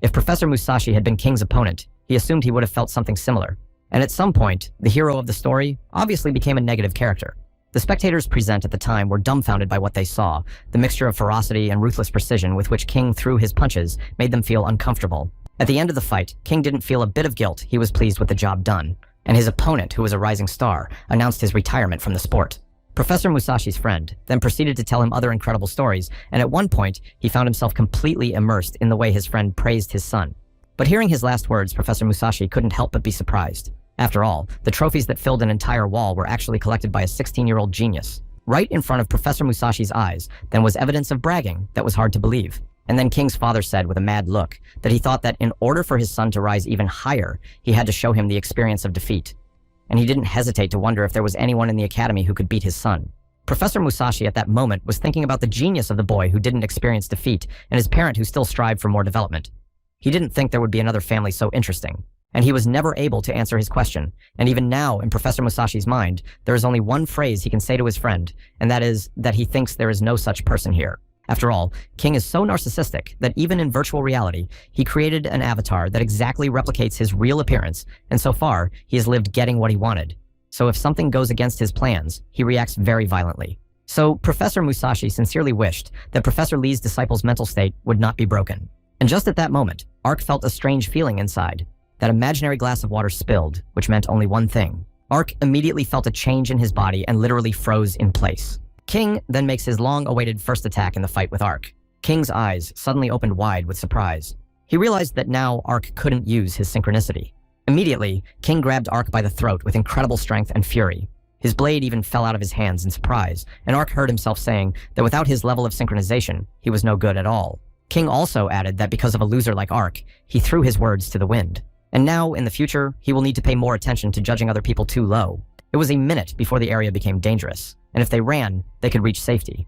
If Professor Musashi had been King's opponent, he assumed he would have felt something similar. And at some point, the hero of the story obviously became a negative character. The spectators present at the time were dumbfounded by what they saw. The mixture of ferocity and ruthless precision with which King threw his punches made them feel uncomfortable. At the end of the fight, King didn't feel a bit of guilt. He was pleased with the job done. And his opponent, who was a rising star, announced his retirement from the sport. Professor Musashi's friend then proceeded to tell him other incredible stories, and at one point, he found himself completely immersed in the way his friend praised his son. But hearing his last words, Professor Musashi couldn't help but be surprised. After all, the trophies that filled an entire wall were actually collected by a 16-year-old genius. Right in front of Professor Musashi's eyes, then was evidence of bragging that was hard to believe. And then King's father said with a mad look that he thought that in order for his son to rise even higher, he had to show him the experience of defeat. And he didn't hesitate to wonder if there was anyone in the academy who could beat his son. Professor Musashi at that moment was thinking about the genius of the boy who didn't experience defeat and his parent who still strived for more development. He didn't think there would be another family so interesting. And he was never able to answer his question. And even now, in Professor Musashi's mind, there is only one phrase he can say to his friend, and that is that he thinks there is no such person here. After all, King is so narcissistic that even in virtual reality, he created an avatar that exactly replicates his real appearance, and so far, he has lived getting what he wanted. So if something goes against his plans, he reacts very violently. So Professor Musashi sincerely wished that Professor Lee's disciple's mental state would not be broken. And just at that moment, Ark felt a strange feeling inside. That imaginary glass of water spilled, which meant only one thing. Ark immediately felt a change in his body and literally froze in place. King then makes his long-awaited first attack in the fight with Ark. King's eyes suddenly opened wide with surprise. He realized that now Ark couldn't use his synchronicity. Immediately, King grabbed Ark by the throat with incredible strength and fury. His blade even fell out of his hands in surprise, and Ark heard himself saying that without his level of synchronization, he was no good at all. King also added that because of a loser like Ark, he threw his words to the wind. And now, in the future, he will need to pay more attention to judging other people too low. It was a minute before the area became dangerous, and if they ran, they could reach safety.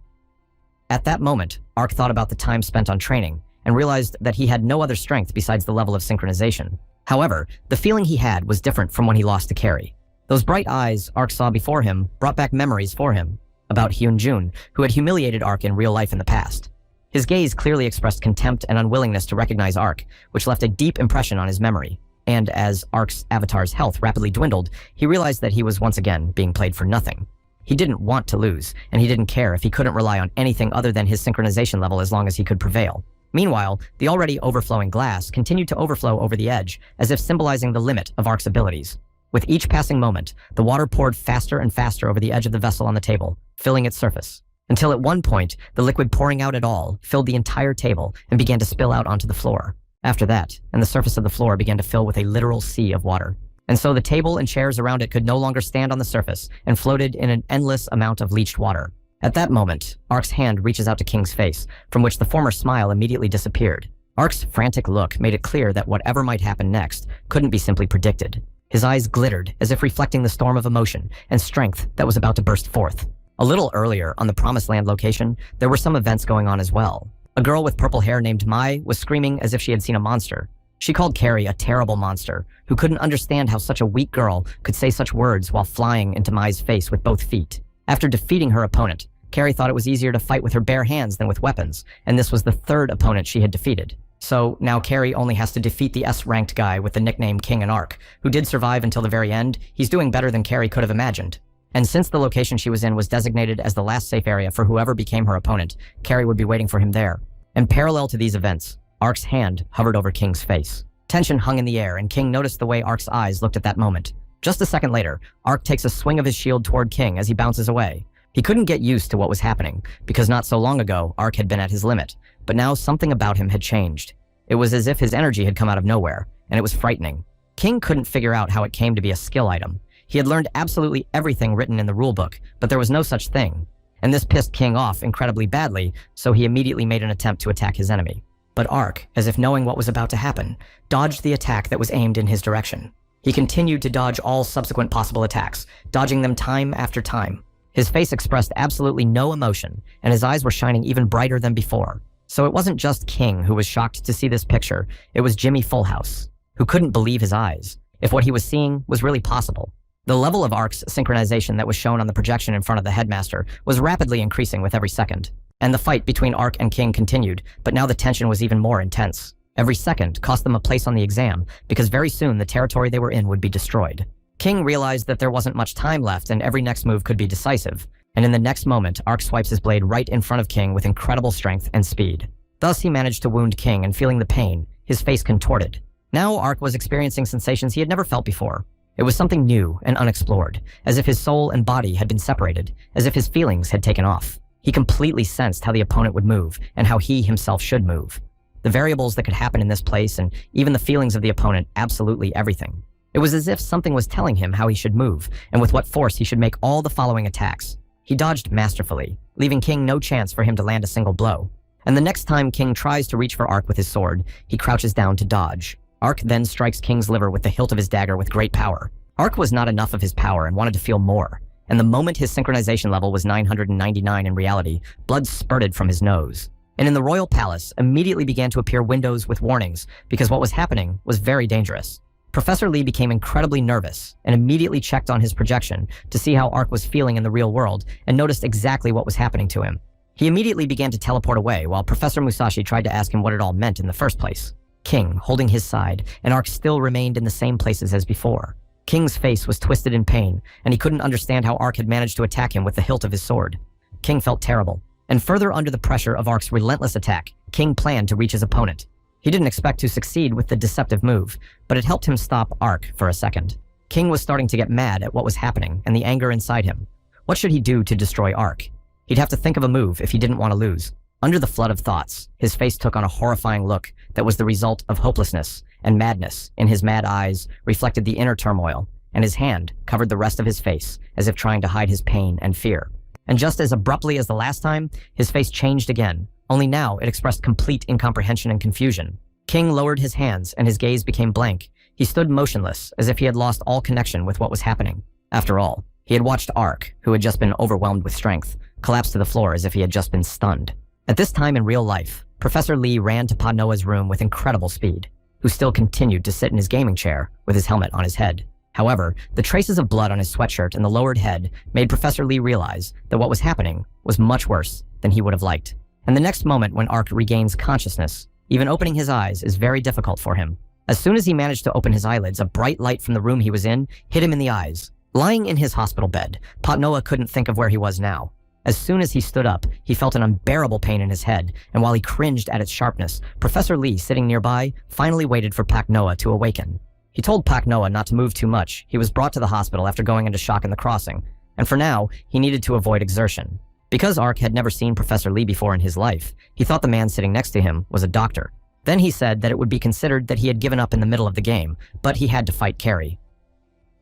At that moment, Ark thought about the time spent on training, and realized that he had no other strength besides the level of synchronization. However, the feeling he had was different from when he lost to Carrie. Those bright eyes Ark saw before him brought back memories for him, about Hyanjun, who had humiliated Ark in real life in the past. His gaze clearly expressed contempt and unwillingness to recognize Ark, which left a deep impression on his memory. And as Ark's avatar's health rapidly dwindled, he realized that he was once again being played for nothing. He didn't want to lose, and he didn't care if he couldn't rely on anything other than his synchronization level as long as he could prevail. Meanwhile, the already overflowing glass continued to overflow over the edge, as if symbolizing the limit of Ark's abilities. With each passing moment, the water poured faster and faster over the edge of the vessel on the table, filling its surface. Until at one point, the liquid pouring out at all filled the entire table and began to spill out onto the floor. After that, and the surface of the floor began to fill with a literal sea of water. And so the table and chairs around it could no longer stand on the surface and floated in an endless amount of leached water. At that moment, Ark's hand reaches out to King's face, from which the former smile immediately disappeared. Ark's frantic look made it clear that whatever might happen next couldn't be simply predicted. His eyes glittered as if reflecting the storm of emotion and strength that was about to burst forth. A little earlier, on the Promised Land location, there were some events going on as well. A girl with purple hair named Mai was screaming as if she had seen a monster. She called Carrie a terrible monster, who couldn't understand how such a weak girl could say such words while flying into Mai's face with both feet. After defeating her opponent, Carrie thought it was easier to fight with her bare hands than with weapons, and this was the third opponent she had defeated. So now Carrie only has to defeat the S-ranked guy with the nickname King and Ark, who did survive until the very end. He's doing better than Carrie could have imagined. And since the location she was in was designated as the last safe area for whoever became her opponent, Carrie would be waiting for him there. And parallel to these events, Ark's hand hovered over King's face. Tension hung in the air, and King noticed the way Ark's eyes looked at that moment. Just a second later, Ark takes a swing of his shield toward King as he bounces away. He couldn't get used to what was happening, because not so long ago, Ark had been at his limit, but now something about him had changed. It was as if his energy had come out of nowhere, and it was frightening. King couldn't figure out how it came to be a skill item. He had learned absolutely everything written in the rulebook, but there was no such thing. And this pissed King off incredibly badly, so he immediately made an attempt to attack his enemy. But Ark, as if knowing what was about to happen, dodged the attack that was aimed in his direction. He continued to dodge all subsequent possible attacks, dodging them time after time. His face expressed absolutely no emotion, and his eyes were shining even brighter than before. So it wasn't just King who was shocked to see this picture, it was Jimmy Fullhouse, who couldn't believe his eyes, if what he was seeing was really possible. The level of Ark's synchronization that was shown on the projection in front of the headmaster was rapidly increasing with every second. And the fight between Ark and King continued, but now the tension was even more intense. Every second cost them a place on the exam, because very soon the territory they were in would be destroyed. King realized that there wasn't much time left and every next move could be decisive. And in the next moment, Ark swipes his blade right in front of King with incredible strength and speed. Thus he managed to wound King, and feeling the pain, his face contorted. Now Ark was experiencing sensations he had never felt before. It was something new and unexplored, as if his soul and body had been separated, as if his feelings had taken off. He completely sensed how the opponent would move, and how he himself should move. The variables that could happen in this place, and even the feelings of the opponent, absolutely everything. It was as if something was telling him how he should move, and with what force he should make all the following attacks. He dodged masterfully, leaving King no chance for him to land a single blow. And the next time King tries to reach for Ark with his sword, he crouches down to dodge. Ark then strikes King's liver with the hilt of his dagger with great power. Ark was not enough of his power and wanted to feel more. And the moment his synchronization level was 999 in reality, blood spurted from his nose. And in the royal palace immediately began to appear windows with warnings, because what was happening was very dangerous. Professor Lee became incredibly nervous and immediately checked on his projection to see how Ark was feeling in the real world and noticed exactly what was happening to him. He immediately began to teleport away while Professor Musashi tried to ask him what it all meant in the first place. King, holding his side, and Ark still remained in the same places as before. King's face was twisted in pain, and he couldn't understand how Ark had managed to attack him with the hilt of his sword. King felt terrible, and further under the pressure of Ark's relentless attack, King planned to reach his opponent. He didn't expect to succeed with the deceptive move, but it helped him stop Ark for a second. King was starting to get mad at what was happening and the anger inside him. What should he do to destroy Ark? He'd have to think of a move if he didn't want to lose. Under the flood of thoughts, his face took on a horrifying look that was the result of hopelessness, and madness in his mad eyes reflected the inner turmoil, and his hand covered the rest of his face as if trying to hide his pain and fear. And just as abruptly as the last time, his face changed again, only now it expressed complete incomprehension and confusion. King lowered his hands and his gaze became blank. He stood motionless as if he had lost all connection with what was happening. After all, he had watched Ark, who had just been overwhelmed with strength, collapse to the floor as if he had just been stunned. At this time in real life, Professor Lee ran to Pa Noah's room with incredible speed, who still continued to sit in his gaming chair with his helmet on his head. However, the traces of blood on his sweatshirt and the lowered head made Professor Lee realize that what was happening was much worse than he would have liked. And the next moment when Ark regains consciousness, even opening his eyes is very difficult for him. As soon as he managed to open his eyelids, a bright light from the room he was in hit him in the eyes. Lying in his hospital bed, Pa Noah couldn't think of where he was now. As soon as he stood up, he felt an unbearable pain in his head, and while he cringed at its sharpness, Professor Lee, sitting nearby, finally waited for Pak Noah to awaken. He told Pak Noah not to move too much. He was brought to the hospital after going into shock in the crossing, and for now, he needed to avoid exertion. Because Ark had never seen Professor Lee before in his life, he thought the man sitting next to him was a doctor. Then he said that it would be considered that he had given up in the middle of the game, but he had to fight Carrie.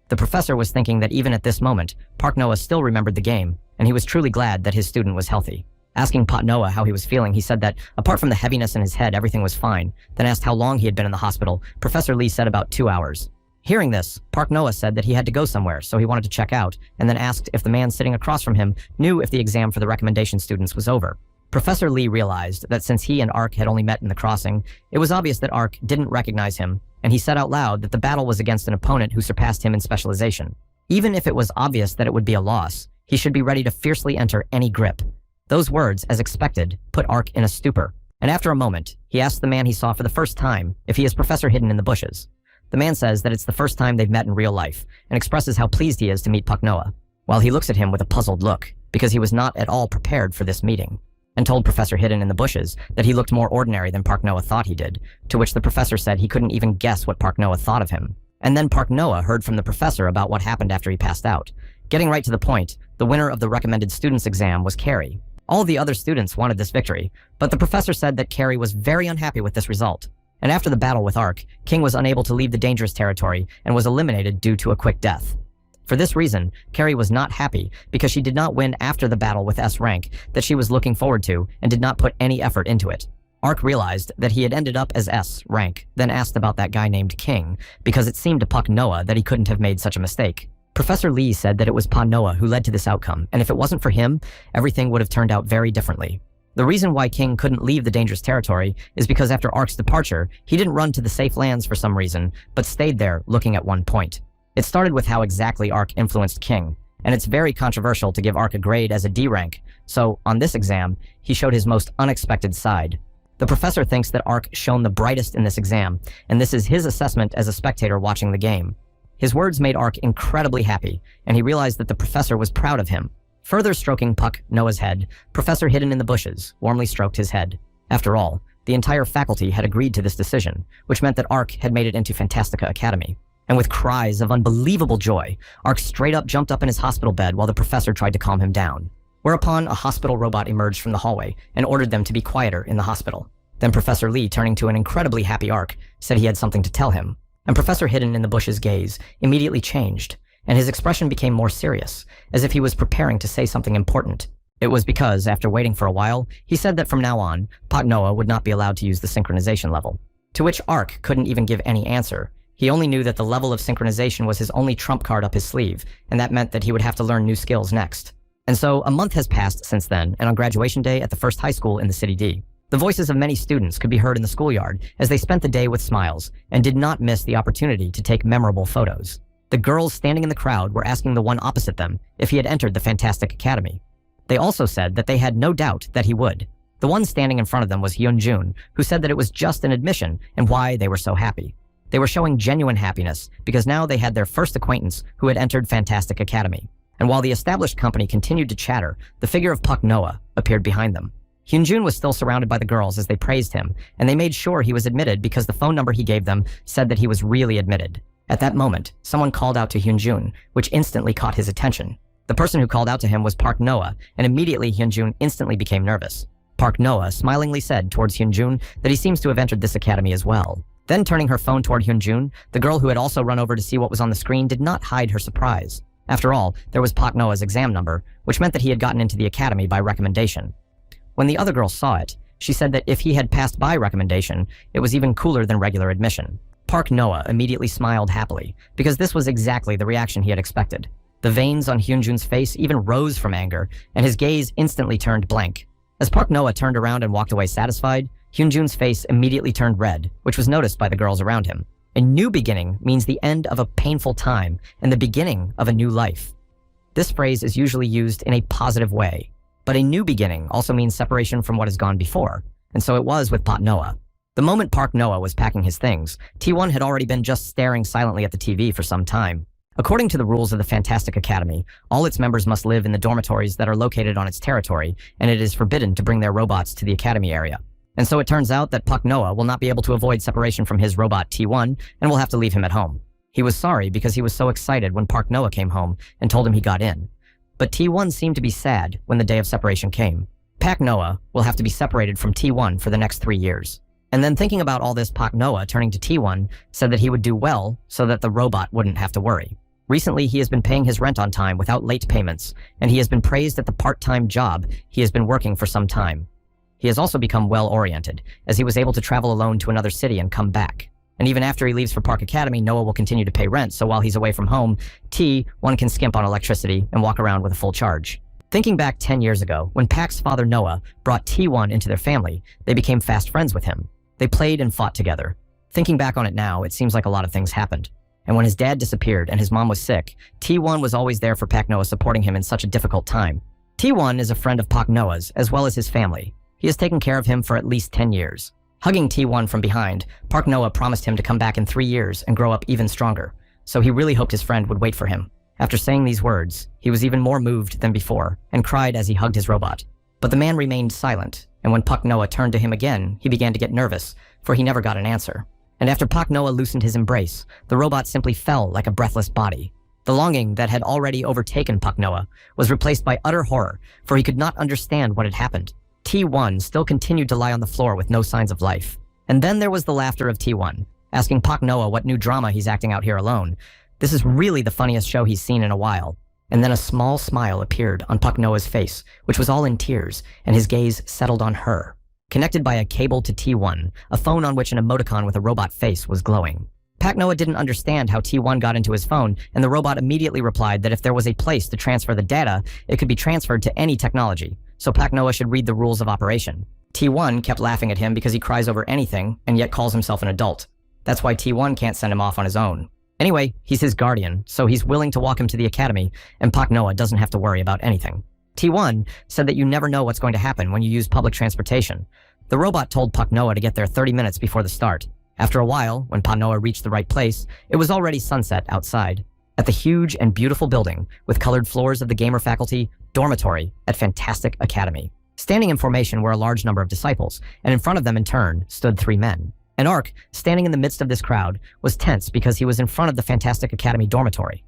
The professor was thinking that even at this moment, Pak Noah still remembered the game, and he was truly glad that his student was healthy. Asking Pak Noah how he was feeling, he said that, apart from the heaviness in his head, everything was fine. Then asked how long he had been in the hospital. Professor Lee said about 2 hours. Hearing this, Pak Noah said that he had to go somewhere, so he wanted to check out, and then asked if the man sitting across from him knew if the exam for the recommendation students was over. Professor Lee realized that since he and Ark had only met in the crossing, it was obvious that Ark didn't recognize him, and he said out loud that the battle was against an opponent who surpassed him in specialization. Even if it was obvious that it would be a loss, he should be ready to fiercely enter any grip. Those words, as expected, put Ark in a stupor, and after a moment, he asked the man he saw for the first time if he is Professor Hidden in the bushes. The man says that it's the first time they've met in real life, and expresses how pleased he is to meet Pak Noah, while he looks at him with a puzzled look, because he was not at all prepared for this meeting, and told Professor Hidden in the bushes that he looked more ordinary than Pak Noah thought he did, to which the professor said he couldn't even guess what Pak Noah thought of him. And then Pak Noah heard from the professor about what happened after he passed out. Getting right to the point, the winner of the recommended students exam was Carrie. All of the other students wanted this victory, but the professor said that Carrie was very unhappy with this result. And after the battle with Ark, King was unable to leave the dangerous territory and was eliminated due to a quick death. For this reason, Carrie was not happy because she did not win after the battle with S rank that she was looking forward to and did not put any effort into it. Ark realized that he had ended up as S rank, then asked about that guy named King because it seemed to Pak Noah that he couldn't have made such a mistake. Professor Lee said that it was Pa Noah who led to this outcome, and if it wasn't for him, everything would have turned out very differently. The reason why King couldn't leave the dangerous territory is because after Ark's departure, he didn't run to the safe lands for some reason, but stayed there looking at one point. It started with how exactly Ark influenced King, and it's very controversial to give Ark a grade as a D rank, so on this exam, he showed his most unexpected side. The professor thinks that Ark shone the brightest in this exam, and this is his assessment as a spectator watching the game. His words made Ark incredibly happy, and he realized that the professor was proud of him. Further stroking Pak Noah's head, Professor Hidden in the bushes warmly stroked his head. After all, the entire faculty had agreed to this decision, which meant that Ark had made it into Fantastica Academy. And with cries of unbelievable joy, Ark straight up jumped up in his hospital bed while the professor tried to calm him down. Whereupon, a hospital robot emerged from the hallway and ordered them to be quieter in the hospital. Then Professor Lee, turning to an incredibly happy Ark, said he had something to tell him. And Professor Hidden in the bushes' gaze immediately changed, and his expression became more serious, as if he was preparing to say something important. It was because, after waiting for a while, he said that from now on, Pak Noah would not be allowed to use the synchronization level. To which Ark couldn't even give any answer. He only knew that the level of synchronization was his only trump card up his sleeve, and that meant that he would have to learn new skills next. And so, a month has passed since then, and on graduation day at the first high school in the City D, the voices of many students could be heard in the schoolyard as they spent the day with smiles, and did not miss the opportunity to take memorable photos. The girls standing in the crowd were asking the one opposite them if he had entered the Fantastic Academy. They also said that they had no doubt that he would. The one standing in front of them was Hyanjun, who said that it was just an admission and why they were so happy. They were showing genuine happiness because now they had their first acquaintance who had entered Fantastic Academy. And while the established company continued to chatter, the figure of Pak Noah appeared behind them. Hyanjun was still surrounded by the girls as they praised him, and they made sure he was admitted because the phone number he gave them said that he was really admitted. At that moment, someone called out to Hyanjun, which instantly caught his attention. The person who called out to him was Pak Noah, and immediately Hyanjun instantly became nervous. Pak Noah smilingly said towards Hyanjun that he seems to have entered this academy as well. Then turning her phone toward Hyanjun, the girl who had also run over to see what was on the screen did not hide her surprise. After all, there was Pak Noah's exam number, which meant that he had gotten into the academy by recommendation. When the other girl saw it, she said that if he had passed by recommendation, it was even cooler than regular admission. Pak Noah immediately smiled happily, because this was exactly the reaction he had expected. The veins on Hyanjun's face even rose from anger, and his gaze instantly turned blank. As Pak Noah turned around and walked away satisfied, Hyanjun's face immediately turned red, which was noticed by the girls around him. A new beginning means the end of a painful time and the beginning of a new life. This phrase is usually used in a positive way, but a new beginning also means separation from what has gone before, and so it was with Pak Noah. The moment Pak Noah was packing his things, T1 had already been just staring silently at the TV for some time. According to the rules of the Fantastic Academy, all its members must live in the dormitories that are located on its territory, and it is forbidden to bring their robots to the academy area. And so it turns out that Pak Noah will not be able to avoid separation from his robot T1 and will have to leave him at home. He was sorry because he was so excited when Pak Noah came home and told him he got in. But T1 seemed to be sad when the day of separation came. Pak Noah will have to be separated from T1 for the next 3 years. And then thinking about all this, Pak Noah, turning to T1, said that he would do well so that the robot wouldn't have to worry. Recently, he has been paying his rent on time without late payments, and he has been praised at the part-time job he has been working for some time. He has also become well-oriented, as he was able to travel alone to another city and come back. And even after he leaves for Park Academy, Noah will continue to pay rent, so while he's away from home, T1 can skimp on electricity and walk around with a full charge. Thinking back 10 years ago, when Pak's father Noah brought T1 into their family, they became fast friends with him. They played and fought together. Thinking back on it now, it seems like a lot of things happened. And when his dad disappeared and his mom was sick, T1 was always there for Pak Noah, supporting him in such a difficult time. T1 is a friend of Pak Noah's, as well as his family. He has taken care of him for at least 10 years. Hugging T1 from behind, Pak Noah promised him to come back in 3 years and grow up even stronger, so he really hoped his friend would wait for him. After saying these words, he was even more moved than before and cried as he hugged his robot. But the man remained silent, and when Pak Noah turned to him again, he began to get nervous, for he never got an answer. And after Pak Noah loosened his embrace, the robot simply fell like a breathless body. The longing that had already overtaken Pak Noah was replaced by utter horror, for he could not understand what had happened. T1 still continued to lie on the floor with no signs of life. And then there was the laughter of T1, asking Pak Noah what new drama he's acting out here alone. This is really the funniest show he's seen in a while. And then a small smile appeared on Pak Noah's face, which was all in tears, and his gaze settled on her. Connected by a cable to T1, a phone on which an emoticon with a robot face was glowing. Pak Noah didn't understand how T1 got into his phone, and the robot immediately replied that if there was a place to transfer the data, it could be transferred to any technology, so Pak Noah should read the rules of operation. T1 kept laughing at him because he cries over anything, and yet calls himself an adult. That's why T1 can't send him off on his own. Anyway, he's his guardian, so he's willing to walk him to the academy, and Pak Noah doesn't have to worry about anything. T1 said that you never know what's going to happen when you use public transportation. The robot told Pak Noah to get there 30 minutes before the start. After a while, when Pak Noah reached the right place, it was already sunset outside. At the huge and beautiful building, with colored floors of the gamer faculty, dormitory at Fantastic Academy. Standing in formation were a large number of disciples, and in front of them in turn stood 3 men. And Ark, standing in the midst of this crowd, was tense because he was in front of the Fantastic Academy dormitory.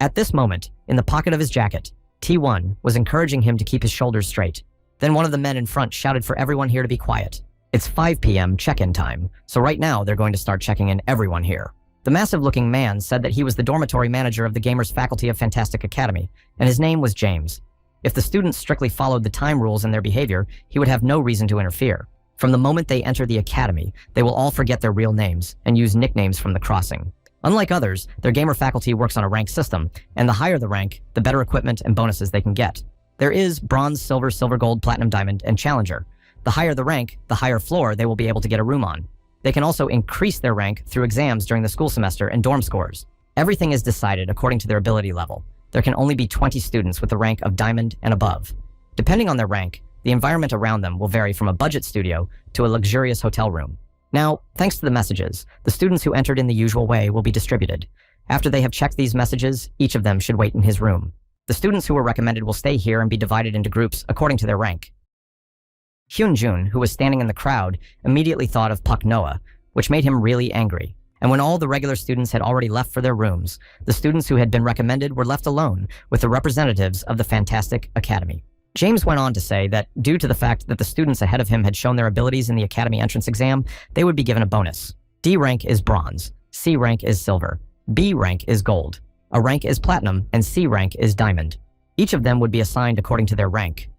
At this moment, in the pocket of his jacket, T1 was encouraging him to keep his shoulders straight. Then one of the men in front shouted for everyone here to be quiet. It's 5 p.m. check-in time, so right now they're going to start checking in everyone here. The massive-looking man said that he was the dormitory manager of the Gamers Faculty of Fantastic Academy, and his name was James. If the students strictly followed the time rules in their behavior, he would have no reason to interfere. From the moment they enter the academy, they will all forget their real names and use nicknames from the crossing. Unlike others, their gamer faculty works on a rank system, and the higher the rank, the better equipment and bonuses they can get. There is bronze, silver, silver, gold, platinum, diamond, and challenger. The higher the rank, the higher floor they will be able to get a room on. They can also increase their rank through exams during the school semester and dorm scores. Everything is decided according to their ability level. There can only be 20 students with the rank of diamond and above. Depending on their rank, the environment around them will vary from a budget studio to a luxurious hotel room. Now, thanks to the messages, the students who entered in the usual way will be distributed. After they have checked these messages, each of them should wait in his room. The students who were recommended will stay here and be divided into groups according to their rank. Hyanjun, who was standing in the crowd, immediately thought of Pak Noah, which made him really angry. And when all the regular students had already left for their rooms, the students who had been recommended were left alone with the representatives of the Fantastic Academy. James went on to say that due to the fact that the students ahead of him had shown their abilities in the Academy entrance exam, they would be given a bonus. D rank is bronze, C rank is silver, B rank is gold, A rank is platinum, and C rank is diamond. Each of them would be assigned according to their rank.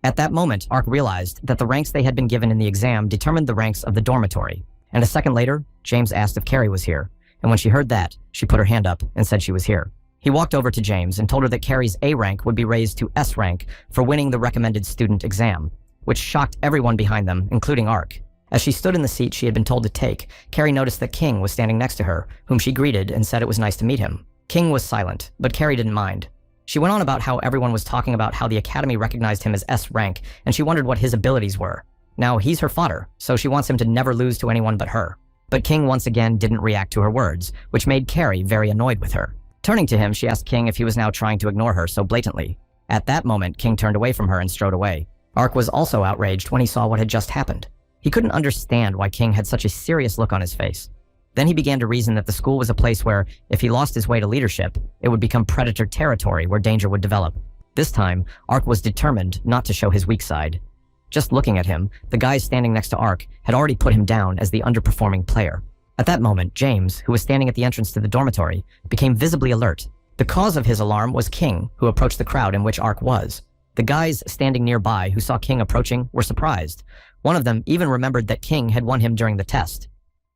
At that moment, Ark realized that the ranks they had been given in the exam determined the ranks of the dormitory. And a second later, James asked if Carrie was here, and when she heard that, she put her hand up and said she was here. He walked over to James and told her that Carrie's A rank would be raised to S rank for winning the recommended student exam, which shocked everyone behind them, including Ark. As she stood in the seat she had been told to take, Carrie noticed that King was standing next to her, whom she greeted and said it was nice to meet him. King was silent, but Carrie didn't mind. She went on about how everyone was talking about how the Academy recognized him as S rank, and she wondered what his abilities were. Now, he's her fodder, so she wants him to never lose to anyone but her. But King once again didn't react to her words, which made Carrie very annoyed with her. Turning to him, she asked King if he was now trying to ignore her so blatantly. At that moment, King turned away from her and strode away. Ark was also outraged when he saw what had just happened. He couldn't understand why King had such a serious look on his face. Then he began to reason that the school was a place where, if he lost his way to leadership, it would become predator territory where danger would develop. This time, Ark was determined not to show his weak side. Just looking at him, the guy standing next to Ark had already put him down as the underperforming player. At that moment, James, who was standing at the entrance to the dormitory, became visibly alert. The cause of his alarm was King, who approached the crowd in which Ark was. The guys standing nearby who saw King approaching were surprised. One of them even remembered that King had won him during the test.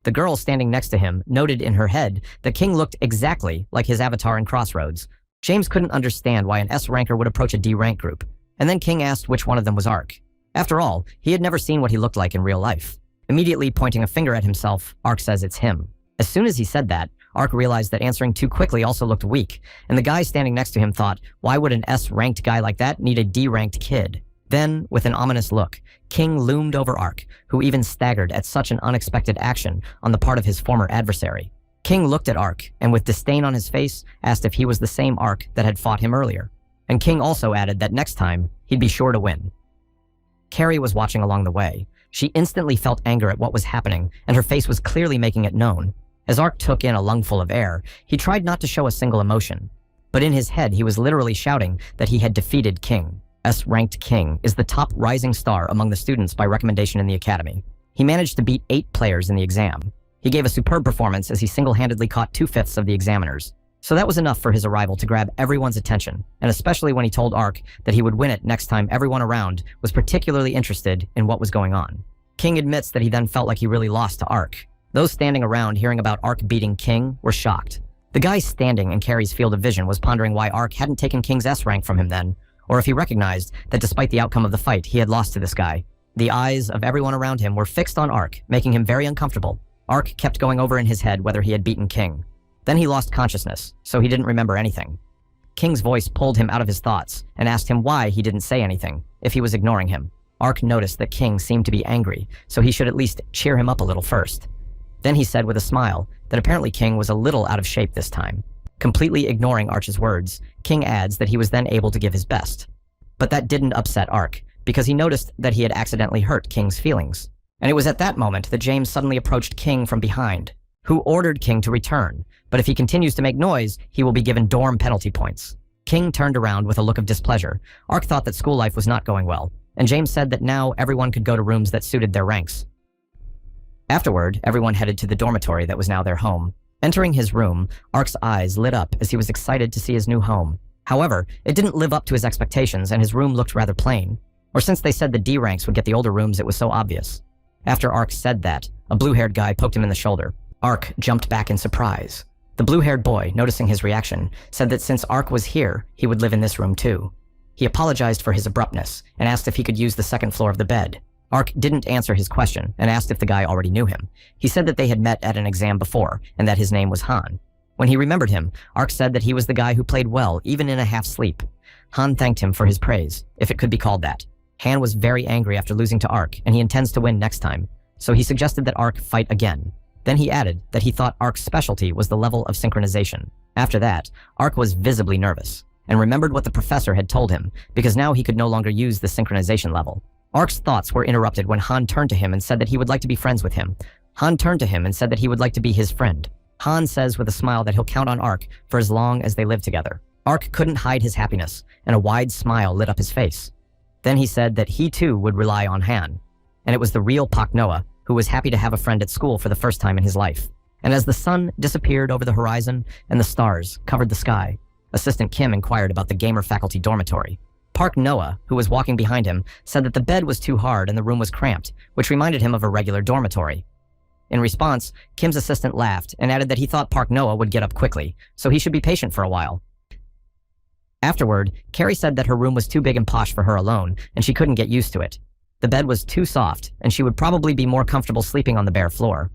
The girl standing next to him noted in her head that King looked exactly like his avatar in Crossroads. James couldn't understand why an S ranker would approach a D rank group, and then King asked which one of them was Ark. After all, he had never seen what he looked like in real life. Immediately pointing a finger at himself, Ark says it's him. As soon as he said that, Ark realized that answering too quickly also looked weak, and the guy standing next to him thought, why would an S-ranked guy like that need a D-ranked kid? Then, with an ominous look, King loomed over Ark, who even staggered at such an unexpected action on the part of his former adversary. King looked at Ark, and with disdain on his face, asked if he was the same Ark that had fought him earlier. And King also added that next time, he'd be sure to win. Carrie was watching along the way. She instantly felt anger at what was happening, and her face was clearly making it known. As Ark took in a lungful of air, he tried not to show a single emotion. But in his head, he was literally shouting that he had defeated King. S-ranked King is the top rising star among the students by recommendation in the Academy. He managed to beat 8 players in the exam. He gave a superb performance as he single-handedly caught 2/5 of the examiners. So that was enough for his arrival to grab everyone's attention, and especially when he told Ark that he would win it next time everyone around was particularly interested in what was going on. King admits that he then felt like he really lost to Ark. Those standing around hearing about Ark beating King were shocked. The guy standing in Carrie's field of vision was pondering why Ark hadn't taken King's S rank from him then, or if he recognized that despite the outcome of the fight, he had lost to this guy. The eyes of everyone around him were fixed on Ark, making him very uncomfortable. Ark kept going over in his head whether he had beaten King. Then he lost consciousness, so he didn't remember anything. King's voice pulled him out of his thoughts and asked him why he didn't say anything, if he was ignoring him. Ark noticed that King seemed to be angry, so he should at least cheer him up a little first. Then he said with a smile that apparently King was a little out of shape this time. Completely ignoring Arch's words, King adds that he was then able to give his best. But that didn't upset Ark, because he noticed that he had accidentally hurt King's feelings. And it was at that moment that James suddenly approached King from behind, who ordered King to return, but if he continues to make noise, he will be given dorm penalty points. King turned around with a look of displeasure. Ark thought that school life was not going well, and James said that now everyone could go to rooms that suited their ranks. Afterward, everyone headed to the dormitory that was now their home. Entering his room, Ark's eyes lit up as he was excited to see his new home. However, it didn't live up to his expectations and his room looked rather plain. Or since they said the D ranks would get the older rooms, it was so obvious. After Ark said that, a blue-haired guy poked him in the shoulder. Ark jumped back in surprise. The blue-haired boy, noticing his reaction, said that since Ark was here, he would live in this room too. He apologized for his abruptness and asked if he could use the second floor of the bed. Ark didn't answer his question and asked if the guy already knew him. He said that they had met at an exam before and that his name was Han. When he remembered him, Ark said that he was the guy who played well even in a half-sleep. Han thanked him for his praise, if it could be called that. Han was very angry after losing to Ark, and he intends to win next time, so he suggested that Ark fight again. Then he added that he thought Ark's specialty was the level of synchronization. After that, Ark was visibly nervous, and remembered what the professor had told him, because now he could no longer use the synchronization level. Ark's thoughts were interrupted when Han turned to him and said that he would like to be friends with him. Han turned to him and said that he would like to be his friend. Han says with a smile that he'll count on Ark for as long as they live together. Ark couldn't hide his happiness, and a wide smile lit up his face. Then he said that he too would rely on Han, and it was the real Pak Noah who was happy to have a friend at school for the first time in his life. And as the sun disappeared over the horizon and the stars covered the sky, Assistant Kim inquired about the gamer faculty dormitory. Park Noah, who was walking behind him, said that the bed was too hard and the room was cramped, which reminded him of a regular dormitory. In response, Kim's assistant laughed and added that he thought Park Noah would get up quickly, so he should be patient for a while. Afterward, Carrie said that her room was too big and posh for her alone, and she couldn't get used to it. The bed was too soft, and she would probably be more comfortable sleeping on the bare floor.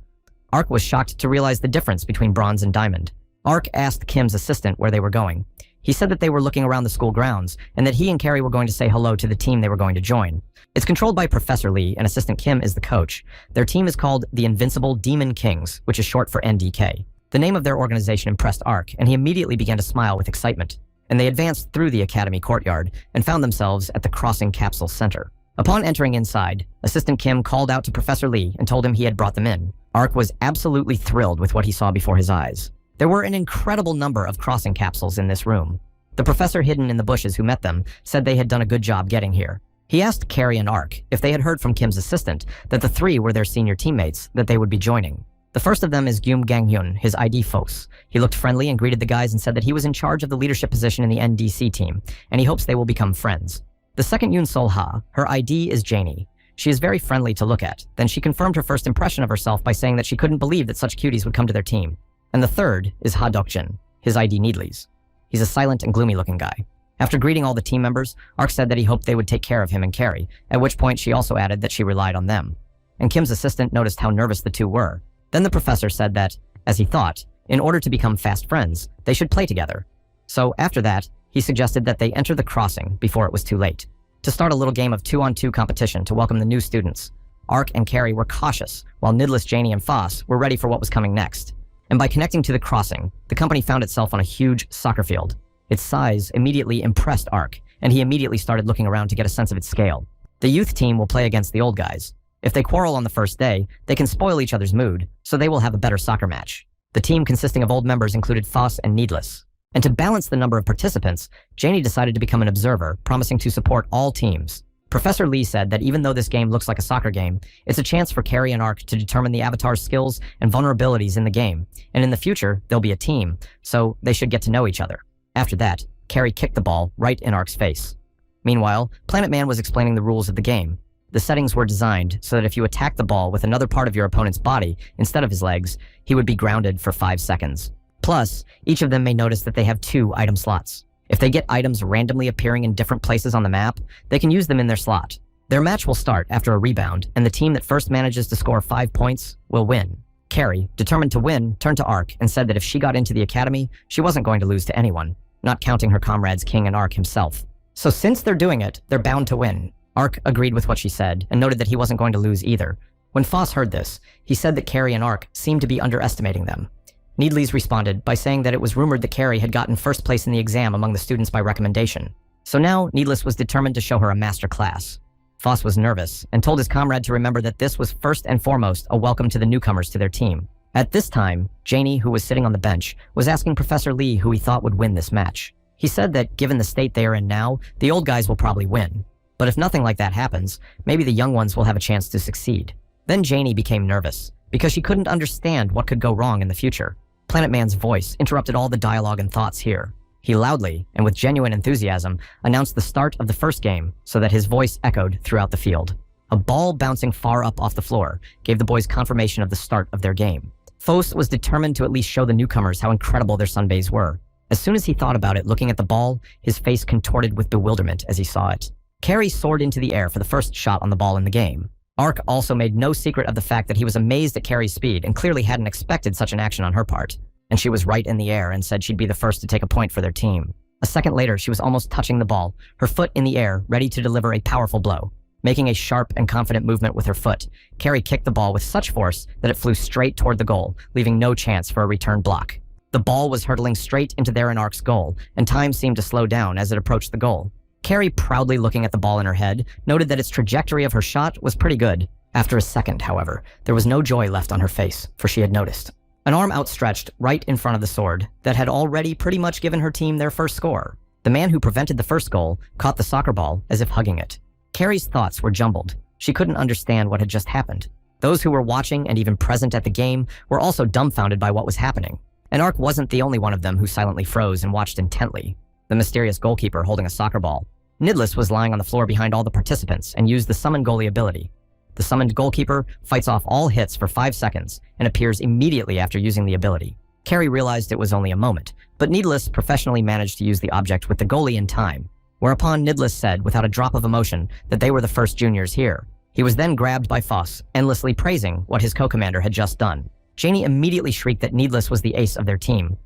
Ark was shocked to realize the difference between bronze and diamond. Ark asked Kim's assistant where they were going. He said that they were looking around the school grounds, and that he and Carrie were going to say hello to the team they were going to join. It's controlled by Professor Lee, and Assistant Kim is the coach. Their team is called the Invincible Demon Kings, which is short for NDK. The name of their organization impressed Ark, and he immediately began to smile with excitement. And they advanced through the academy courtyard and found themselves at the Crossing Capsule Center. Upon entering inside, Assistant Kim called out to Professor Lee and told him he had brought them in. Ark was absolutely thrilled with what he saw before his eyes. There were an incredible number of crossing capsules in this room. The professor hidden in the bushes who met them said they had done a good job getting here. He asked Carrie and Ark if they had heard from Kim's assistant that the three were their senior teammates that they would be joining. The first of them is Gyum Gang-hyun, his ID Foss. He looked friendly and greeted the guys and said that he was in charge of the leadership position in the NDC team, and he hopes they will become friends. The second Yoon Sol-ha, her ID is Janie. She is very friendly to look at. Then she confirmed her first impression of herself by saying that she couldn't believe that such cuties would come to their team. And the third is Ha Dok-jin, his ID Needlies. He's a silent and gloomy-looking guy. After greeting all the team members, Ark said that he hoped they would take care of him and Carrie, at which point she also added that she relied on them. And Kim's assistant noticed how nervous the two were. Then the professor said that, as he thought, in order to become fast friends, they should play together. So after that, he suggested that they enter the crossing before it was too late, to start a little game of 2-on-2 competition to welcome the new students. Ark and Carrie were cautious, while Nidless, Janie, and Foss were ready for what was coming next. And by connecting to the crossing, the company found itself on a huge soccer field. Its size immediately impressed Ark, and he immediately started looking around to get a sense of its scale. The youth team will play against the old guys. If they quarrel on the first day, they can spoil each other's mood, so they will have a better soccer match. The team consisting of old members included Foss and Needless. And to balance the number of participants, Janie decided to become an observer, promising to support all teams. Professor Lee said that even though this game looks like a soccer game, it's a chance for Carrie and Ark to determine the avatar's skills and vulnerabilities in the game, and in the future, they'll be a team, so they should get to know each other. After that, Carrie kicked the ball right in Ark's face. Meanwhile, Planet Man was explaining the rules of the game. The settings were designed so that if you attack the ball with another part of your opponent's body instead of his legs, he would be grounded for 5 seconds. Plus, each of them may notice that they have 2 item slots. If they get items randomly appearing in different places on the map, they can use them in their slot. Their match will start after a rebound, and the team that first manages to score 5 points will win. Carrie, determined to win, turned to Ark and said that if she got into the academy, she wasn't going to lose to anyone, not counting her comrades King and Ark himself. So since they're doing it, they're bound to win. Ark agreed with what she said and noted that he wasn't going to lose either. When Foss heard this, he said that Carrie and Ark seemed to be underestimating them. Needlies responded by saying that it was rumored that Carrie had gotten first place in the exam among the students by recommendation. So now, Needless was determined to show her a master class. Foss was nervous and told his comrade to remember that this was first and foremost a welcome to the newcomers to their team. At this time, Janie, who was sitting on the bench, was asking Professor Lee who he thought would win this match. He said that given the state they are in now, the old guys will probably win. But if nothing like that happens, maybe the young ones will have a chance to succeed. Then Janie became nervous, because she couldn't understand what could go wrong in the future. Planet Man's voice interrupted all the dialogue and thoughts here. He loudly, and with genuine enthusiasm, announced the start of the first game so that his voice echoed throughout the field. A ball bouncing far up off the floor gave the boys confirmation of the start of their game. Foss was determined to at least show the newcomers how incredible their sunbaes were. As soon as he thought about it looking at the ball, his face contorted with bewilderment as he saw it. Carrie soared into the air for the first shot on the ball in the game. Ark also made no secret of the fact that he was amazed at Carrie's speed and clearly hadn't expected such an action on her part. And she was right in the air and said she'd be the first to take a point for their team. A second later, she was almost touching the ball, her foot in the air, ready to deliver a powerful blow. Making a sharp and confident movement with her foot, Carrie kicked the ball with such force that it flew straight toward the goal, leaving no chance for a return block. The ball was hurtling straight into their and Ark's goal, and time seemed to slow down as it approached the goal. Carrie, proudly looking at the ball in her head, noted that its trajectory of her shot was pretty good. After a second, however, there was no joy left on her face, for she had noticed an arm outstretched right in front of the sword that had already pretty much given her team their first score. The man who prevented the first goal caught the soccer ball as if hugging it. Carrie's thoughts were jumbled. She couldn't understand what had just happened. Those who were watching and even present at the game were also dumbfounded by what was happening. And Ark wasn't the only one of them who silently froze and watched intently. The mysterious goalkeeper holding a soccer ball. Nidless was lying on the floor behind all the participants and used the summon goalie ability. The summoned goalkeeper fights off all hits for 5 seconds and appears immediately after using the ability. Carrie realized it was only a moment, but Nidless professionally managed to use the object with the goalie in time, whereupon Nidless said without a drop of emotion that they were the first juniors here. He was then grabbed by Foss, endlessly praising what his co-commander had just done. Janie immediately shrieked that Nidless was the ace of their team.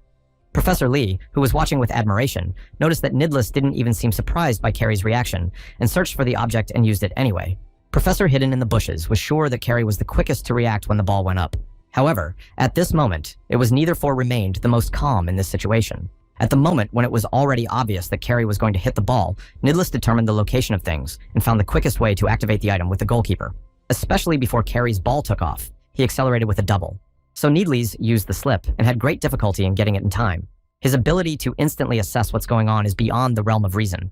Professor Lee, who was watching with admiration, noticed that Nidless didn't even seem surprised by Carrie's reaction and searched for the object and used it anyway. Professor hidden in the bushes was sure that Carrie was the quickest to react when the ball went up. However, at this moment, it was neither four remained the most calm in this situation. At the moment when it was already obvious that Carrie was going to hit the ball, Nidless determined the location of things and found the quickest way to activate the item with the goalkeeper. Especially before Carrie's ball took off, he accelerated with a double. So Nidless used the slip and had great difficulty in getting it in time. His ability to instantly assess what's going on is beyond the realm of reason.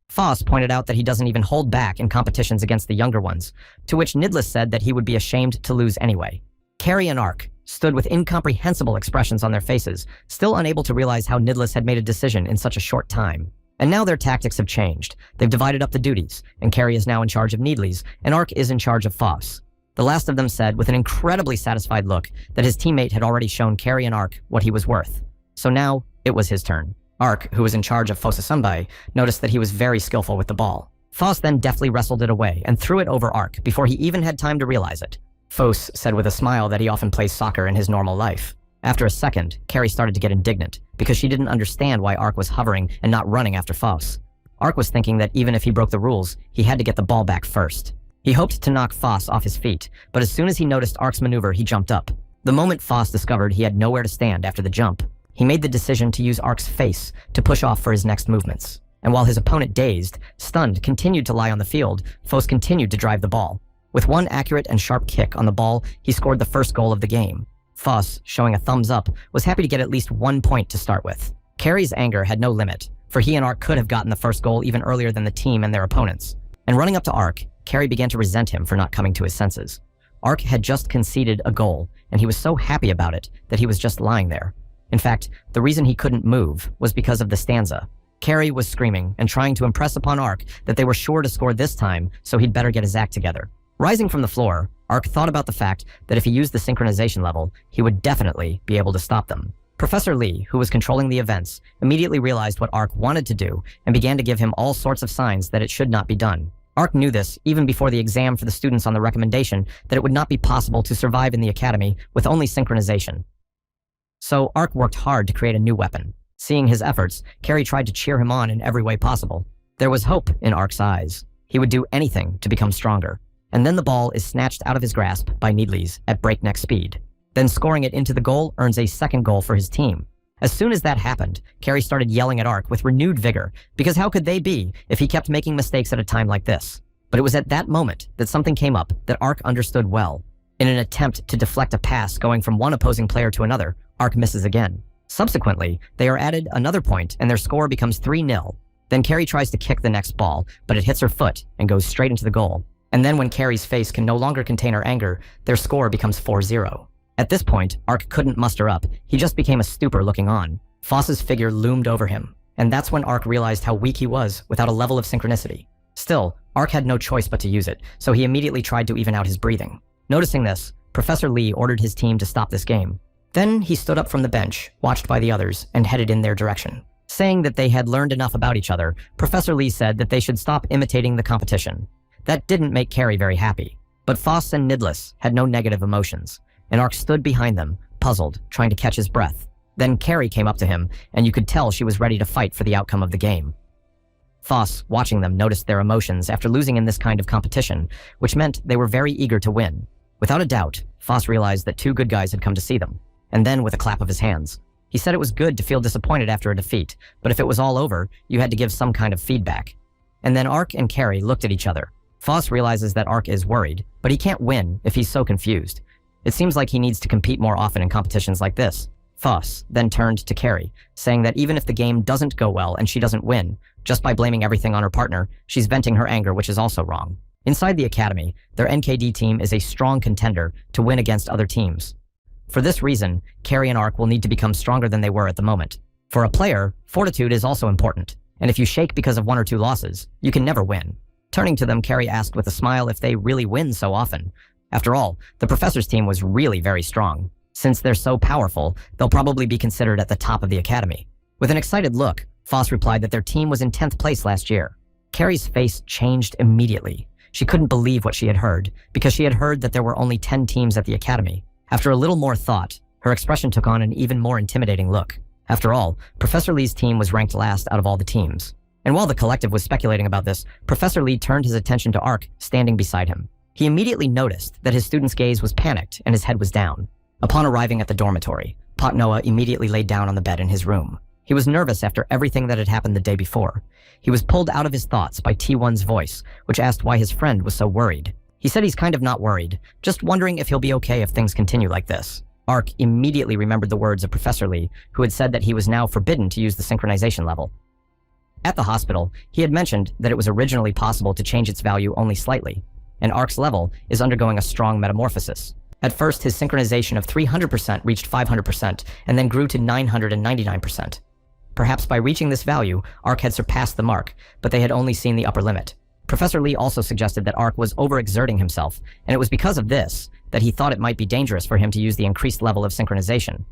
Foss pointed out that he doesn't even hold back in competitions against the younger ones, to which Nidless said that he would be ashamed to lose anyway. Carrie and Ark stood with incomprehensible expressions on their faces, still unable to realize how Nidless had made a decision in such a short time. And now their tactics have changed. They've divided up the duties, and Carrie is now in charge of Nidless, and Ark is in charge of Foss. The last of them said, with an incredibly satisfied look, that his teammate had already shown Carrie and Ark what he was worth. So now, it was his turn. Ark, who was in charge of Foss-sanbai, noticed that he was very skillful with the ball. Foss then deftly wrestled it away and threw it over Ark before he even had time to realize it. Foss said with a smile that he often plays soccer in his normal life. After a second, Carrie started to get indignant because she didn't understand why Ark was hovering and not running after Foss. Ark was thinking that even if he broke the rules, he had to get the ball back first. He hoped to knock Foss off his feet, but as soon as he noticed Ark's maneuver, he jumped up. The moment Foss discovered he had nowhere to stand after the jump, he made the decision to use Ark's face to push off for his next movements. And while his opponent, dazed, stunned, continued to lie on the field, Foss continued to drive the ball. With one accurate and sharp kick on the ball, he scored the first goal of the game. Foss, showing a thumbs up, was happy to get at least 1 point to start with. Carrie's anger had no limit, for he and Ark could have gotten the first goal even earlier than the team and their opponents. And running up to Ark, Carrie began to resent him for not coming to his senses. Ark had just conceded a goal, and he was so happy about it that he was just lying there. In fact, the reason he couldn't move was because of the stanza. Carrie was screaming and trying to impress upon Ark that they were sure to score this time, so he'd better get his act together. Rising from the floor, Ark thought about the fact that if he used the synchronization level, he would definitely be able to stop them. Professor Lee, who was controlling the events, immediately realized what Ark wanted to do and began to give him all sorts of signs that it should not be done. Ark knew this even before the exam for the students on the recommendation that it would not be possible to survive in the academy with only synchronization. So Ark worked hard to create a new weapon. Seeing his efforts, Carrie tried to cheer him on in every way possible. There was hope in Ark's eyes. He would do anything to become stronger. And then the ball is snatched out of his grasp by Nidless at breakneck speed. Then scoring it into the goal earns a second goal for his team. As soon as that happened, Carrie started yelling at Ark with renewed vigor, because how could they be if he kept making mistakes at a time like this? But it was at that moment that something came up that Ark understood well. In an attempt to deflect a pass going from one opposing player to another, Ark misses again. Subsequently, they are added another point and their score becomes 3-0. Then Carrie tries to kick the next ball, but it hits her foot and goes straight into the goal. And then when Carrie's face can no longer contain her anger, their score becomes 4-0. At this point, Ark couldn't muster up. He just became a stupor looking on. Foss's figure loomed over him, and that's when Ark realized how weak he was without a level of synchronicity. Still, Ark had no choice but to use it, so he immediately tried to even out his breathing. Noticing this, Professor Lee ordered his team to stop this game. Then he stood up from the bench, watched by the others, and headed in their direction. Saying that they had learned enough about each other, Professor Lee said that they should stop imitating the competition. That didn't make Carrie very happy. But Foss and Nidless had no negative emotions, and Ark stood behind them, puzzled, trying to catch his breath. Then Carrie came up to him, and you could tell she was ready to fight for the outcome of the game. Foss, watching them, noticed their emotions after losing in this kind of competition, which meant they were very eager to win. Without a doubt, Foss realized that two good guys had come to see them, and then with a clap of his hands. He said it was good to feel disappointed after a defeat, but if it was all over, you had to give some kind of feedback. And then Ark and Carrie looked at each other. Foss realizes that Ark is worried, but he can't win if he's so confused. It seems like he needs to compete more often in competitions like this. Foss then turned to Carrie, saying that even if the game doesn't go well and she doesn't win, just by blaming everything on her partner, she's venting her anger, which is also wrong. Inside the academy, their NKD team is a strong contender to win against other teams. For this reason, Carrie and Ark will need to become stronger than they were at the moment. For a player, fortitude is also important, and if you shake because of 1 or 2 losses, you can never win. Turning to them, Carrie asked with a smile if they really win so often. After all, the professor's team was really very strong. Since they're so powerful, they'll probably be considered at the top of the academy. With an excited look, Foss replied that their team was in 10th place last year. Carrie's face changed immediately. She couldn't believe what she had heard, because she had heard that there were only 10 teams at the academy. After a little more thought, her expression took on an even more intimidating look. After all, Professor Lee's team was ranked last out of all the teams. And while the collective was speculating about this, Professor Lee turned his attention to Ark, standing beside him. He immediately noticed that his student's gaze was panicked and his head was down. Upon arriving at the dormitory, Pot Noah immediately laid down on the bed in his room. He was nervous after everything that had happened the day before. He was pulled out of his thoughts by T1's voice, which asked why his friend was so worried. He said he's kind of not worried, just wondering if he'll be okay if things continue like this. Ark immediately remembered the words of Professor Lee, who had said that he was now forbidden to use the synchronization level. At the hospital, he had mentioned that it was originally possible to change its value only slightly, and Ark's level is undergoing a strong metamorphosis. At first, his synchronization of 300% reached 500% and then grew to 999%. Perhaps by reaching this value, Ark had surpassed the mark, but they had only seen the upper limit. Professor Lee also suggested that Ark was overexerting himself, and it was because of this that he thought it might be dangerous for him to use the increased level of synchronization.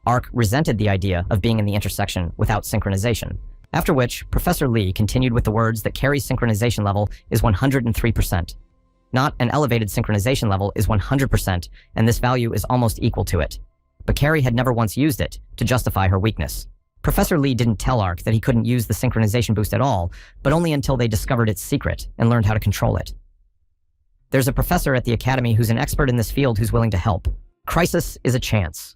Ark resented the idea of being in the intersection without synchronization, after which Professor Lee continued with the words that Carrie's synchronization level is 103%. Not an elevated synchronization level is 100%, and this value is almost equal to it. But Carrie had never once used it to justify her weakness. Professor Lee didn't tell Ark that he couldn't use the synchronization boost at all, but only until they discovered its secret and learned how to control it. There's a professor at the academy who's an expert in this field who's willing to help. Crisis is a chance.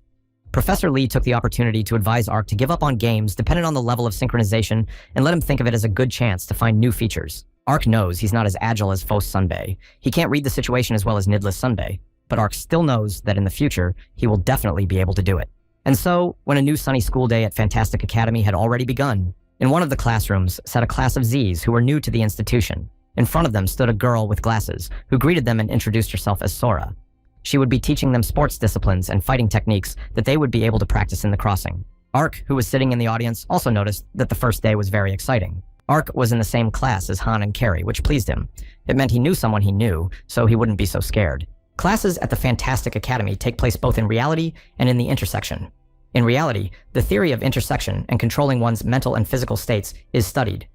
Professor Lee took the opportunity to advise Ark to give up on games dependent on the level of synchronization and let him think of it as a good chance to find new features. Ark knows he's not as agile as Foss Sunbae. He can't read the situation as well as Nidless Sunbae, but Ark still knows that in the future, he will definitely be able to do it. And so, when a new sunny school day at Fantastic Academy had already begun, in one of the classrooms sat a class of Zs who were new to the institution. In front of them stood a girl with glasses, who greeted them and introduced herself as Sora. She would be teaching them sports disciplines and fighting techniques that they would be able to practice in the crossing. Ark, who was sitting in the audience, also noticed that the first day was very exciting. Ark was in the same class as Han and Carrie, which pleased him. It meant he knew someone he knew, so he wouldn't be so scared. Classes at the Fantastic Academy take place both in reality and in the intersection. In reality, the theory of intersection and controlling one's mental and physical states is studied.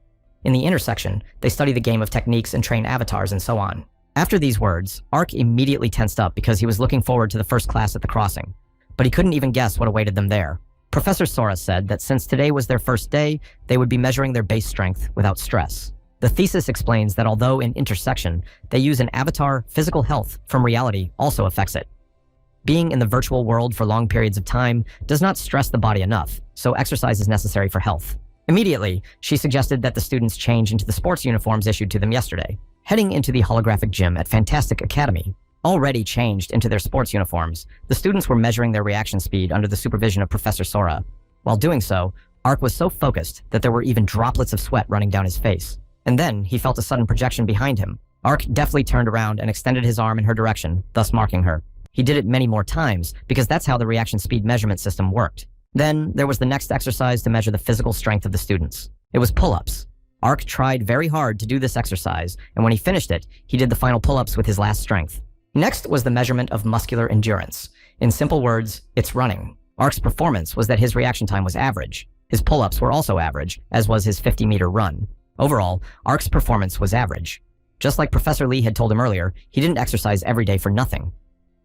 In the intersection, they study the game of techniques and train avatars and so on. After these words, Ark immediately tensed up because he was looking forward to the first class at the crossing. But he couldn't even guess what awaited them there. Professor Sora said that since today was their first day, they would be measuring their base strength without stress. The thesis explains that although in intersection, they use an avatar, physical health from reality also affects it. Being in the virtual world for long periods of time does not stress the body enough, so exercise is necessary for health. Immediately, she suggested that the students change into the sports uniforms issued to them yesterday. Heading into the holographic gym at Fantastic Academy, already changed into their sports uniforms, the students were measuring their reaction speed under the supervision of Professor Sora. While doing so, Ark was so focused that there were even droplets of sweat running down his face. And then he felt a sudden projection behind him. Ark deftly turned around and extended his arm in her direction, thus marking her. He did it many more times because that's how the reaction speed measurement system worked. Then there was the next exercise to measure the physical strength of the students. It was pull-ups. Ark tried very hard to do this exercise, and when he finished it, he did the final pull-ups with his last strength. Next was the measurement of muscular endurance. In simple words, it's running. Ark's performance was that his reaction time was average. His pull-ups were also average, as was his 50-meter run. Overall, Ark's performance was average. Just like Professor Lee had told him earlier, he didn't exercise every day for nothing.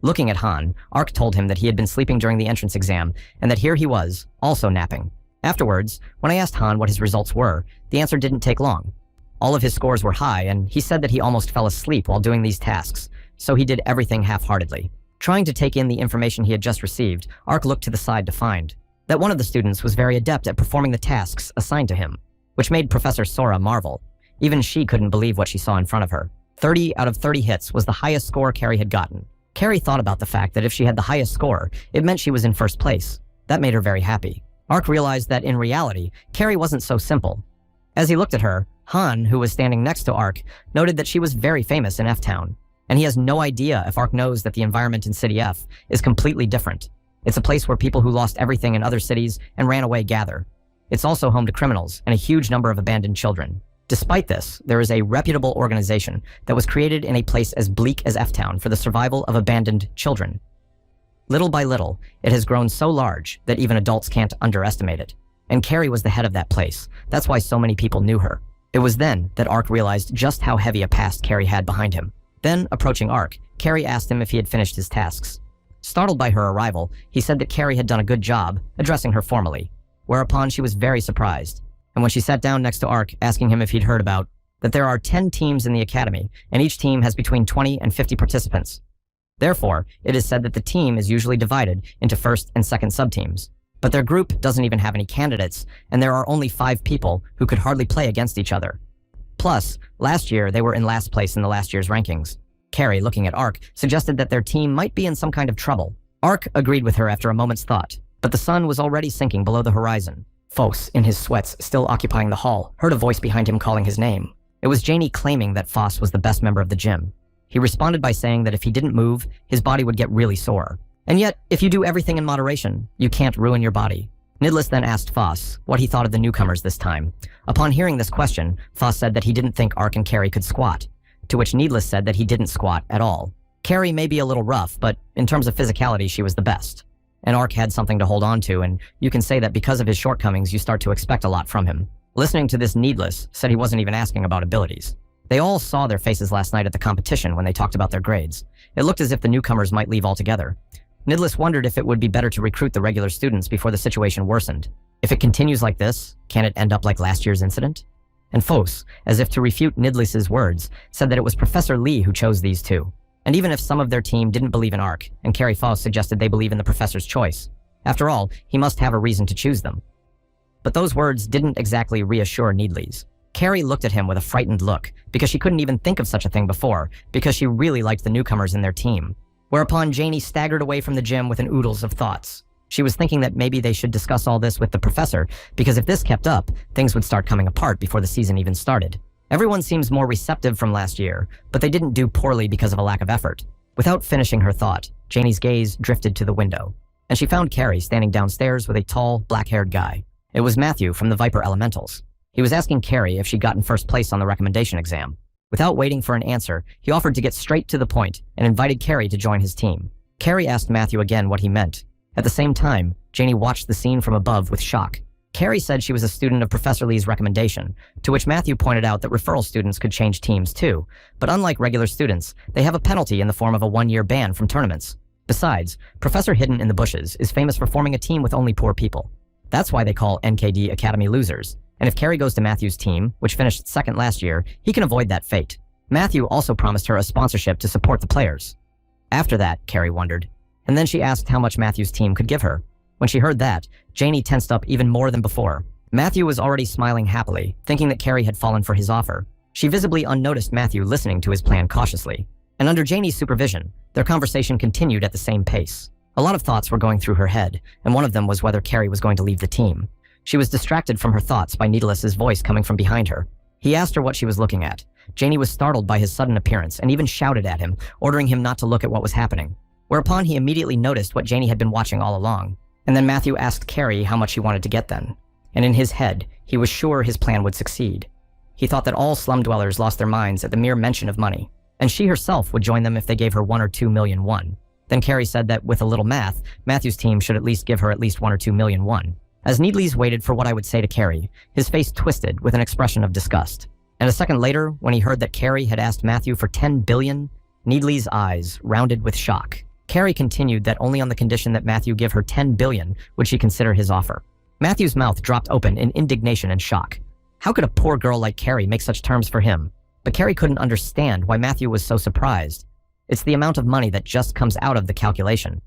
Looking at Han, Ark told him that he had been sleeping during the entrance exam and that here he was, also napping. Afterwards, when I asked Han what his results were, the answer didn't take long. All of his scores were high, and he said that he almost fell asleep while doing these tasks, so he did everything half-heartedly. Trying to take in the information he had just received, Ark looked to the side to find that one of the students was very adept at performing the tasks assigned to him, which made Professor Sora marvel. Even she couldn't believe what she saw in front of her. 30 out of 30 hits was the highest score Carrie had gotten. Carrie thought about the fact that if she had the highest score, it meant she was in first place. That made her very happy. Ark realized that in reality, Carrie wasn't so simple. As he looked at her, Han, who was standing next to Ark, noted that she was very famous in F-Town, and he has no idea if Ark knows that the environment in City F is completely different. It's a place where people who lost everything in other cities and ran away gather. It's also home to criminals and a huge number of abandoned children. Despite this, there is a reputable organization that was created in a place as bleak as F-Town for the survival of abandoned children. Little by little, it has grown so large that even adults can't underestimate it. And Carrie was the head of that place. That's why so many people knew her. It was then that Ark realized just how heavy a past Carrie had behind him. Then, approaching Ark, Carrie asked him if he had finished his tasks. Startled by her arrival, he said that Carrie had done a good job, addressing her formally, whereupon she was very surprised. And when she sat down next to Ark, asking him if he'd heard about that there are 10 teams in the academy, and each team has between 20 and 50 participants. Therefore, it is said that the team is usually divided into first and second subteams. But their group doesn't even have any candidates, and there are only 5 people who could hardly play against each other. Plus, last year they were in last place in the last year's rankings. Carrie, looking at Ark, suggested that their team might be in some kind of trouble. Ark agreed with her after a moment's thought, but the sun was already sinking below the horizon. Foss, in his sweats, still occupying the hall, heard a voice behind him calling his name. It was Janie claiming that Foss was the best member of the gym. He responded by saying that if he didn't move, his body would get really sore. And yet, if you do everything in moderation, you can't ruin your body. Nidlis then asked Foss what he thought of the newcomers this time. Upon hearing this question, Foss said that he didn't think Ark and Carrie could squat, to which Nidlis said that he didn't squat at all. Carrie may be a little rough, but in terms of physicality, she was the best. And Ark had something to hold on to, and you can say that because of his shortcomings, you start to expect a lot from him. Listening to this, Nidlis said he wasn't even asking about abilities. They all saw their faces last night at the competition when they talked about their grades. It looked as if the newcomers might leave altogether. Nidlis wondered if it would be better to recruit the regular students before the situation worsened. If it continues like this, can it end up like last year's incident? And Foss, as if to refute Nidlis's words, said that it was Professor Lee who chose these two. And even if some of their team didn't believe in Ark, and Carrie Foss suggested they believe in the professor's choice, after all, he must have a reason to choose them. But those words didn't exactly reassure Nidlis. Carrie looked at him with a frightened look, because she couldn't even think of such a thing before, because she really liked the newcomers in their team. Whereupon Janie staggered away from the gym with an oodles of thoughts. She was thinking that maybe they should discuss all this with the professor, because if this kept up, things would start coming apart before the season even started. Everyone seems more receptive from last year, but they didn't do poorly because of a lack of effort. Without finishing her thought, Janie's gaze drifted to the window, and she found Carrie standing downstairs with a tall, black-haired guy. It was Matthew from the Viper Elementals. He was asking Carrie if she'd gotten first place on the recommendation exam. Without waiting for an answer, he offered to get straight to the point and invited Carrie to join his team. Carrie asked Matthew again what he meant. At the same time, Janie watched the scene from above with shock. Carrie said she was a student of Professor Lee's recommendation, to which Matthew pointed out that referral students could change teams too, but unlike regular students, they have a penalty in the form of a 1-year ban from tournaments. Besides, Professor Hidden in the Bushes is famous for forming a team with only poor people. That's why they call NKD Academy losers. And if Carrie goes to Matthew's team, which finished second last year, he can avoid that fate. Matthew also promised her a sponsorship to support the players. After that, Carrie wondered. And then she asked how much Matthew's team could give her. When she heard that, Janie tensed up even more than before. Matthew was already smiling happily, thinking that Carrie had fallen for his offer. She visibly unnoticed Matthew listening to his plan cautiously. And under Janie's supervision, their conversation continued at the same pace. A lot of thoughts were going through her head, and one of them was whether Carrie was going to leave the team. She was distracted from her thoughts by Needless's voice coming from behind her. He asked her what she was looking at. Janie was startled by his sudden appearance and even shouted at him, ordering him not to look at what was happening. Whereupon he immediately noticed what Janie had been watching all along. And then Matthew asked Carrie how much he wanted to get then. And in his head, he was sure his plan would succeed. He thought that all slum dwellers lost their minds at the mere mention of money, and she herself would join them if they gave her 1 or 2 million won. Then Carrie said that with a little math, Matthew's team should at least give her at least 1 or 2 million won. As Needles waited for what I would say to Carrie, his face twisted with an expression of disgust. And a second later, when he heard that Carrie had asked Matthew for 10 billion, Needles' eyes rounded with shock. Carrie continued that only on the condition that Matthew give her 10 billion would she consider his offer. Matthew's mouth dropped open in indignation and shock. How could a poor girl like Carrie make such terms for him? But Carrie couldn't understand why Matthew was so surprised. It's the amount of money that just comes out of the calculation.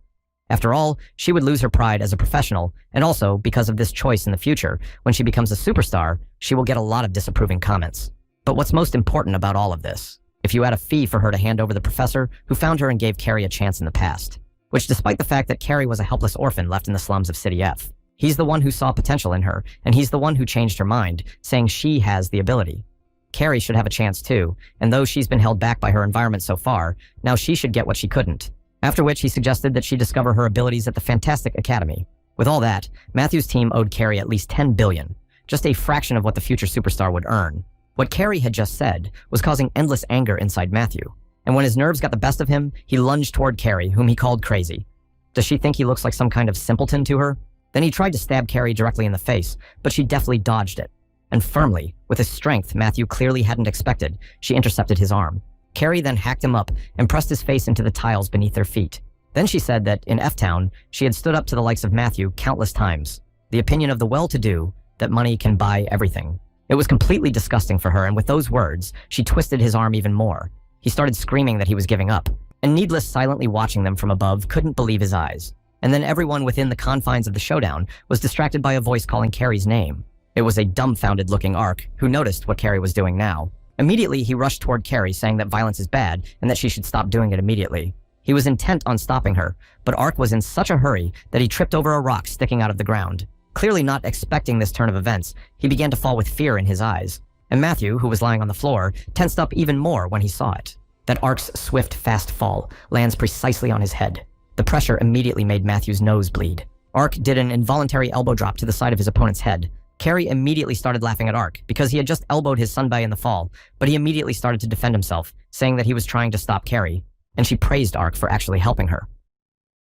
After all, she would lose her pride as a professional, and also, because of this choice in the future, when she becomes a superstar, she will get a lot of disapproving comments. But what's most important about all of this? If you add a fee for her to hand over the professor who found her and gave Carrie a chance in the past, which despite the fact that Carrie was a helpless orphan left in the slums of City F, he's the one who saw potential in her, and he's the one who changed her mind, saying she has the ability. Carrie should have a chance too, and though she's been held back by her environment so far, now she should get what she couldn't. After which he suggested that she discover her abilities at the Fantastic Academy. With all that, Matthew's team owed Carrie at least 10 billion, just a fraction of what the future superstar would earn. What Carrie had just said was causing endless anger inside Matthew, and when his nerves got the best of him, he lunged toward Carrie, whom he called crazy. Does she think he looks like some kind of simpleton to her? Then he tried to stab Carrie directly in the face, but she deftly dodged it. And firmly, with a strength Matthew clearly hadn't expected, she intercepted his arm. Carrie then hacked him up and pressed his face into the tiles beneath their feet. Then she said that, in F-Town, she had stood up to the likes of Matthew countless times. The opinion of the well-to-do, that money can buy everything. It was completely disgusting for her, and with those words, she twisted his arm even more. He started screaming that he was giving up, and Needless, silently watching them from above, couldn't believe his eyes. And then everyone within the confines of the showdown was distracted by a voice calling Carrie's name. It was a dumbfounded-looking Ark, who noticed what Carrie was doing now. Immediately, he rushed toward Carrie, saying that violence is bad and that she should stop doing it immediately. He was intent on stopping her, but Ark was in such a hurry that he tripped over a rock sticking out of the ground. Clearly not expecting this turn of events, he began to fall with fear in his eyes. And Matthew, who was lying on the floor, tensed up even more when he saw it. That Ark's swift, fast fall lands precisely on his head. The pressure immediately made Matthew's nose bleed. Ark did an involuntary elbow drop to the side of his opponent's head. Carrie immediately started laughing at Ark because he had just elbowed his sunbae in the fall, but he immediately started to defend himself, saying that he was trying to stop Carrie, and she praised Ark for actually helping her.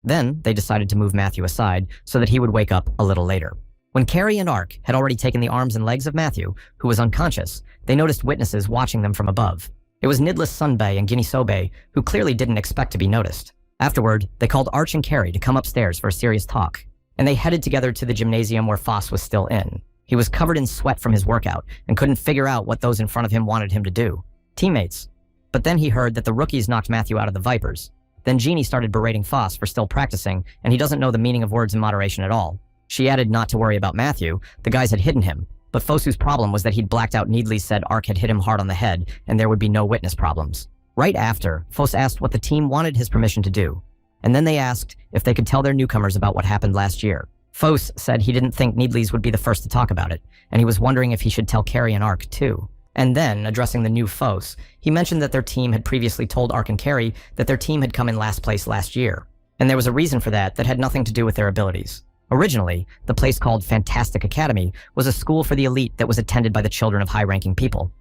Then they decided to move Matthew aside so that he would wake up a little later. When Carrie and Ark had already taken the arms and legs of Matthew, who was unconscious, they noticed witnesses watching them from above. It was Nidless Sunbae and Guinea Sobae, who clearly didn't expect to be noticed. Afterward, they called Arch and Carrie to come upstairs for a serious talk, and they headed together to the gymnasium where Foss was still in. He was covered in sweat from his workout and couldn't figure out what those in front of him wanted him to do. Teammates. But then he heard that the rookies knocked Matthew out of the Vipers. Then Jeannie started berating Foss for still practicing, and he doesn't know the meaning of words in moderation at all. She added not to worry about Matthew, the guys had hidden him, but Fosu's problem was that he'd blacked out Needley said Ark had hit him hard on the head, and there would be no witness problems. Right after, Foss asked what the team wanted his permission to do, and then they asked if they could tell their newcomers about what happened last year. Foss said he didn't think Needleys would be the first to talk about it, and he was wondering if he should tell Carrie and Ark too. And then, addressing the new Foss, he mentioned that their team had previously told Ark and Carrie that their team had come in last place last year, and there was a reason for that had nothing to do with their abilities. Originally, the place called Fantastic Academy was a school for the elite that was attended by the children of high-ranking people,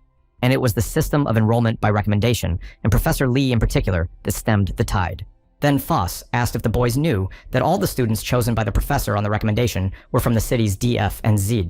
and it was the system of enrollment by recommendation, and Professor Lee in particular, that stemmed the tide. Then Foss asked if the boys knew that all the students chosen by the professor on the recommendation were from the cities D, F, and Z.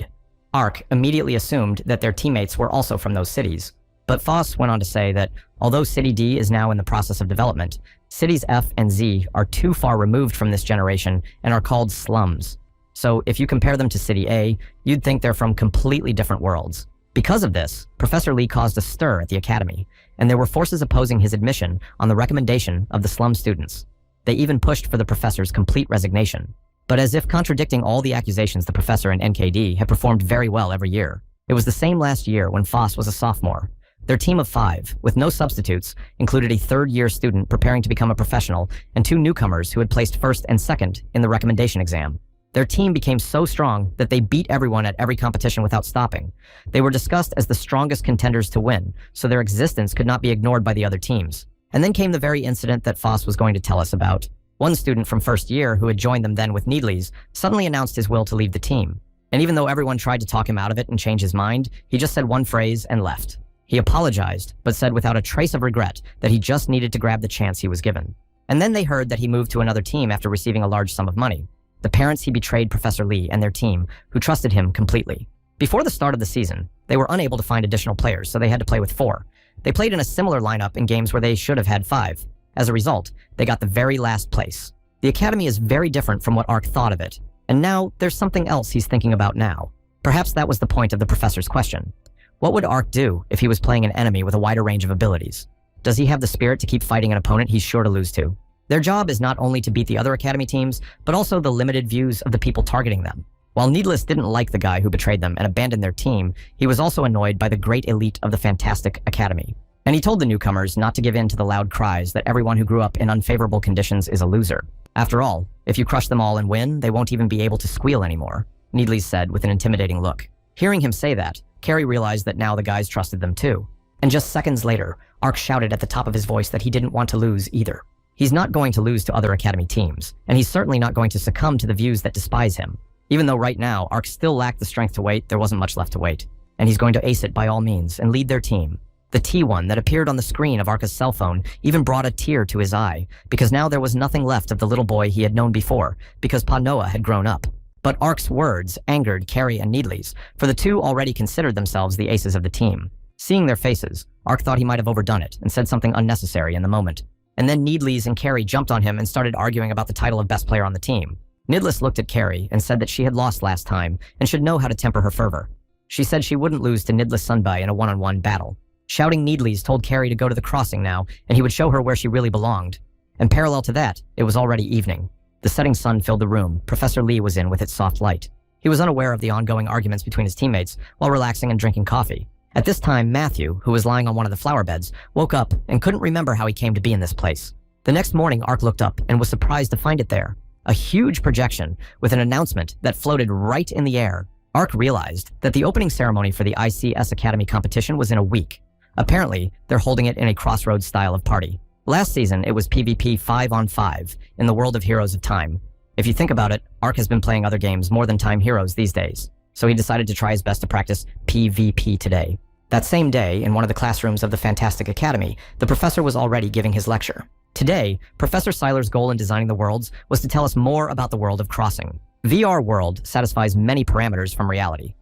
Ark immediately assumed that their teammates were also from those cities, but Foss went on to say that although City D is now in the process of development, cities F and Z are too far removed from this generation and are called slums. So if you compare them to City A, you'd think they're from completely different worlds. Because of this, Professor Lee caused a stir at the academy, and there were forces opposing his admission on the recommendation of the slum students. They even pushed for the professor's complete resignation. But as if contradicting all the accusations the professor and NKD had performed very well every year, it was the same last year when Foss was a sophomore. Their team of 5, with no substitutes, included a third-year student preparing to become a professional and 2 newcomers who had placed first and second in the recommendation exam. Their team became so strong that they beat everyone at every competition without stopping. They were discussed as the strongest contenders to win, so their existence could not be ignored by the other teams. And then came the very incident that Foss was going to tell us about. One student from first year, who had joined them then with Needleys, suddenly announced his will to leave the team. And even though everyone tried to talk him out of it and change his mind, he just said one phrase and left. He apologized, but said without a trace of regret that he just needed to grab the chance he was given. And then they heard that he moved to another team after receiving a large sum of money. The parents he betrayed Professor Lee and their team, who trusted him completely. Before the start of the season, they were unable to find additional players, so they had to play with 4. They played in a similar lineup in games where they should have had 5. As a result, they got the very last place. The academy is very different from what Ark thought of it, and now there's something else he's thinking about now. Perhaps that was the point of the professor's question. What would Ark do if he was playing an enemy with a wider range of abilities? Does he have the spirit to keep fighting an opponent he's sure to lose to? Their job is not only to beat the other academy teams, but also the limited views of the people targeting them. While Needless didn't like the guy who betrayed them and abandoned their team, he was also annoyed by the great elite of the fantastic academy. And he told the newcomers not to give in to the loud cries that everyone who grew up in unfavorable conditions is a loser. After all, if you crush them all and win, they won't even be able to squeal anymore, Needles said with an intimidating look. Hearing him say that, Carrie realized that now the guys trusted them too. And just seconds later, Ark shouted at the top of his voice that he didn't want to lose either. He's not going to lose to other academy teams, and he's certainly not going to succumb to the views that despise him. Even though right now, Ark still lacked the strength to wait, there wasn't much left to wait. And he's going to ace it by all means and lead their team. The T1 that appeared on the screen of Arka's cell phone even brought a tear to his eye, because now there was nothing left of the little boy he had known before, because Noah had grown up. But Ark's words angered Carrie and Needles, for the two already considered themselves the aces of the team. Seeing their faces, Ark thought he might have overdone it and said something unnecessary in the moment. And then Needles and Carrie jumped on him and started arguing about the title of best player on the team. Nidless looked at Carrie and said that she had lost last time and should know how to temper her fervor. She said she wouldn't lose to Nidless Sunbai in a one-on-one battle. Shouting Needles told Carrie to go to the crossing now, and he would show her where she really belonged. And parallel to that, it was already evening. The setting sun filled the room Professor Lee was in with its soft light. He was unaware of the ongoing arguments between his teammates while relaxing and drinking coffee. At this time, Matthew, who was lying on one of the flower beds, woke up and couldn't remember how he came to be in this place. The next morning, Ark looked up and was surprised to find it there. A huge projection with an announcement that floated right in the air. Ark realized that the opening ceremony for the ICS Academy competition was in a week. Apparently, they're holding it in a crossroads style of party. Last season, it was PvP 5-on-5 in the world of Heroes of Time. If you think about it, Ark has been playing other games more than Time Heroes these days, so he decided to try his best to practice PvP today. That same day, in one of the classrooms of the Fantastic Academy, the professor was already giving his lecture. Today, Professor Seiler's goal in designing the worlds was to tell us more about the world of crossing. VR world satisfies many parameters from reality.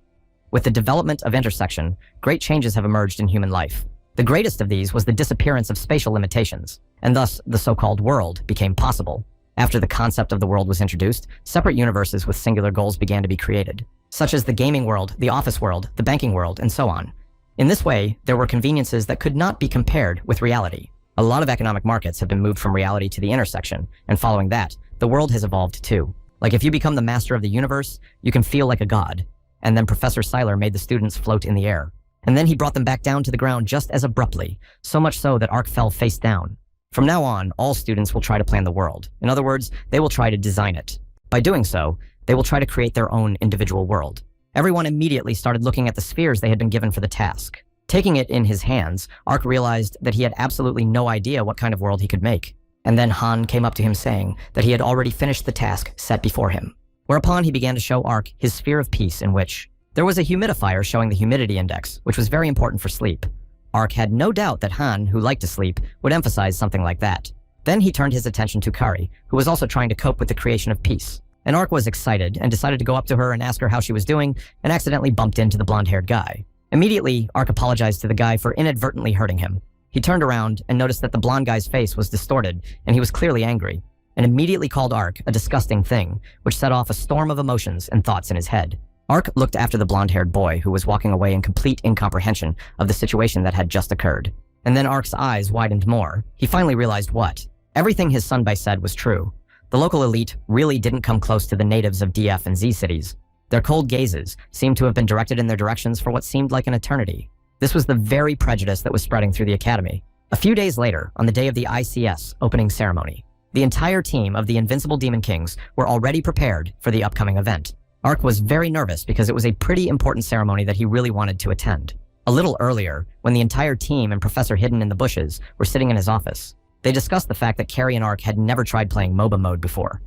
With the development of intersection, great changes have emerged in human life. The greatest of these was the disappearance of spatial limitations, and thus the so-called world became possible. After the concept of the world was introduced, separate universes with singular goals began to be created, such as the gaming world, the office world, the banking world, and so on. In this way, there were conveniences that could not be compared with reality. A lot of economic markets have been moved from reality to the intersection, and following that, the world has evolved too. Like if you become the master of the universe, you can feel like a god. And then Professor Seiler made the students float in the air. And then he brought them back down to the ground just as abruptly, so much so that Ark fell face down. From now on, all students will try to plan the world. In other words, they will try to design it. By doing so, they will try to create their own individual world. Everyone immediately started looking at the spheres they had been given for the task. Taking it in his hands, Ark realized that he had absolutely no idea what kind of world he could make. And then Han came up to him saying that he had already finished the task set before him. Whereupon he began to show Ark his sphere of peace in which there was a humidifier showing the humidity index, which was very important for sleep. Ark had no doubt that Han, who liked to sleep, would emphasize something like that. Then he turned his attention to Carrie, who was also trying to cope with the creation of peace. And Ark was excited and decided to go up to her and ask her how she was doing, and accidentally bumped into the blonde-haired guy. Immediately, Ark apologized to the guy for inadvertently hurting him. He turned around and noticed that the blonde guy's face was distorted, and he was clearly angry, and immediately called Ark a disgusting thing, which set off a storm of emotions and thoughts in his head. Ark looked after the blonde-haired boy who was walking away in complete incomprehension of the situation that had just occurred. And then Ark's eyes widened more. He finally realized what? Everything his Sunbai said was true. The local elite really didn't come close to the natives of DF and Z cities. Their cold gazes seemed to have been directed in their directions for what seemed like an eternity. This was the very prejudice that was spreading through the academy. A few days later, on the day of the ICS opening ceremony, the entire team of the Invincible Demon Kings were already prepared for the upcoming event. Ark was very nervous because it was a pretty important ceremony that he really wanted to attend. A little earlier, when the entire team and Professor hidden in the bushes were sitting in his office, they discussed the fact that Carrie and Ark had never tried playing MOBA mode before.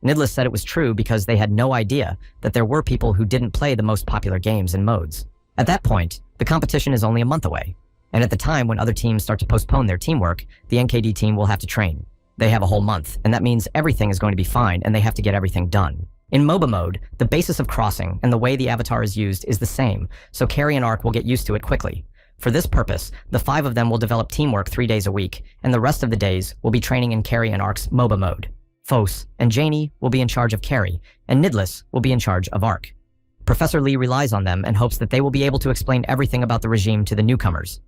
Nidless said it was true because they had no idea that there were people who didn't play the most popular games and modes. At that point, the competition is only a month away. And at the time when other teams start to postpone their teamwork, the NKD team will have to train. They have a whole month, and that means everything is going to be fine and they have to get everything done. In MOBA mode, the basis of crossing and the way the avatar is used is the same, so Carrie and Ark will get used to it quickly. For this purpose, the 5 of them will develop teamwork 3 days a week, and the rest of the days will be training in Carrie and Ark's MOBA mode. Foss and Janie will be in charge of Carrie, and Nidless will be in charge of Ark. Professor Lee relies on them and hopes that they will be able to explain everything about the regime to the newcomers.